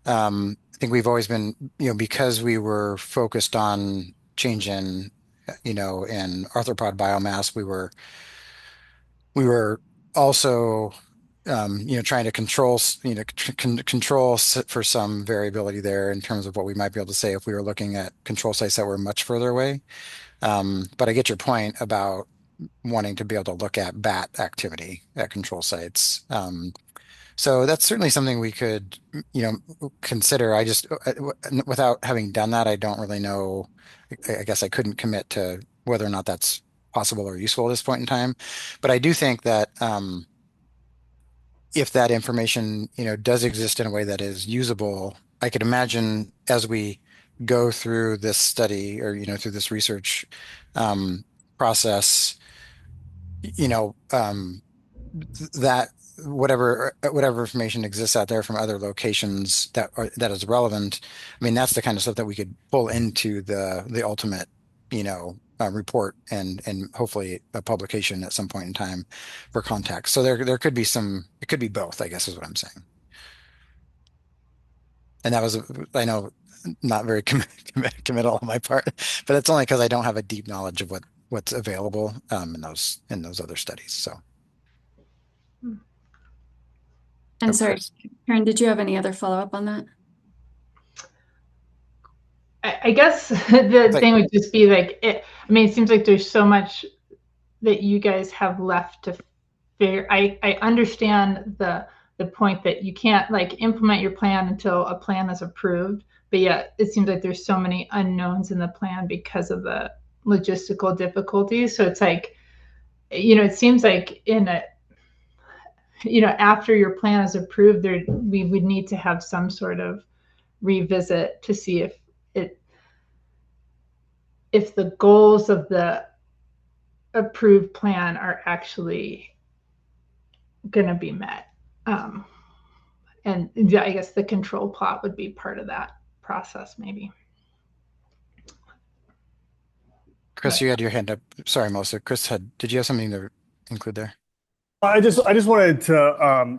I think we've always been, because we were focused on change in, in arthropod biomass, we were also trying to control, control for some variability there in terms of what we might be able to say if we were looking at control sites that were much further away. But I get your point about wanting to be able to look at bat activity at control sites. So that's certainly something we could, consider. I just, without having done that, I don't really know. I guess I couldn't commit to whether or not that's possible or useful at this point in time. But I do think that, if that information, does exist in a way that is usable, I could imagine as we go through this study or, through this research process, that whatever information exists out there from other locations that is relevant, I mean, that's the kind of stuff that we could pull into the ultimate, report and hopefully a publication at some point in time for context. So there could be it could be both, I guess is what I'm saying. And that was, I know, not very committal on my part, but it's only because I don't have a deep knowledge of what's available in those other studies. So. And sorry, Karen, did you have any other follow-up on that? I guess the thing would just be like, it seems like there's so much that you guys have left to figure. I understand the point that you can't like implement your plan until a plan is approved, but yet it seems like there's so many unknowns in the plan because of the logistical difficulties. So it's like, it seems like after your plan is approved, we would need to have some sort of revisit to see if the goals of the approved plan are actually going to be met. And I guess the control plot would be part of that process, maybe. Chris, you had your hand up. Sorry, Melissa. Did you have something to include there? I just wanted to,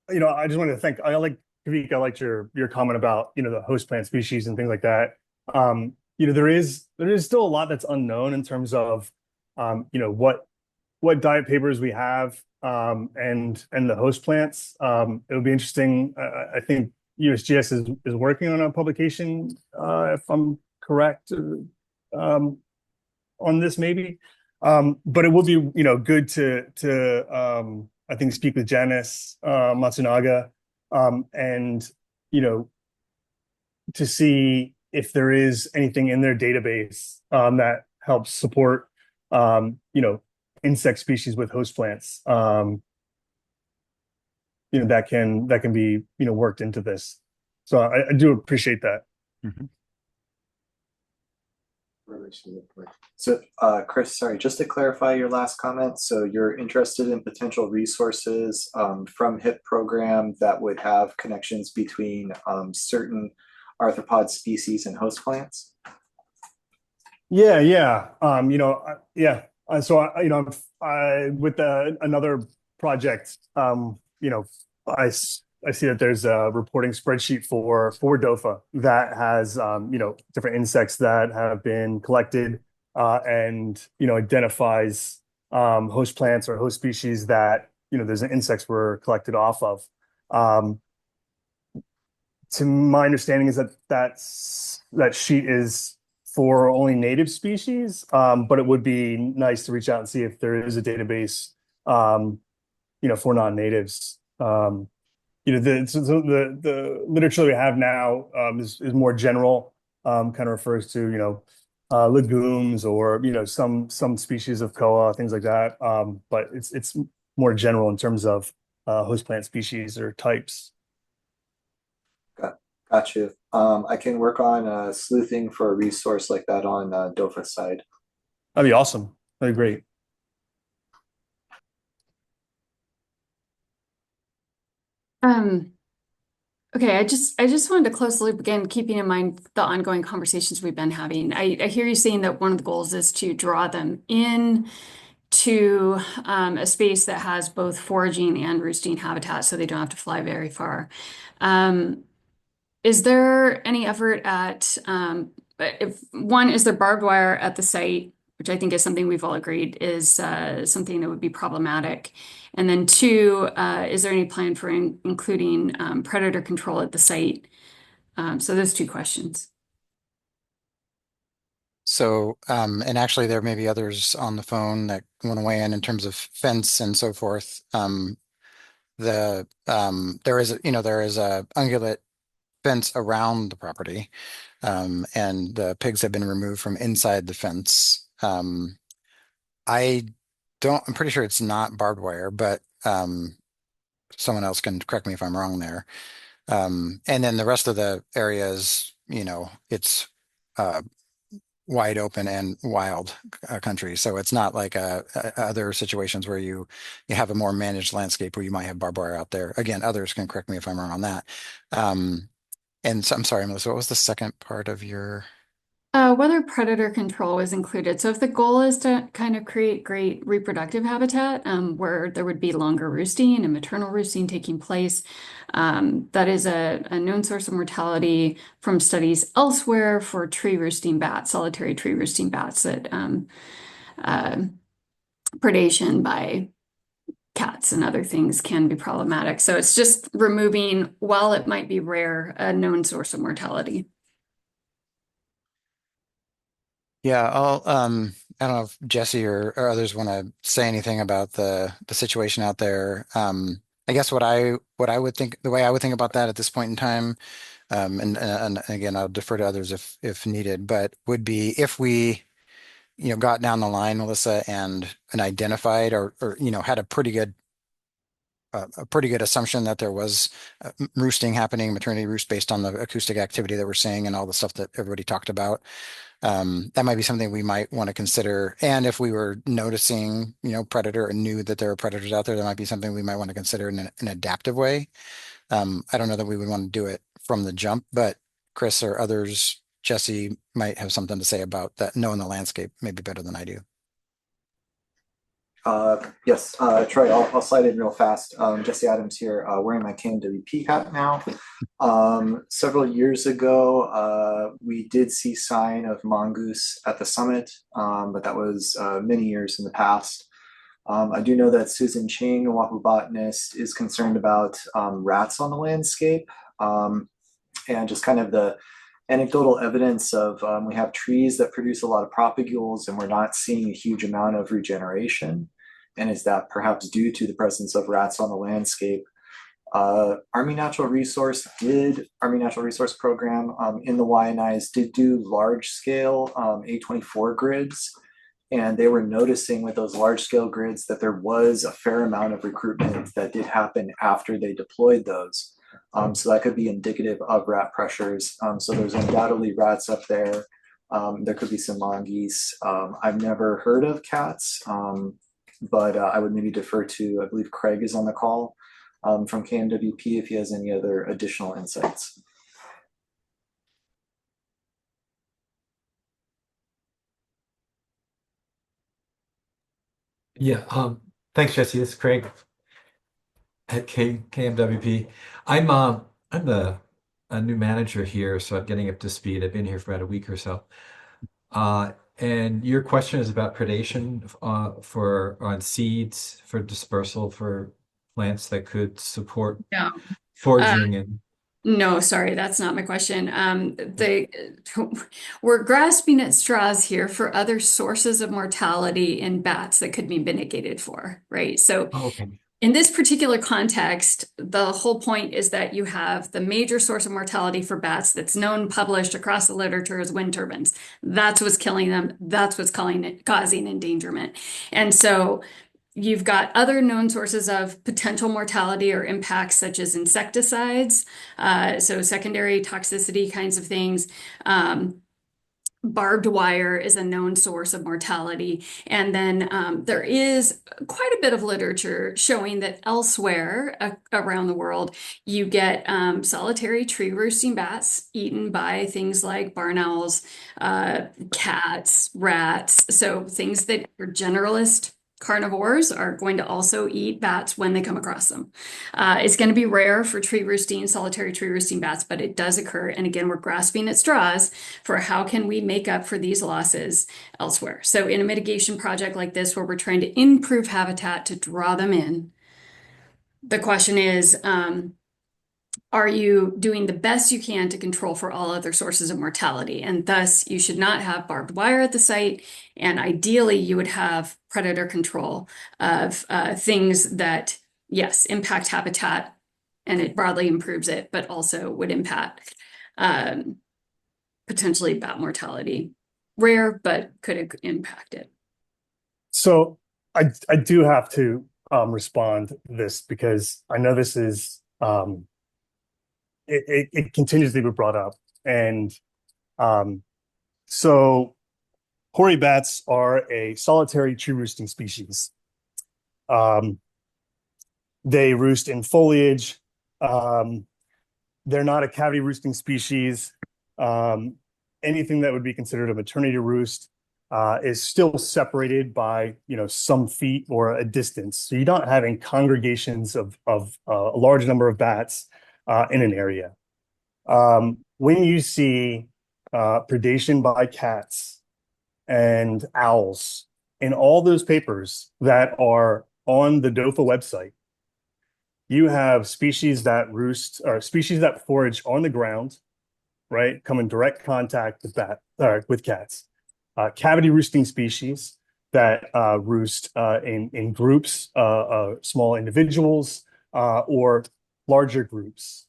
I just wanted to thank, Kavik, I liked your comment about, the host plant species and things like that. There is still a lot that's unknown in terms of, what diet papers we have, and the host plants. It'll be interesting. I think USGS is working on a publication, if I'm correct, on this maybe. But it will be, good to I think speak with Janice Matsunaga, and to see if there is anything in their database that helps support insect species with host plants, that can be worked into this. So I do appreciate that. Mm-hmm. So, Chris, sorry, just to clarify your last comment. So you're interested in potential resources from HIP program that would have connections between certain arthropod species and host plants? Yeah. So I with another project, I see that there's a reporting spreadsheet for DOFA that has different insects that have been collected, and identifies host plants or host species that there's insects were collected off of. To my understanding is that sheet is for only native species, but it would be nice to reach out and see if there is a database for non-natives. The literature we have now is more general, kind of refers to legumes or some species of koa, things like that. But it's more general in terms of host plant species or types. Got you. I can work on sleuthing for a resource like that on DOFA side. That'd be awesome. That'd be great. Okay, I just wanted to close the loop again, keeping in mind the ongoing conversations we've been having. I hear you saying that one of the goals is to draw them in to a space that has both foraging and roosting habitat, so they don't have to fly very far. Is there any effort at is there barbed wire at the site, which I think is something we've all agreed is something that would be problematic. And then two, is there any plan for including predator control at the site? So those two questions. So, and actually there may be others on the phone that want to weigh in terms of fence and so forth. There is a ungulate fence around the property, and the pigs have been removed from inside the fence. I'm pretty sure it's not barbed wire, but someone else can correct me if I'm wrong there. And then the rest of the areas, it's wide open and wild country. So it's not like other situations where you have a more managed landscape where you might have barbed wire out there. Again, others can correct me if I'm wrong on that. And so, I'm sorry, Melissa, what was the second part of your? Whether predator control is included. So if the goal is to kind of create great reproductive habitat, where there would be longer roosting and maternal roosting taking place, that is a known source of mortality from studies elsewhere for tree roosting bats, solitary tree roosting bats, that predation by cats and other things can be problematic. So it's just removing, while it might be rare, a known source of mortality. Yeah, I don't know if Jesse or others want to say anything about the situation out there. I guess what I would think, the way I would think about that at this point in time, And again, I'll defer to others if needed, but would be if we, got down the line, Melissa, and identified or had a pretty good assumption that there was roosting happening, maternity roost based on the acoustic activity that we're seeing and all the stuff that everybody talked about. That might be something we might want to consider. And if we were noticing, predator and knew that there are predators out there, that might be something we might want to consider in an adaptive way. I don't know that we would want to do it from the jump, but Chris or others, Jesse might have something to say about that, knowing the landscape maybe better than I do. Yes, Troy, I'll slide in real fast. Jesse Adams here, wearing my KMWP hat now. Several years ago, we did see sign of mongoose at the summit, but that was many years in the past. I do know that Susan Ching, a Wahoo botanist, is concerned about rats on the landscape, and just kind of the anecdotal evidence of we have trees that produce a lot of propagules and we're not seeing a huge amount of regeneration. And is that perhaps due to the presence of rats on the landscape? Army Natural Resource Program in the Waianaes did do large scale A24 grids. And they were noticing with those large scale grids that there was a fair amount of recruitment that did happen after they deployed those. So that could be indicative of rat pressures. So there's undoubtedly rats up there. There could be some mongoose. I've never heard of cats, but I would maybe defer to, I believe Craig is on the call from KMWP if he has any other additional insights. Yeah, thanks, Jesse. This is Craig at KMWP. I'm a new manager here, so I'm getting up to speed. I've been here for about a week or so. And your question is about predation on seeds for dispersal for plants that could support No. foraging and No, sorry, that's not my question. We're grasping at straws here for other sources of mortality in bats that could be mitigated for, right? So okay. in this particular context, the whole point is that you have the major source of mortality for bats that's known, published across the literature as wind turbines. That's what's killing them. That's what's causing endangerment. And so you've got other known sources of potential mortality or impacts, such as insecticides, so secondary toxicity kinds of things. Barbed wire is a known source of mortality. And then there is quite a bit of literature showing that elsewhere around the world, you get solitary tree roosting bats eaten by things like barn owls, cats, rats. So things that are generalist carnivores are going to also eat bats when they come across them. It's going to be rare for solitary tree roosting bats, but it does occur. And again, we're grasping at straws for how can we make up for these losses elsewhere. So in a mitigation project like this, where we're trying to improve habitat to draw them in, the question is, are you doing the best you can to control for all other sources of mortality? And thus, you should not have barbed wire at the site. And ideally, you would have predator control of things that, yes, impact habitat and it broadly improves it, but also would impact potentially bat mortality. Rare, but could impact it. So I do have to respond to this because I know this is it continues to be brought up. And so hoary bats are a solitary tree roosting species. They roost in foliage. They're not a cavity roosting species. Anything that would be considered a maternity roost is still separated by some feet or a distance. So you're not having congregations of a large number of bats in an area. When you see predation by cats and owls in all those papers that are on the DOFAW website, you have species that roost or species that forage on the ground, right? Come in direct contact with cats. Cavity roosting species that roost in groups, small individuals or larger groups.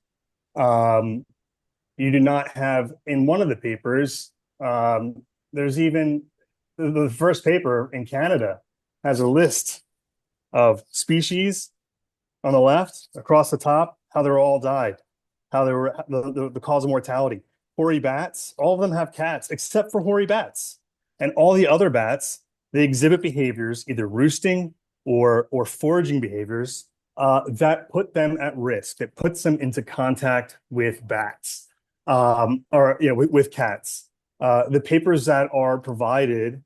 You do not have in one of the papers, there's even the first paper in Canada has a list of species on the left, across the top, how they're all died, how they were the cause of mortality. Hoary bats, all of them have cats except for hoary bats. And all the other bats, they exhibit behaviors, either roosting or foraging behaviors, that put them at risk, that puts them into contact with bats, or with cats. The papers that are provided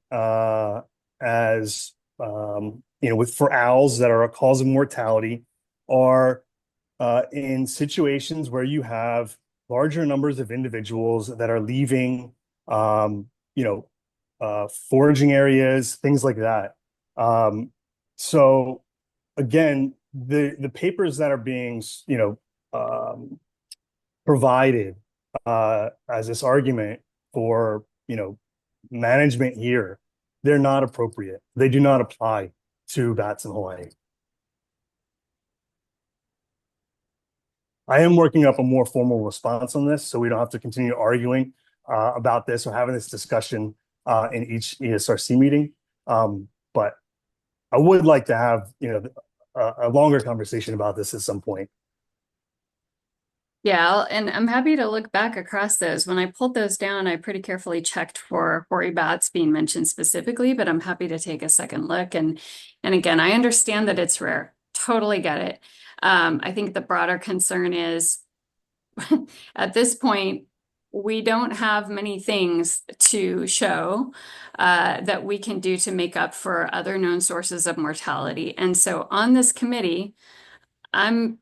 as for owls that are a cause of mortality are in situations where you have larger numbers of individuals that are leaving, foraging areas, things like that. So again, the papers that are being, provided as this argument for, management here, they're not appropriate. They do not apply to bats in Hawaii. I am working up a more formal response on this, so we don't have to continue arguing about this or having this discussion in each ESRC meeting. But I would like to have, a longer conversation about this at some point. Yeah, and I'm happy to look back across those. When I pulled those down, I pretty carefully checked for hoary bats being mentioned specifically, but I'm happy to take a second look. And again, I understand that it's rare. Totally get it. I think the broader concern is at this point, we don't have many things to show that we can do to make up for other known sources of mortality. And so on this committee, I'm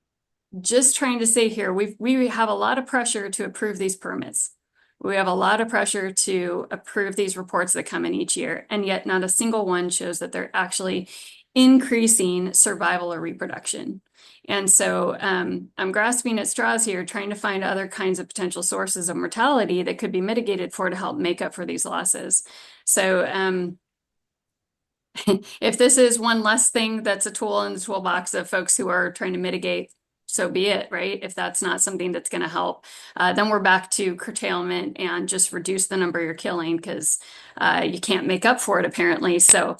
just trying to say here, we have a lot of pressure to approve these permits. We have a lot of pressure to approve these reports that come in each year, and yet not a single one shows that they're actually increasing survival or reproduction. And so I'm grasping at straws here, trying to find other kinds of potential sources of mortality that could be mitigated for to help make up for these losses. So if this is one less thing that's a tool in the toolbox of folks who are trying to mitigate, so be it, right? If that's not something that's going to help, then we're back to curtailment and just reduce the number you're killing because you can't make up for it apparently. So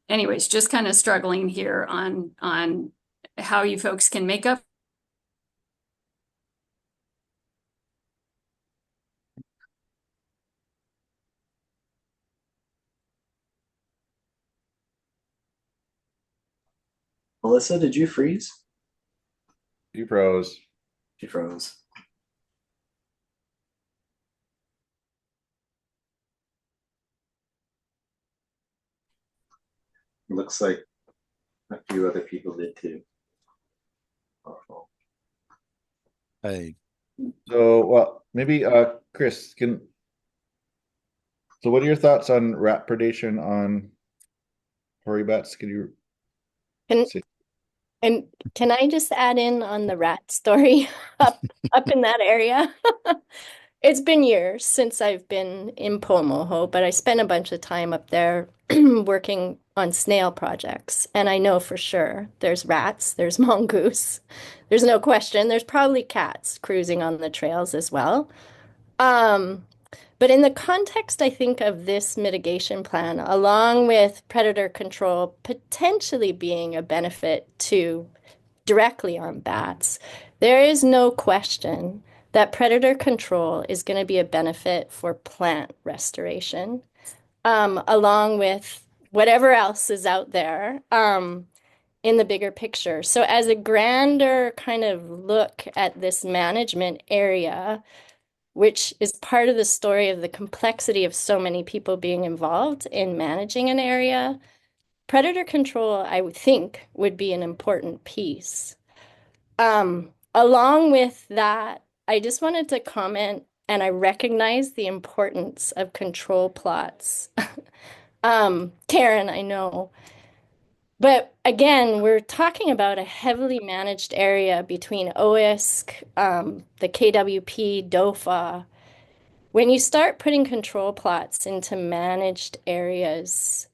anyways, just kind of struggling here on how you folks can make up. Melissa, did you freeze? You froze. She froze. Looks like a few other people did too. Hey, So, well, maybe Chris so what are your thoughts on rat predation on hoary bats? Can you And say? and can I just add in on the rat story up in that area? It's been years since I've been in Poamoho, but I spent a bunch of time up there working on snail projects. And I know for sure there's rats, there's mongoose, there's no question. There's probably cats cruising on the trails as well. Um, but in the context, I think, of this mitigation plan, along with predator control potentially being a benefit to directly on bats, there is no question that predator control is going to be a benefit for plant restoration, along with whatever else is out there, in the bigger picture. So as a grander kind of look at this management area, which is part of the story of the complexity of so many people being involved in managing an area, predator control, I would think, would be an important piece. Along with that, I just wanted to comment, and I recognize the importance of control plots. Karen, I know. But again, we're talking about a heavily managed area between OISC, the KWP, DOFAW. When you start putting control plots into managed areas,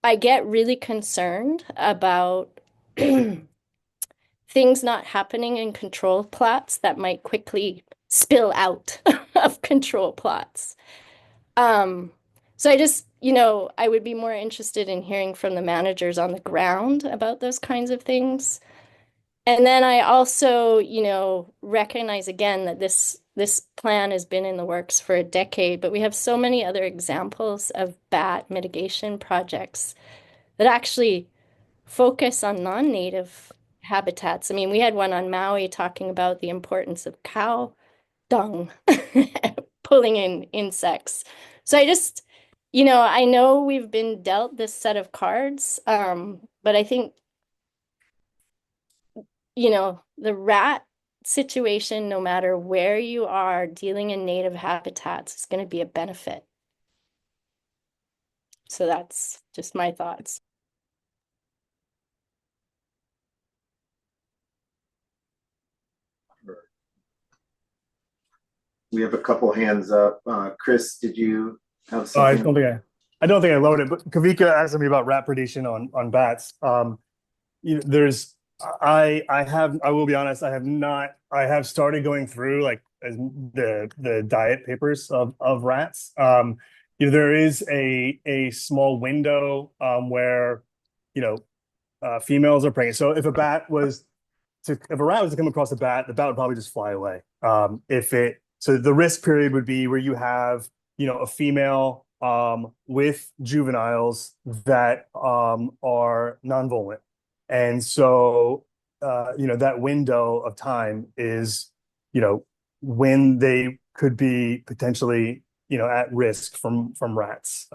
I get really concerned about things not happening in control plots that might quickly spill out of control plots. So I just, you know, I would be more interested in hearing from the managers on the ground about those kinds of things. And then I also, you know, recognize again that this plan has been in the works for a decade, but we have so many other examples of bat mitigation projects that actually focus on non-native habitats. I mean, we had one on Maui talking about the importance of cow dung pulling in insects. So I just, you know, I know we've been dealt this set of cards, but I think, you know, the rat situation, no matter where you are dealing in native habitats, is going to be a benefit. So that's just my thoughts. We have a couple hands up. Chris, did you have Oh, something? I don't think I loaded, but Kavika asked me about rat predation on bats. You know, I will be honest, I have started going through like the diet papers of rats. You know, there is a small window where, you know, females are pregnant. So if a rat was to come across the bat would probably just fly away. So the risk period would be where you have, you know, a female with juveniles that are non-volant. And so you know, that window of time is, you know, when they could be potentially, you know, at risk from rats.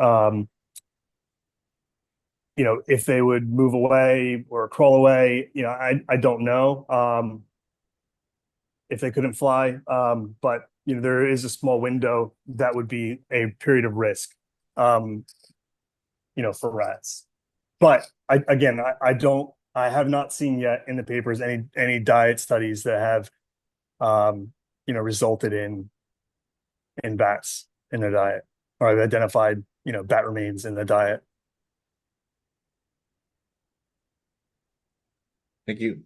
You know, if they would move away or crawl away, you know, I don't know. If they couldn't fly. But you know, there is a small window that would be a period of risk, um, you know, for rats. But I have not seen yet in the papers any diet studies that have, you know, resulted in bats in their diet or have identified, you know, bat remains in the diet. Thank you.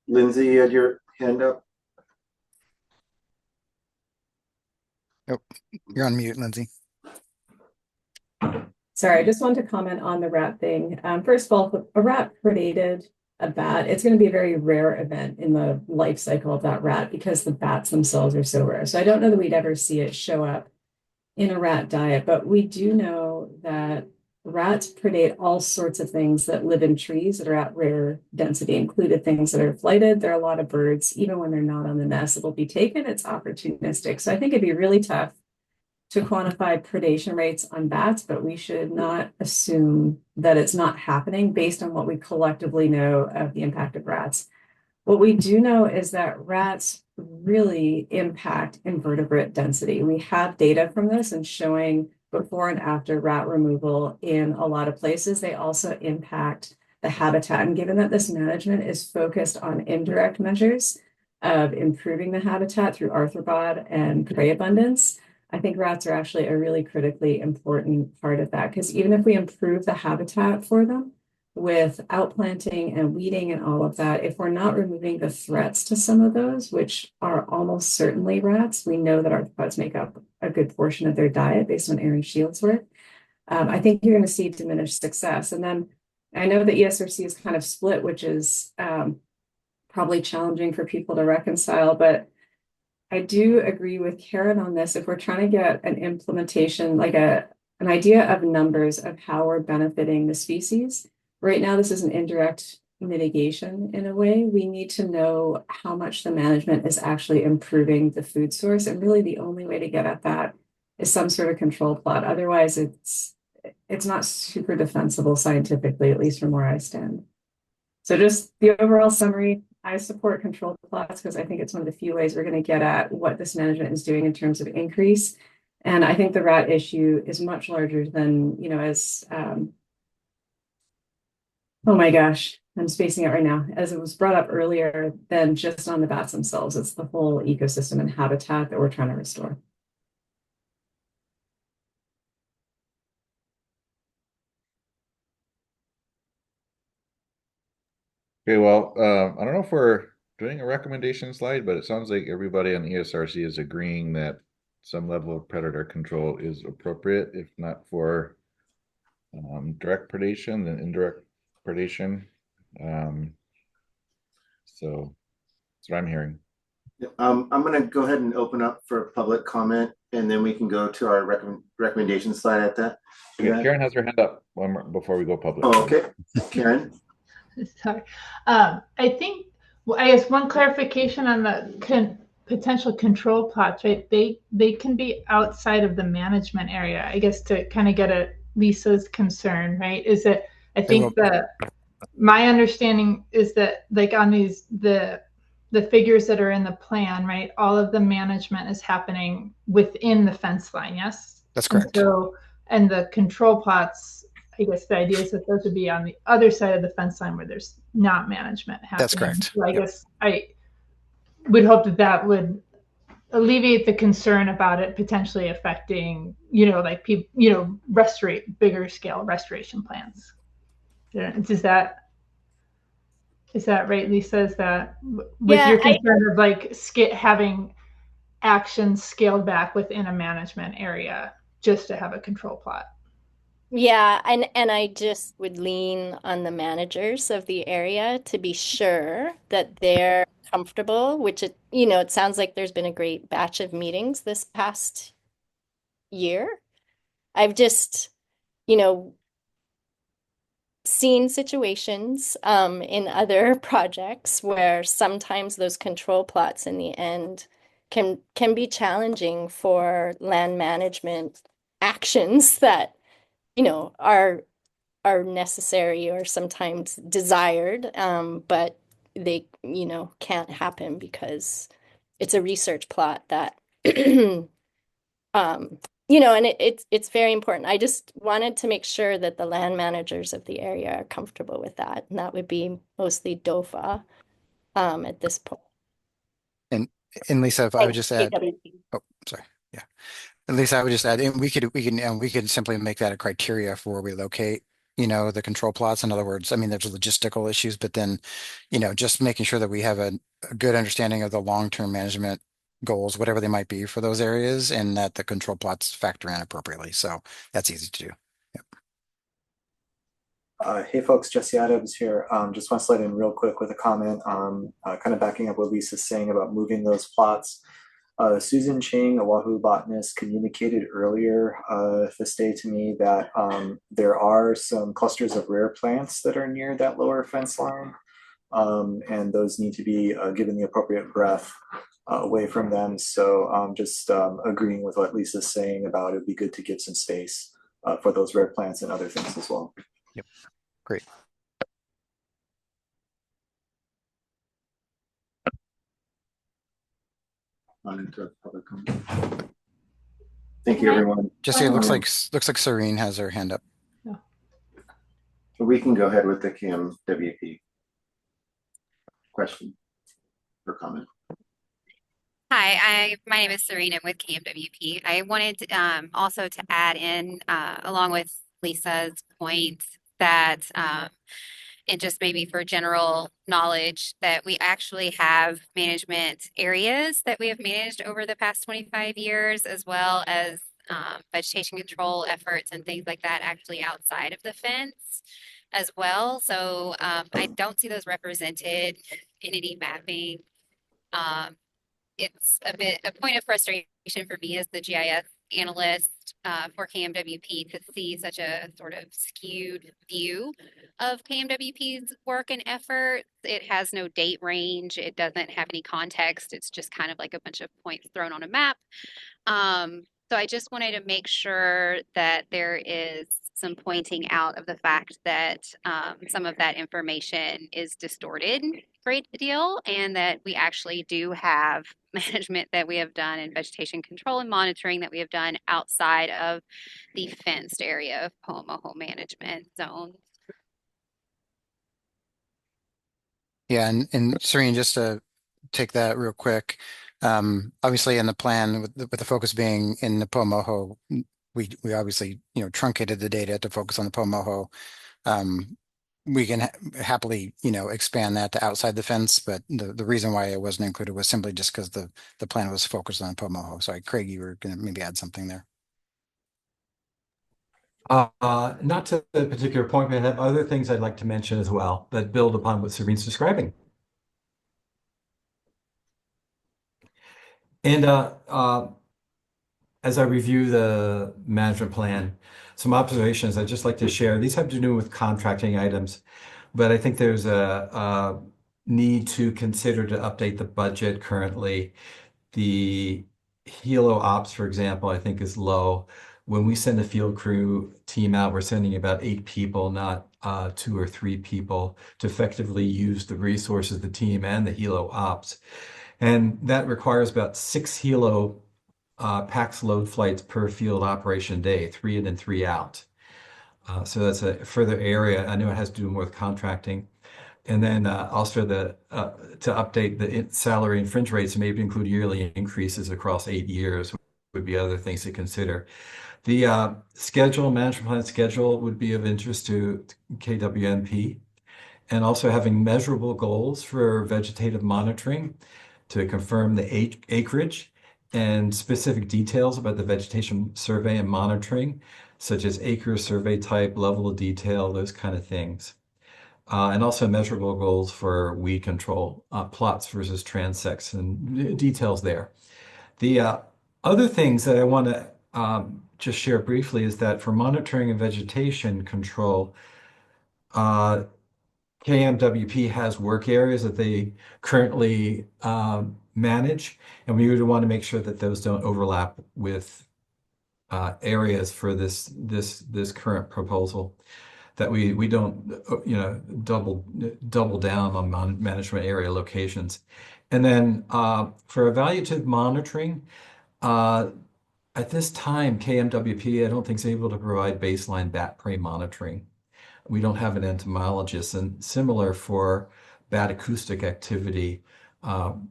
Lindsay, you had your hand up. Oh, you're on mute, Lindsay. Sorry, I just wanted to comment on the rat thing. First of all, if a rat predated a bat, it's going to be a very rare event in the life cycle of that rat because the bats themselves are so rare. So I don't know that we'd ever see it show up in a rat diet, but we do know that rats predate all sorts of things that live in trees that are at rare density, included things that are flighted. There are a lot of birds, even when they're not on the nest, it'll be taken. It's opportunistic. So I think it'd be really tough to quantify predation rates on bats, but we should not assume that it's not happening based on what we collectively know of the impact of rats. What we do know is that rats really impact invertebrate density. We have data from this and showing before and after rat removal in a lot of places. They also impact the habitat. And given that this management is focused on indirect measures of improving the habitat through arthropod and prey abundance, I think rats are actually a really critically important part of that. Because even if we improve the habitat for them, with outplanting and weeding and all of that, if we're not removing the threats to some of those, which are almost certainly rats, we know that arthropods make up a good portion of their diet based on Aaron Shields' work. I think you're going to see diminished success. And then I know the ESRC is kind of split, which is probably challenging for people to reconcile, but I do agree with Karen on this. If we're trying to get an implementation, like an idea of numbers of how we're benefiting the species, right now, this is an indirect mitigation in a way. We need to know how much the management is actually improving the food source. And really the only way to get at that is some sort of control plot. Otherwise, it's not super defensible scientifically, at least from where I stand. So just the overall summary, I support control plots because I think it's one of the few ways we're going to get at what this management is doing in terms of increase. And I think the rat issue is much larger than, you know, as oh my gosh, I'm spacing out right now. As it was brought up earlier, than just on the bats themselves, it's the whole ecosystem and habitat that we're trying to restore. Okay, well, I don't know if we're doing a recommendation slide, but it sounds like everybody on ESRC is agreeing that some level of predator control is appropriate, if not for direct predation, then indirect predation. So that's what I'm hearing. I'm going to go ahead and open up for public comment, and then we can go to our recommendation slide at that. Okay, Karen has her hand up before we go public. Oh, okay, Karen. Sorry. I think, well, I guess one clarification on the potential control plots, right? They can be outside of the management area, I guess, to kind of get at Lisa's concern, right? Is that I think my understanding is that like on these the figures that are in the plan, right? All of the management is happening within the fence line, yes? That's correct. And the control plots, I guess the idea is that those would be on the other side of the fence line where there's not management happening. That's correct. So I guess I would hope that that would alleviate the concern about it potentially affecting, like people, bigger scale restoration plans. Is that right, Lisa? Is that with your concern of like having actions scaled back within a management area just to have a control plot? Yeah, and I just would lean on the managers of the area to be sure that they're comfortable, which it sounds like there's been a great batch of meetings this past year. I've just, seen situations in other projects where sometimes those control plots in the end can be challenging for land management actions that are necessary or sometimes desired, but they can't happen because it's a research plot that and it's very important. I just wanted to make sure that the land managers of the area are comfortable with that, and that would be mostly DOFA at this point. And Lisa, if I would just add, KWP. oh, sorry, yeah. And Lisa, I would just add, and we could simply make that a criteria for where we locate, the control plots. In other words, I mean, there's logistical issues, but then, just making sure that we have a good understanding of the long-term management goals, whatever they might be for those areas, and that the control plots factor in appropriately. So that's easy to do. Yep. Hey folks, Jesse Adams here. Just want to slide in real quick with a comment, kind of backing up what Lisa's saying about moving those plots. Susan Chang, a Wahoo botanist, communicated earlier this day to me that there are some clusters of rare plants that are near that lower fence line, and those need to be given the appropriate breath away from them. So just agreeing with what Lisa's saying about it'd be good to give some space for those rare plants and other things as well. Yep, great. On into public comment. Thank you, everyone. Jesse, it looks like Serene has her hand up. Yeah. We can go ahead with the KMWP question or comment. Hi, my name is Serena with KMWP. I wanted also to add in, along with Lisa's point, that and just maybe for general knowledge, that we actually have management areas that we have managed over the past 25 years, as well as vegetation control efforts and things like that actually outside of the fence as well. So I don't see those represented in any mapping. It's a point of frustration for me as the GIS analyst for KMWP to see such a sort of skewed view of KMWP's work and effort. It has no date range. It doesn't have any context. It's just kind of like a bunch of points thrown on a map. So I just wanted to make sure that there is some pointing out of the fact that some of that information is distorted a great deal, and that we actually do have management that we have done and vegetation control and monitoring that we have done outside of the fenced area of Poamoho management zone. Yeah, and Serene, just to take that real quick, obviously in the plan with the focus being in the Poamoho, we obviously truncated the data to focus on the Poamoho we can happily, expand that to outside the fence, but the reason why it wasn't included was simply just because the plan was focused on Poamoho. Sorry, Craig, you were going to maybe add something there. Not to the particular point, but I have other things I'd like to mention as well that build upon what Serene's describing. And as I review the management plan, some observations I'd just like to share. These have to do with contracting items, but I think there's a need to consider to update the budget currently. The Helo ops, for example, I think is low. When we send a field crew team out, we're sending about 8 people, not 2 or 3 people, to effectively use the resources, the team, and the Helo ops. And that requires about 6 Helo PAX load flights per field operation day, 3 in and 3 out. So that's a further area. I know it has to do more with contracting. And then also to update the salary and fringe rates, maybe include yearly increases across 8 years would be other things to consider. The management plan schedule would be of interest to KWNP, and also having measurable goals for vegetative monitoring to confirm the acreage and specific details about the vegetation survey and monitoring, such as acre, survey type, level of detail, those kind of things. And also measurable goals for weed control, plots versus transects, and details there. The other things that I want to just share briefly is that for monitoring and vegetation control, KMWP has work areas that they currently manage, and we would want to make sure that those don't overlap with areas for this current proposal, that we don't double down on management area locations. And then for evaluative monitoring, at this time, KMWP, I don't think is able to provide baseline bat prey monitoring. We don't have an entomologist, and similar for bat acoustic activity.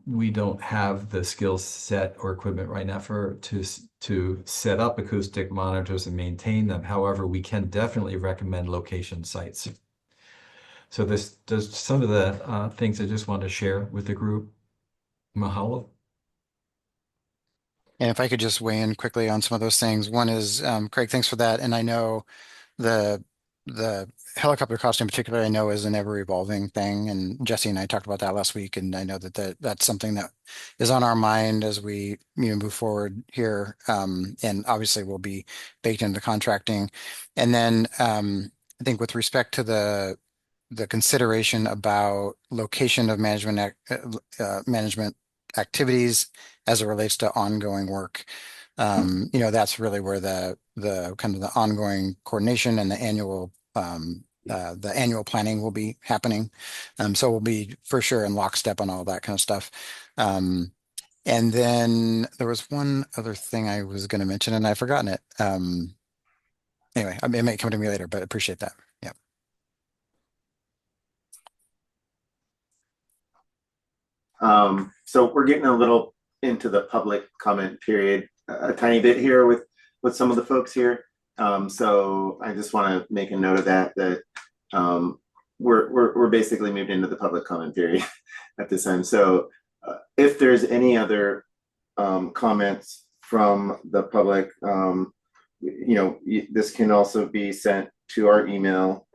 We don't have the skill set or equipment right now to set up acoustic monitors and maintain them. However, we can definitely recommend location sites. So there's some of the things I just want to share with the group. Mahalo. And if I could just weigh in quickly on some of those things. One is, Craig, thanks for that. And I know the helicopter cost in particular, I know is an ever evolving thing. And Jesse and I talked about that last week. And I know that's something that is on our mind as we move forward here. And obviously will be baked into contracting. And then I think with respect to the consideration about location of management activities as it relates to ongoing work. That's really where the kind of the ongoing coordination and the annual planning will be happening. So we'll be for sure in lockstep on all that kind of stuff. And then there was one other thing I was going to mention and I've forgotten it. Anyway, it may come to me later, but I appreciate that. Yeah. So we're getting a little into the public comment period, a tiny bit here with some of the folks here. So I just want to make a note of that we're basically moved into the public comment period at this time. So if there's any other comments from the public, this can also be sent to our email.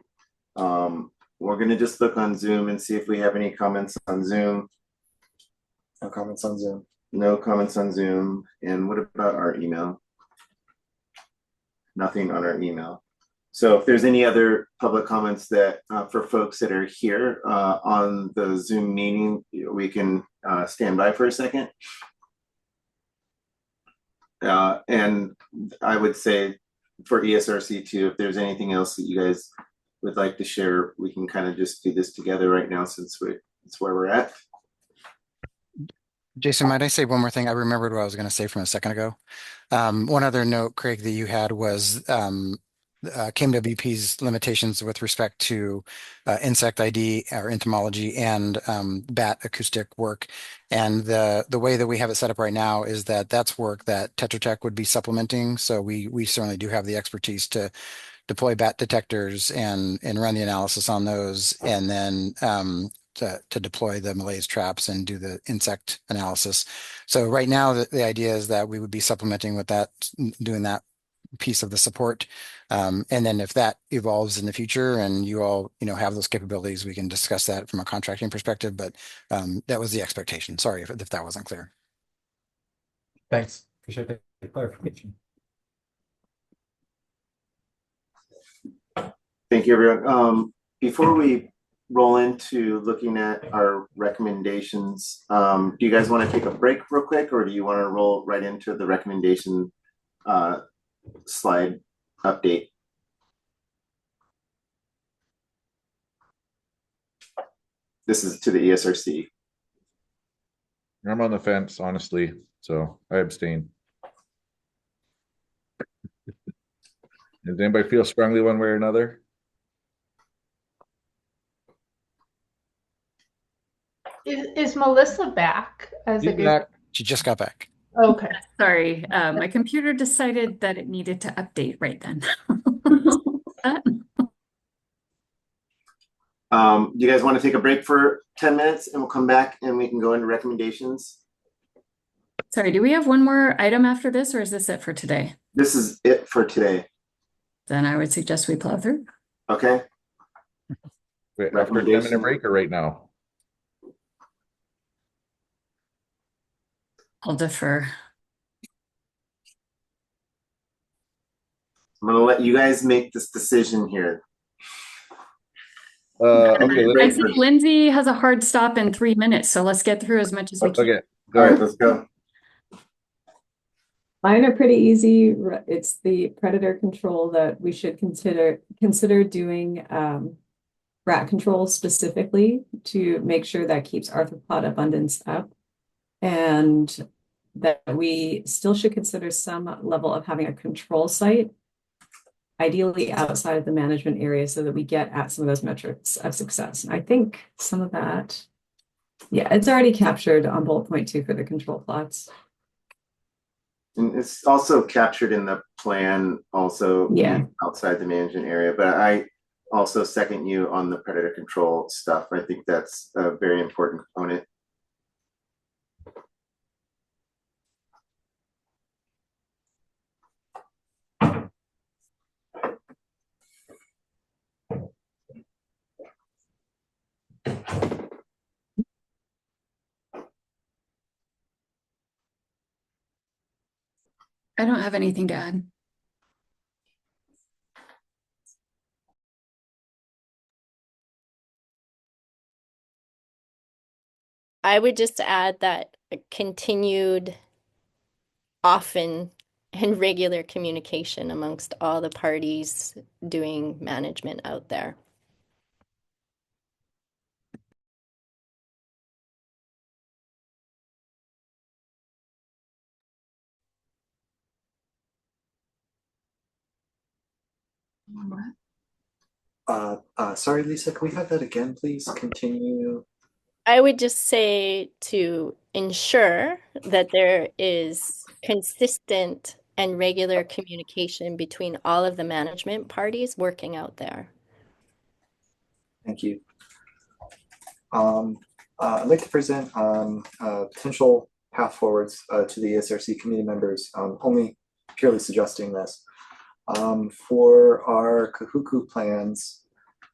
We're going to just look on Zoom and see if we have any comments on Zoom. No comments on Zoom. No comments on Zoom. And what about our email? Nothing on our email. So if there's any other public comments that for folks that are here on the Zoom meeting, we can stand by for a second. And I would say for ESRC too, if there's anything else that you guys would like to share, we can kind of just do this together right now since it's where we're at. Jason, might I say one more thing? I remembered what I was going to say from a second ago. One other note, Craig, that you had was KMWP's limitations with respect to insect ID or entomology and bat acoustic work. And the way that we have it set up right now is that that's work that Tetra Tech would be supplementing. So we certainly do have the expertise to deploy bat detectors and run the analysis on those, and then to deploy the malaise traps and do the insect analysis. So right now, the idea is that we would be supplementing with that, doing that piece of the support. And then if that evolves in the future and you all, have those capabilities, we can discuss that from a contracting perspective. But that was the expectation. Sorry if that wasn't clear. Thanks. Appreciate the clarification. Thank you, everyone. Before we roll into looking at our recommendations, do you guys want to take a break real quick, or do you want to roll right into the recommendation slide update? This is to the ESRC. I'm on the fence, honestly, so I abstain. Does anybody feel strongly one way or another? Is Melissa back as She's a back. She just got back. Okay. Sorry, my computer decided that it needed to update right then. Do you guys want to take a break for 10 minutes and we'll come back and we can go into recommendations? Sorry, do we have one more item after this, or is this it for today? This is it for today. Then I would suggest we plow through. Okay. Wait, after a 10-minute break or right now? I'll defer. I'm going to let you guys make this decision here. Okay. I see Lindsay has a hard stop in 3 minutes, so let's get through as much as we can. Okay. All right, let's go. Mine are pretty easy. It's the predator control that we should consider doing rat control specifically to make sure that keeps arthropod abundance up, and that we still should consider some level of having a control site, ideally outside of the management area, so that we get at some of those metrics of success. And I think some of that, yeah, it's already captured on bullet point 2 for the control plots. And it's also captured in the plan, also outside the management area. But I also second you on the predator control stuff. I think that's a very important component. I don't have anything to add. I would just add that continued, often, and regular communication amongst all the parties doing management out there. Sorry, Lisa, can we have that again, please? Continue. I would just say to ensure that there is consistent and regular communication between all of the management parties working out there. Thank you. I'd like to present potential path forwards to the ESRC committee members, only purely suggesting this. For our Kahuku plans,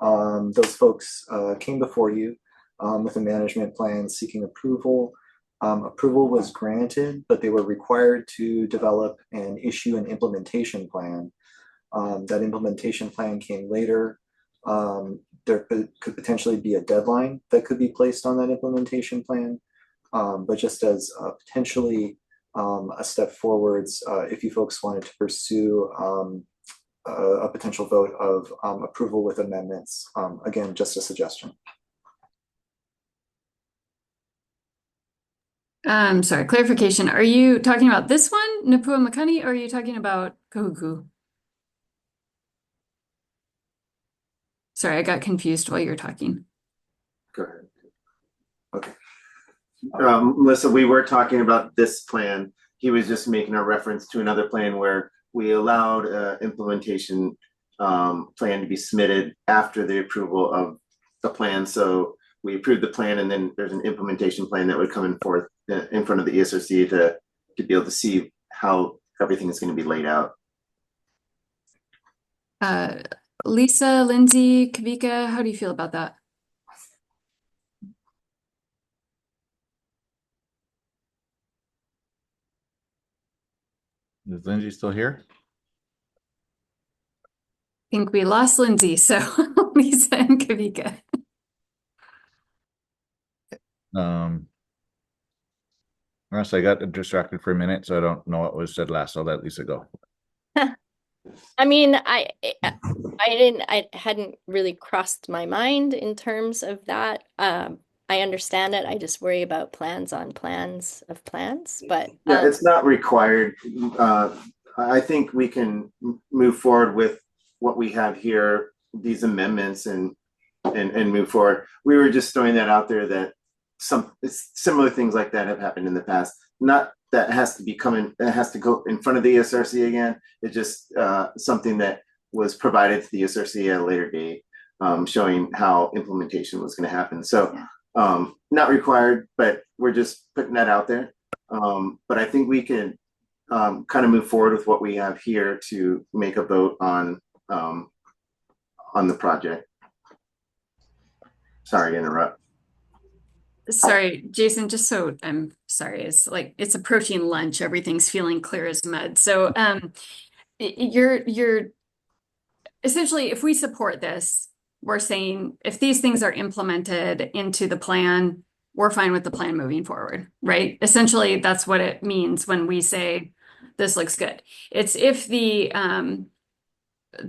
those folks came before you with a management plan seeking approval. Approval was granted, but they were required to develop and issue an implementation plan. That implementation plan came later. There could potentially be a deadline that could be placed on that implementation plan, but just as potentially a step forwards, if you folks wanted to pursue a potential vote of approval with amendments. Again, just a suggestion. Sorry, clarification. Are you talking about this one, Pua Makani, or are you talking about Kahuku? Sorry, I got confused while you were talking. Go ahead. Okay. Melissa, we were talking about this plan. He was just making a reference to another plan where we allowed implementation plan to be submitted after the approval of the plan. So we approved the plan, and then there's an implementation plan that would come in front of the ESRC to be able to see how everything is going to be laid out. Lisa, Lindsay, Kavika, how do you feel about that? Is Lindsay still here? I think we lost Lindsay, so Lisa and Kavika. Unless I got distracted for a minute, so I don't know what was said last. I'll let Lisa go. I mean, I hadn't really crossed my mind in terms of that. I understand it. I just worry about plans on plans of plans, but yeah, it's not required. I think we can move forward with what we have here, these amendments, and move forward. We were just throwing that out there that some similar things like that have happened in the past. Not that it has to go in front of the ESRC again. It's just something that was provided to the ESRC at a later date, showing how implementation was going to happen. So not required, but we're just putting that out there. But I think we can kind of move forward with what we have here to make a vote on the project. Sorry to interrupt. Sorry, Jason, just so I'm sorry, it's approaching lunch. Everything's feeling clear as mud. So you're essentially, if we support this, we're saying if these things are implemented into the plan, we're fine with the plan moving forward, right? Essentially, that's what it means when we say this looks good. It's if the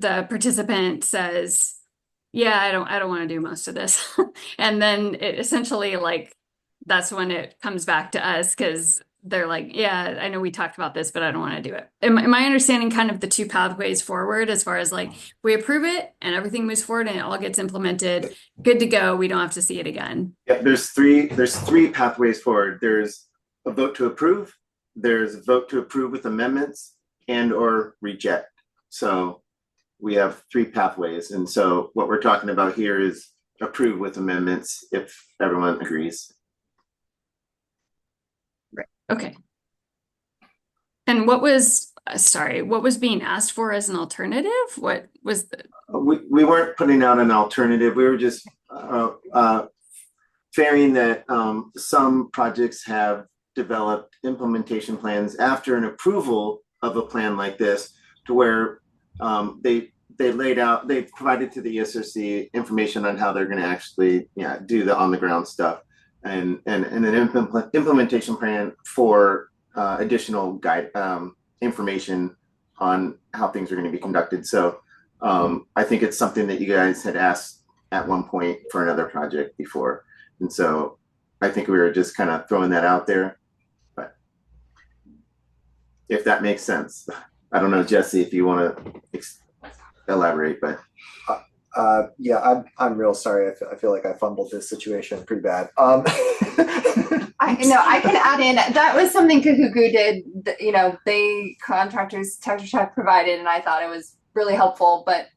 participant says, yeah, I don't want to do most of this. And then it essentially that's when it comes back to us because they're like, yeah, I know we talked about this, but I don't want to do it. Am I understanding kind of the two pathways forward as far as we approve it and everything moves forward and it all gets implemented, good to go. We don't have to see it again. Yeah, there's three pathways forward. There's a vote to approve, there's a vote to approve with amendments, and or reject. So we have three pathways. And so what we're talking about here is approve with amendments if everyone agrees. Right. Okay. And what was being asked for as an alternative? What was the... We weren't putting out an alternative. We were just fearing that some projects have developed implementation plans after an approval of a plan like this to where they provided to the ESRC information on how they're going to actually do the on the ground stuff and an implementation plan for additional guide information on how things are going to be conducted. So I think it's something that you guys had asked at one point for another project before. And so I think we were just kind of throwing that out there, but if that makes sense. I don't know, Jesse, if you want to elaborate, but yeah, I'm real sorry. I feel like I fumbled this situation pretty bad. I can add in. That was something Kahuku did. Contractors Tetra Tech provided, and I thought it was really helpful. But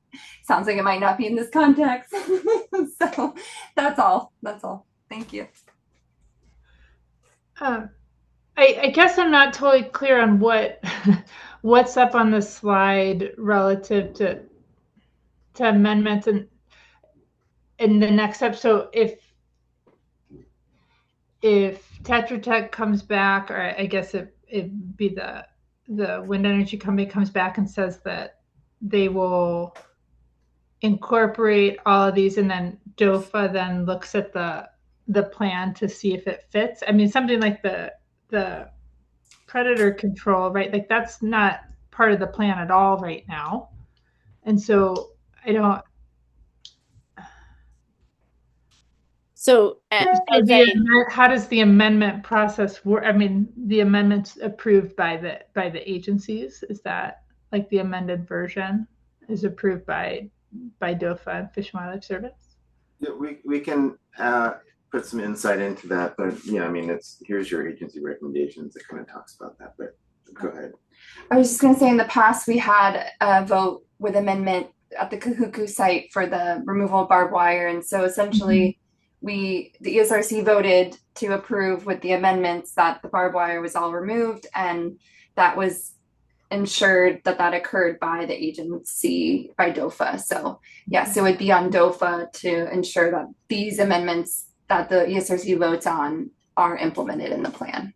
sounds like it might not be in this context. So that's all. Thank you. I guess I'm not totally clear on what's up on the slide relative to amendments and in the next step. So if Tetra Tech comes back, or I guess it'd be the wind energy company comes back and says that they will incorporate all of these, and then DOFA then looks at the plan to see if it fits. I mean, something like the predator control, right? Like that's not part of the plan at all right now. And so I don't. So how does the amendment process work? I mean, the amendments approved by the agencies, is that like the amended version is approved by DOFA and Fish and Wildlife Service? Yeah, we can put some insight into that, but I mean, here's your agency recommendations. It kind of talks about that, but go ahead. I was just going to say, in the past we had a vote with amendment at the Kahuku site for the removal of barbed wire. And so essentially the ESRC voted to approve with the amendments that the barbed wire was all removed, and that was ensured that that occurred by the agency, by DOFA. So yes, it would be on DOFA to ensure that these amendments that the ESRC votes on are implemented in the plan.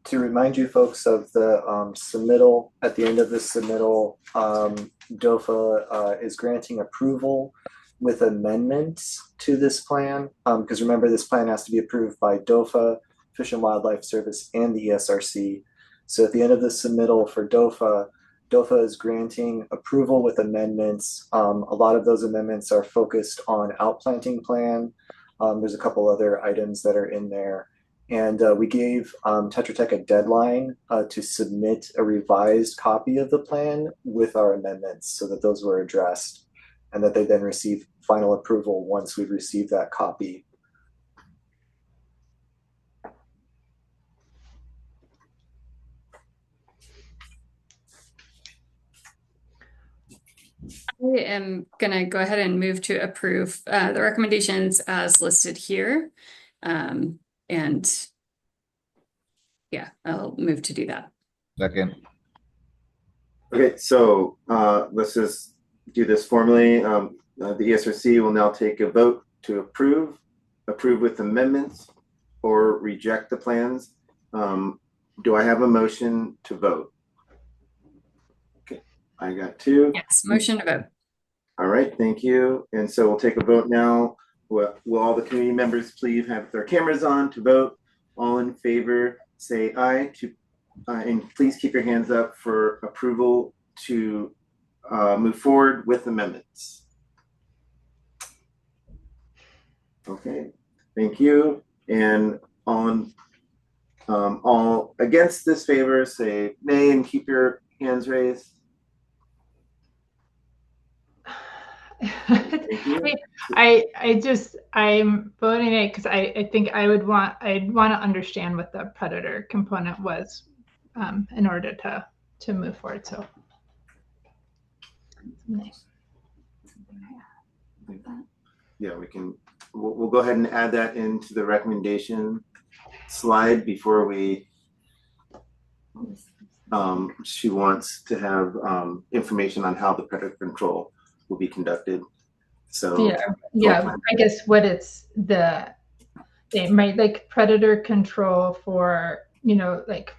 To remind you folks of the submittal, at the end of the submittal, DOFA is granting approval with amendments to this plan. Because remember, this plan has to be approved by DOFA, Fish and Wildlife Service, and the ESRC. So at the end of the submittal for DOFA, DOFA is granting approval with amendments. A lot of those amendments are focused on outplanting plan. There's a couple other items that are in there. And we gave Tetra Tech a deadline to submit a revised copy of the plan with our amendments so that those were addressed, and that they then receive final approval once we've received that copy. I am going to go ahead and move to approve the recommendations as listed here. And yeah, I'll move to do that. Second. Okay, so let's just do this formally. The ESRC will now take a vote to approve with amendments, or reject the plans. Do I have a motion to vote? Okay, I got two. Yes, motion to vote. All right, thank you. And so we'll take a vote now. Will all the committee members please have their cameras on to vote? All in favor, say aye. And please keep your hands up for approval to move forward with amendments. Okay, thank you. And all against this favor, say nay and keep your hands raised. I'm voting it because I think I'd want to understand what the predator component was in order to move forward. So yeah, we'll go ahead and add that into the recommendation slide before we she wants to have information on how the predator control will be conducted. So yeah, I guess what they might like predator control for, like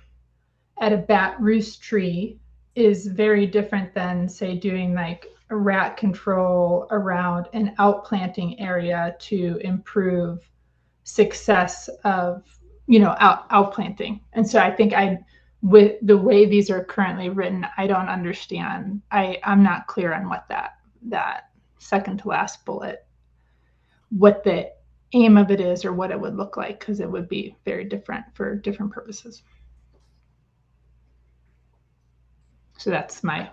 at a bat roost tree is very different than say doing like a rat control around an outplanting area to improve success of outplanting. And so I think with the way these are currently written, I don't understand. I'm not clear on what that second to last bullet, what the aim of it is or what it would look like, because it would be very different for different purposes. So that's my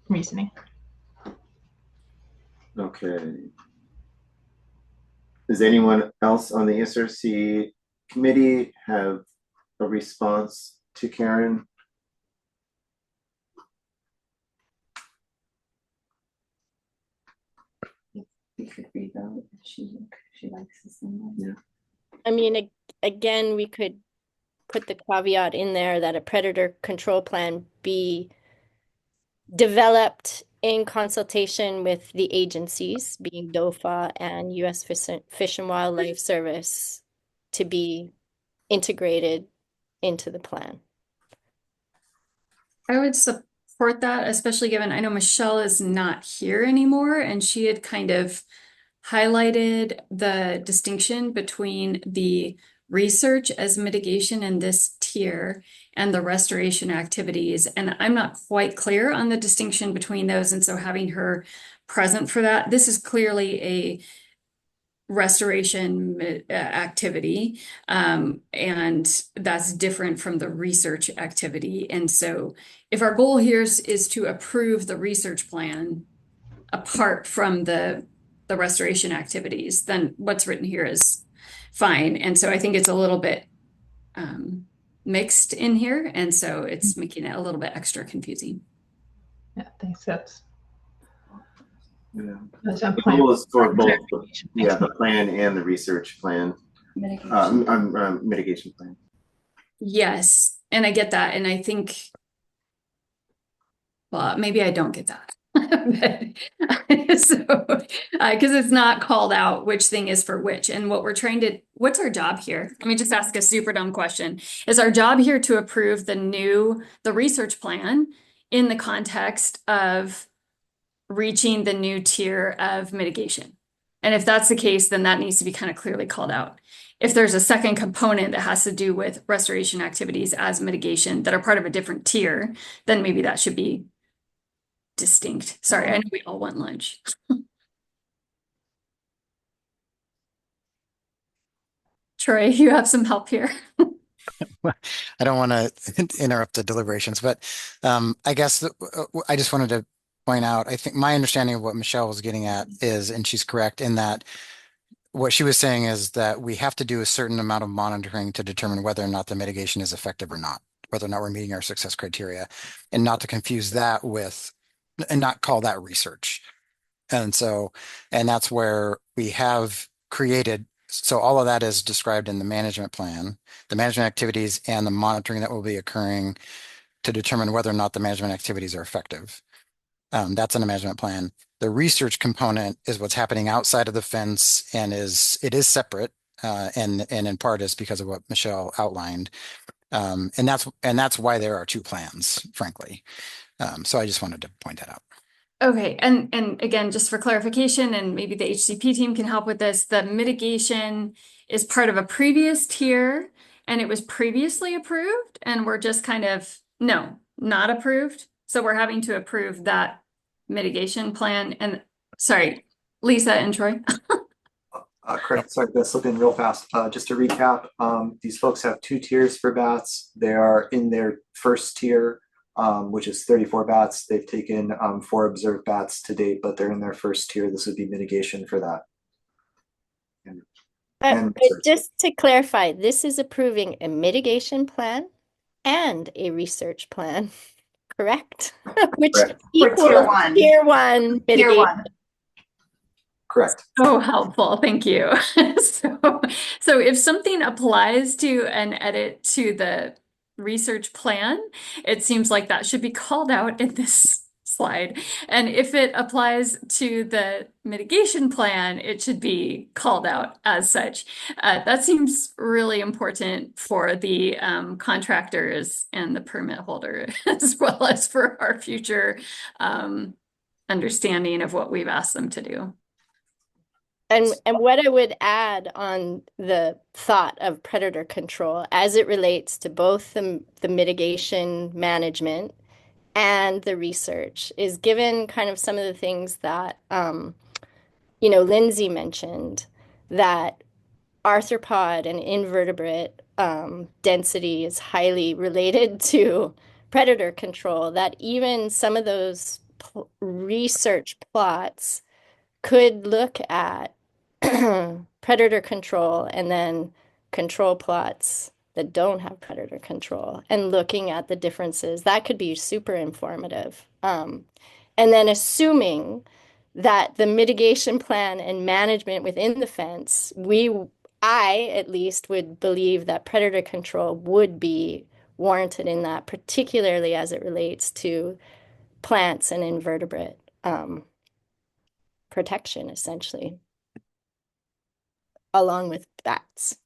reasoning. Okay. Does anyone else on the ESRC committee have a response to Karen? We could revote if she likes this one. Yeah. I mean, again, we could put the caveat in there that a predator control plan be developed in consultation with the agencies, being DOFA and U.S. Fish and Wildlife Service, to be integrated into the plan. I would support that, especially given I know Michelle is not here anymore, and she had kind of highlighted the distinction between the research as mitigation in this tier and the restoration activities. And I'm not quite clear on the distinction between those. And so having her present for that, this is clearly a restoration activity, and that's different from the research activity. And so if our goal here is to approve the research plan apart from the restoration activities, then what's written here is fine. And so I think it's a little bit mixed in here, and so it's making it a little bit extra confusing. Yeah, thanks. That's Yeah. a The plan. goal is for both, the plan and the research plan, mitigation plan. Yes, and I get that, and I think, well, maybe I don't get that. So, because it's not called out which thing is for which, and what we're trying to, what's our job here? Let me just ask a super dumb question. Is our job here to approve the research plan in the context of reaching the new tier of mitigation? And if that's the case, then that needs to be kind of clearly called out. If there's a second component that has to do with restoration activities as mitigation that are part of a different tier, then maybe that should be distinct. Sorry, I know we all want lunch. Troy, you have some help here. I don't want to interrupt the deliberations, but I guess I just wanted to point out, I think my understanding of what Michelle was getting at is, and she's correct in that what she was saying is that we have to do a certain amount of monitoring to determine whether or not the mitigation is effective or not, whether or not we're meeting our success criteria, and not to confuse that with, and not call that research. And that's where we have created, so all of that is described in the management plan, the management activities and the monitoring that will be occurring to determine whether or not the management activities are effective. That's in the management plan. The research component is what's happening outside of the fence, and it is separate, and in part is because of what Michelle outlined. And that's why there are two plans, frankly. So I just wanted to point that out. Okay, and again, just for clarification, and maybe the HCP team can help with this, the mitigation is part of a previous tier and it was previously approved, and we're just kind of, no, not approved. So we're having to approve that mitigation plan. And sorry, Lisa and Troy. Correct. Sorry, that's slipping real fast. Just to recap, these folks have two tiers for bats. They are in their first tier, which is 34 bats. They've taken 4 observed bats to date, but they're in their first tier. This would be mitigation for that. And Just to clarify, this is approving a mitigation plan and a research plan, correct? Which equals tier one mitigation. Tier one. Correct. So helpful. Thank you. So if something applies to an edit to the research plan, it seems like that should be called out in this slide. And if it applies to the mitigation plan, it should be called out as such. That seems really important for the contractors and the permit holder, as well as for our future understanding of what we've asked them to do. And what I would add on the thought of predator control as it relates to both the mitigation management and the research is, given kind of some of the things that Lindsay mentioned, that arthropod and invertebrate density is highly related to predator control, that even some of those research plots could look at predator control and then control plots that don't have predator control and looking at the differences. That could be super informative. And then assuming that the mitigation plan and management within the fence, I at least would believe that predator control would be warranted in that, particularly as it relates to plants and invertebrate protection, essentially, along with bats.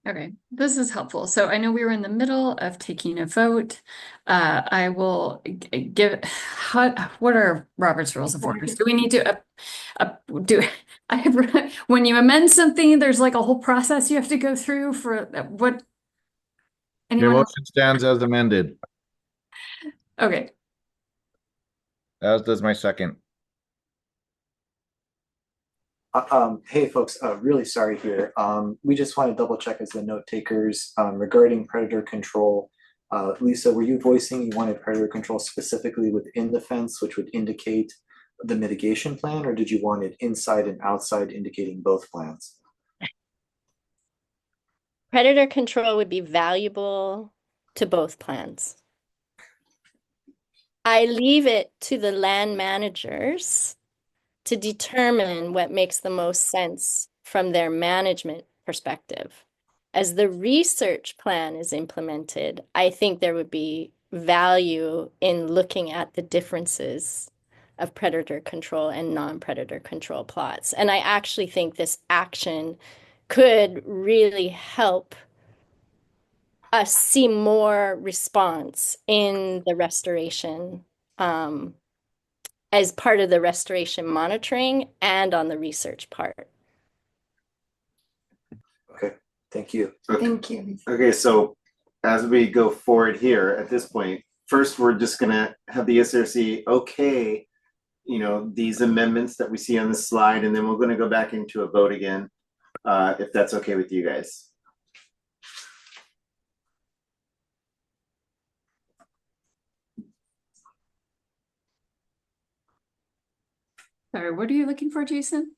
Okay, this is helpful. So I know we were in the middle of taking a vote. I will give, what are Robert's Rules of Orders? Do we need to when you amend something, there's like a whole process you have to go through for what? Your motion stands as amended. Okay. As does my second. Hey folks, really sorry here. We just want to double check as the note takers regarding predator control. Lisa, were you voicing you wanted predator control specifically within the fence, which would indicate the mitigation plan, or did you want it inside and outside indicating both plans? Predator control would be valuable to both plans. I leave it to the land managers to determine what makes the most sense from their management perspective. As the research plan is implemented, I think there would be value in looking at the differences of predator control and non-predator control plots. And I actually think this action could really help us see more response in the restoration as part of the restoration monitoring and on the research part. Okay, thank you. Okay. Thank you. Okay, so as we go forward here at this point, first we're just gonna have the ESRC okay, you know, these amendments that we see on the slide, and then we're gonna go back into a vote again, if that's okay with you guys. Sorry, what are you looking for, Jason?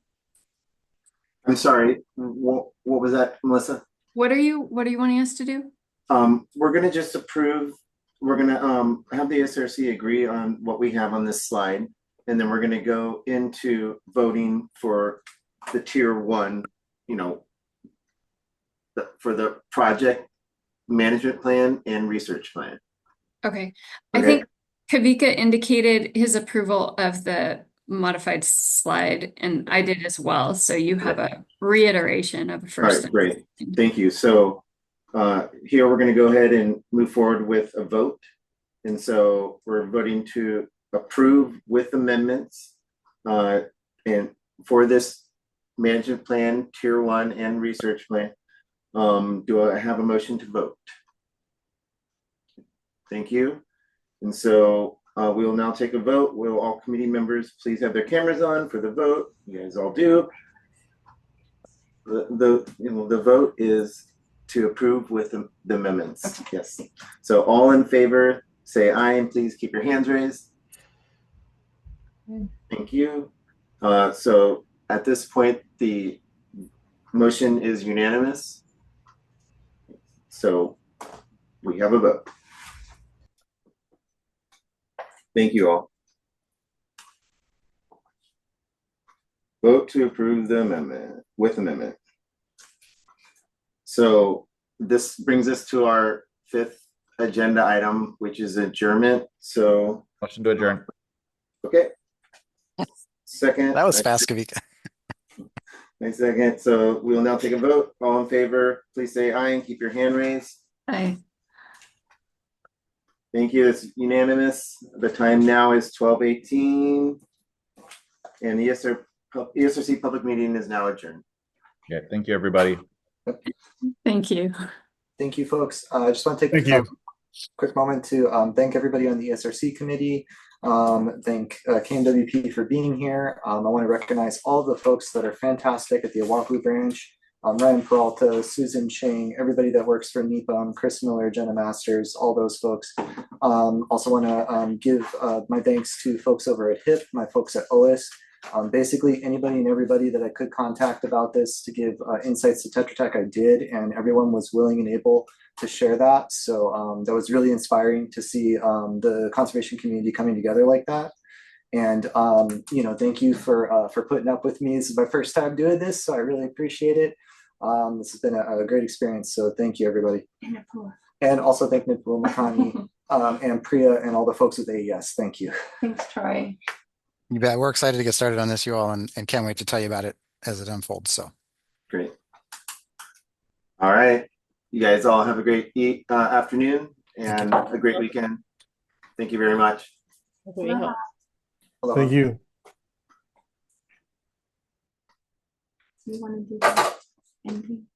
I'm sorry, what was that, Melissa? What are you wanting us to do? We're gonna just approve, we're gonna have the SRC agree on what we have on this slide, and then we're gonna go into voting for the tier one, you know, for the project management plan and research plan. Okay. I think Kavika indicated his approval of the modified slide, and I did as well. So you have a reiteration of the first. All right, great. Thank you. So here we're going to go ahead and move forward with a vote. And so we're voting to approve with amendments and for this management plan, tier one and research plan. Do I have a motion to vote? Thank you. And so we will now take a vote. Will all committee members please have their cameras on for the vote? You guys all do. The vote is to approve with the amendments. Yes. So all in favor, say aye, and please keep your hands raised. Thank you. So at this point, the motion is unanimous. So we have a vote. Thank you all. Vote to approve the amendment with amendment. So this brings us to our fifth agenda item, which is adjournment. So motion to adjourn. Okay. Second. That was fast, Kavika. Next second. So we will now take a vote. All in favor, please say aye and keep your hand raised. Aye. Thank you. It's unanimous. The time now is 12:18, and the ESRC public meeting is now adjourned. Okay, thank you, everybody. Thank you. Thank you, folks. I just want to take a quick moment to thank everybody on the ESRC committee. Thank KMWP for being here. I want to recognize all the folks that are fantastic at the Oahu branch. Ryan Peralta, Susan Chang, everybody that works for NEPA, Chris Miller, Jenna Masters, all those folks. Also want to give my thanks to folks over at HIP, my folks at OS. Basically, anybody and everybody that I could contact about this to give insights to Tetra Tech, I did, and everyone was willing and able to share that. So that was really inspiring to see the conservation community coming together like that. And you know, thank you for putting up with me. This is my first time doing this, so I really appreciate it. This has been a great experience. So thank you, everybody. And also thank Pua Makani and Priya and all the folks with AES. Thank you. Thanks, Troy. You bet. We're excited to get started on this, you all, and can't wait to tell you about it as it unfolds. So great. All right. You guys all have a great afternoon and a great weekend. Thank you very much. Aloha. Thank you. Do you want to do that? Anything?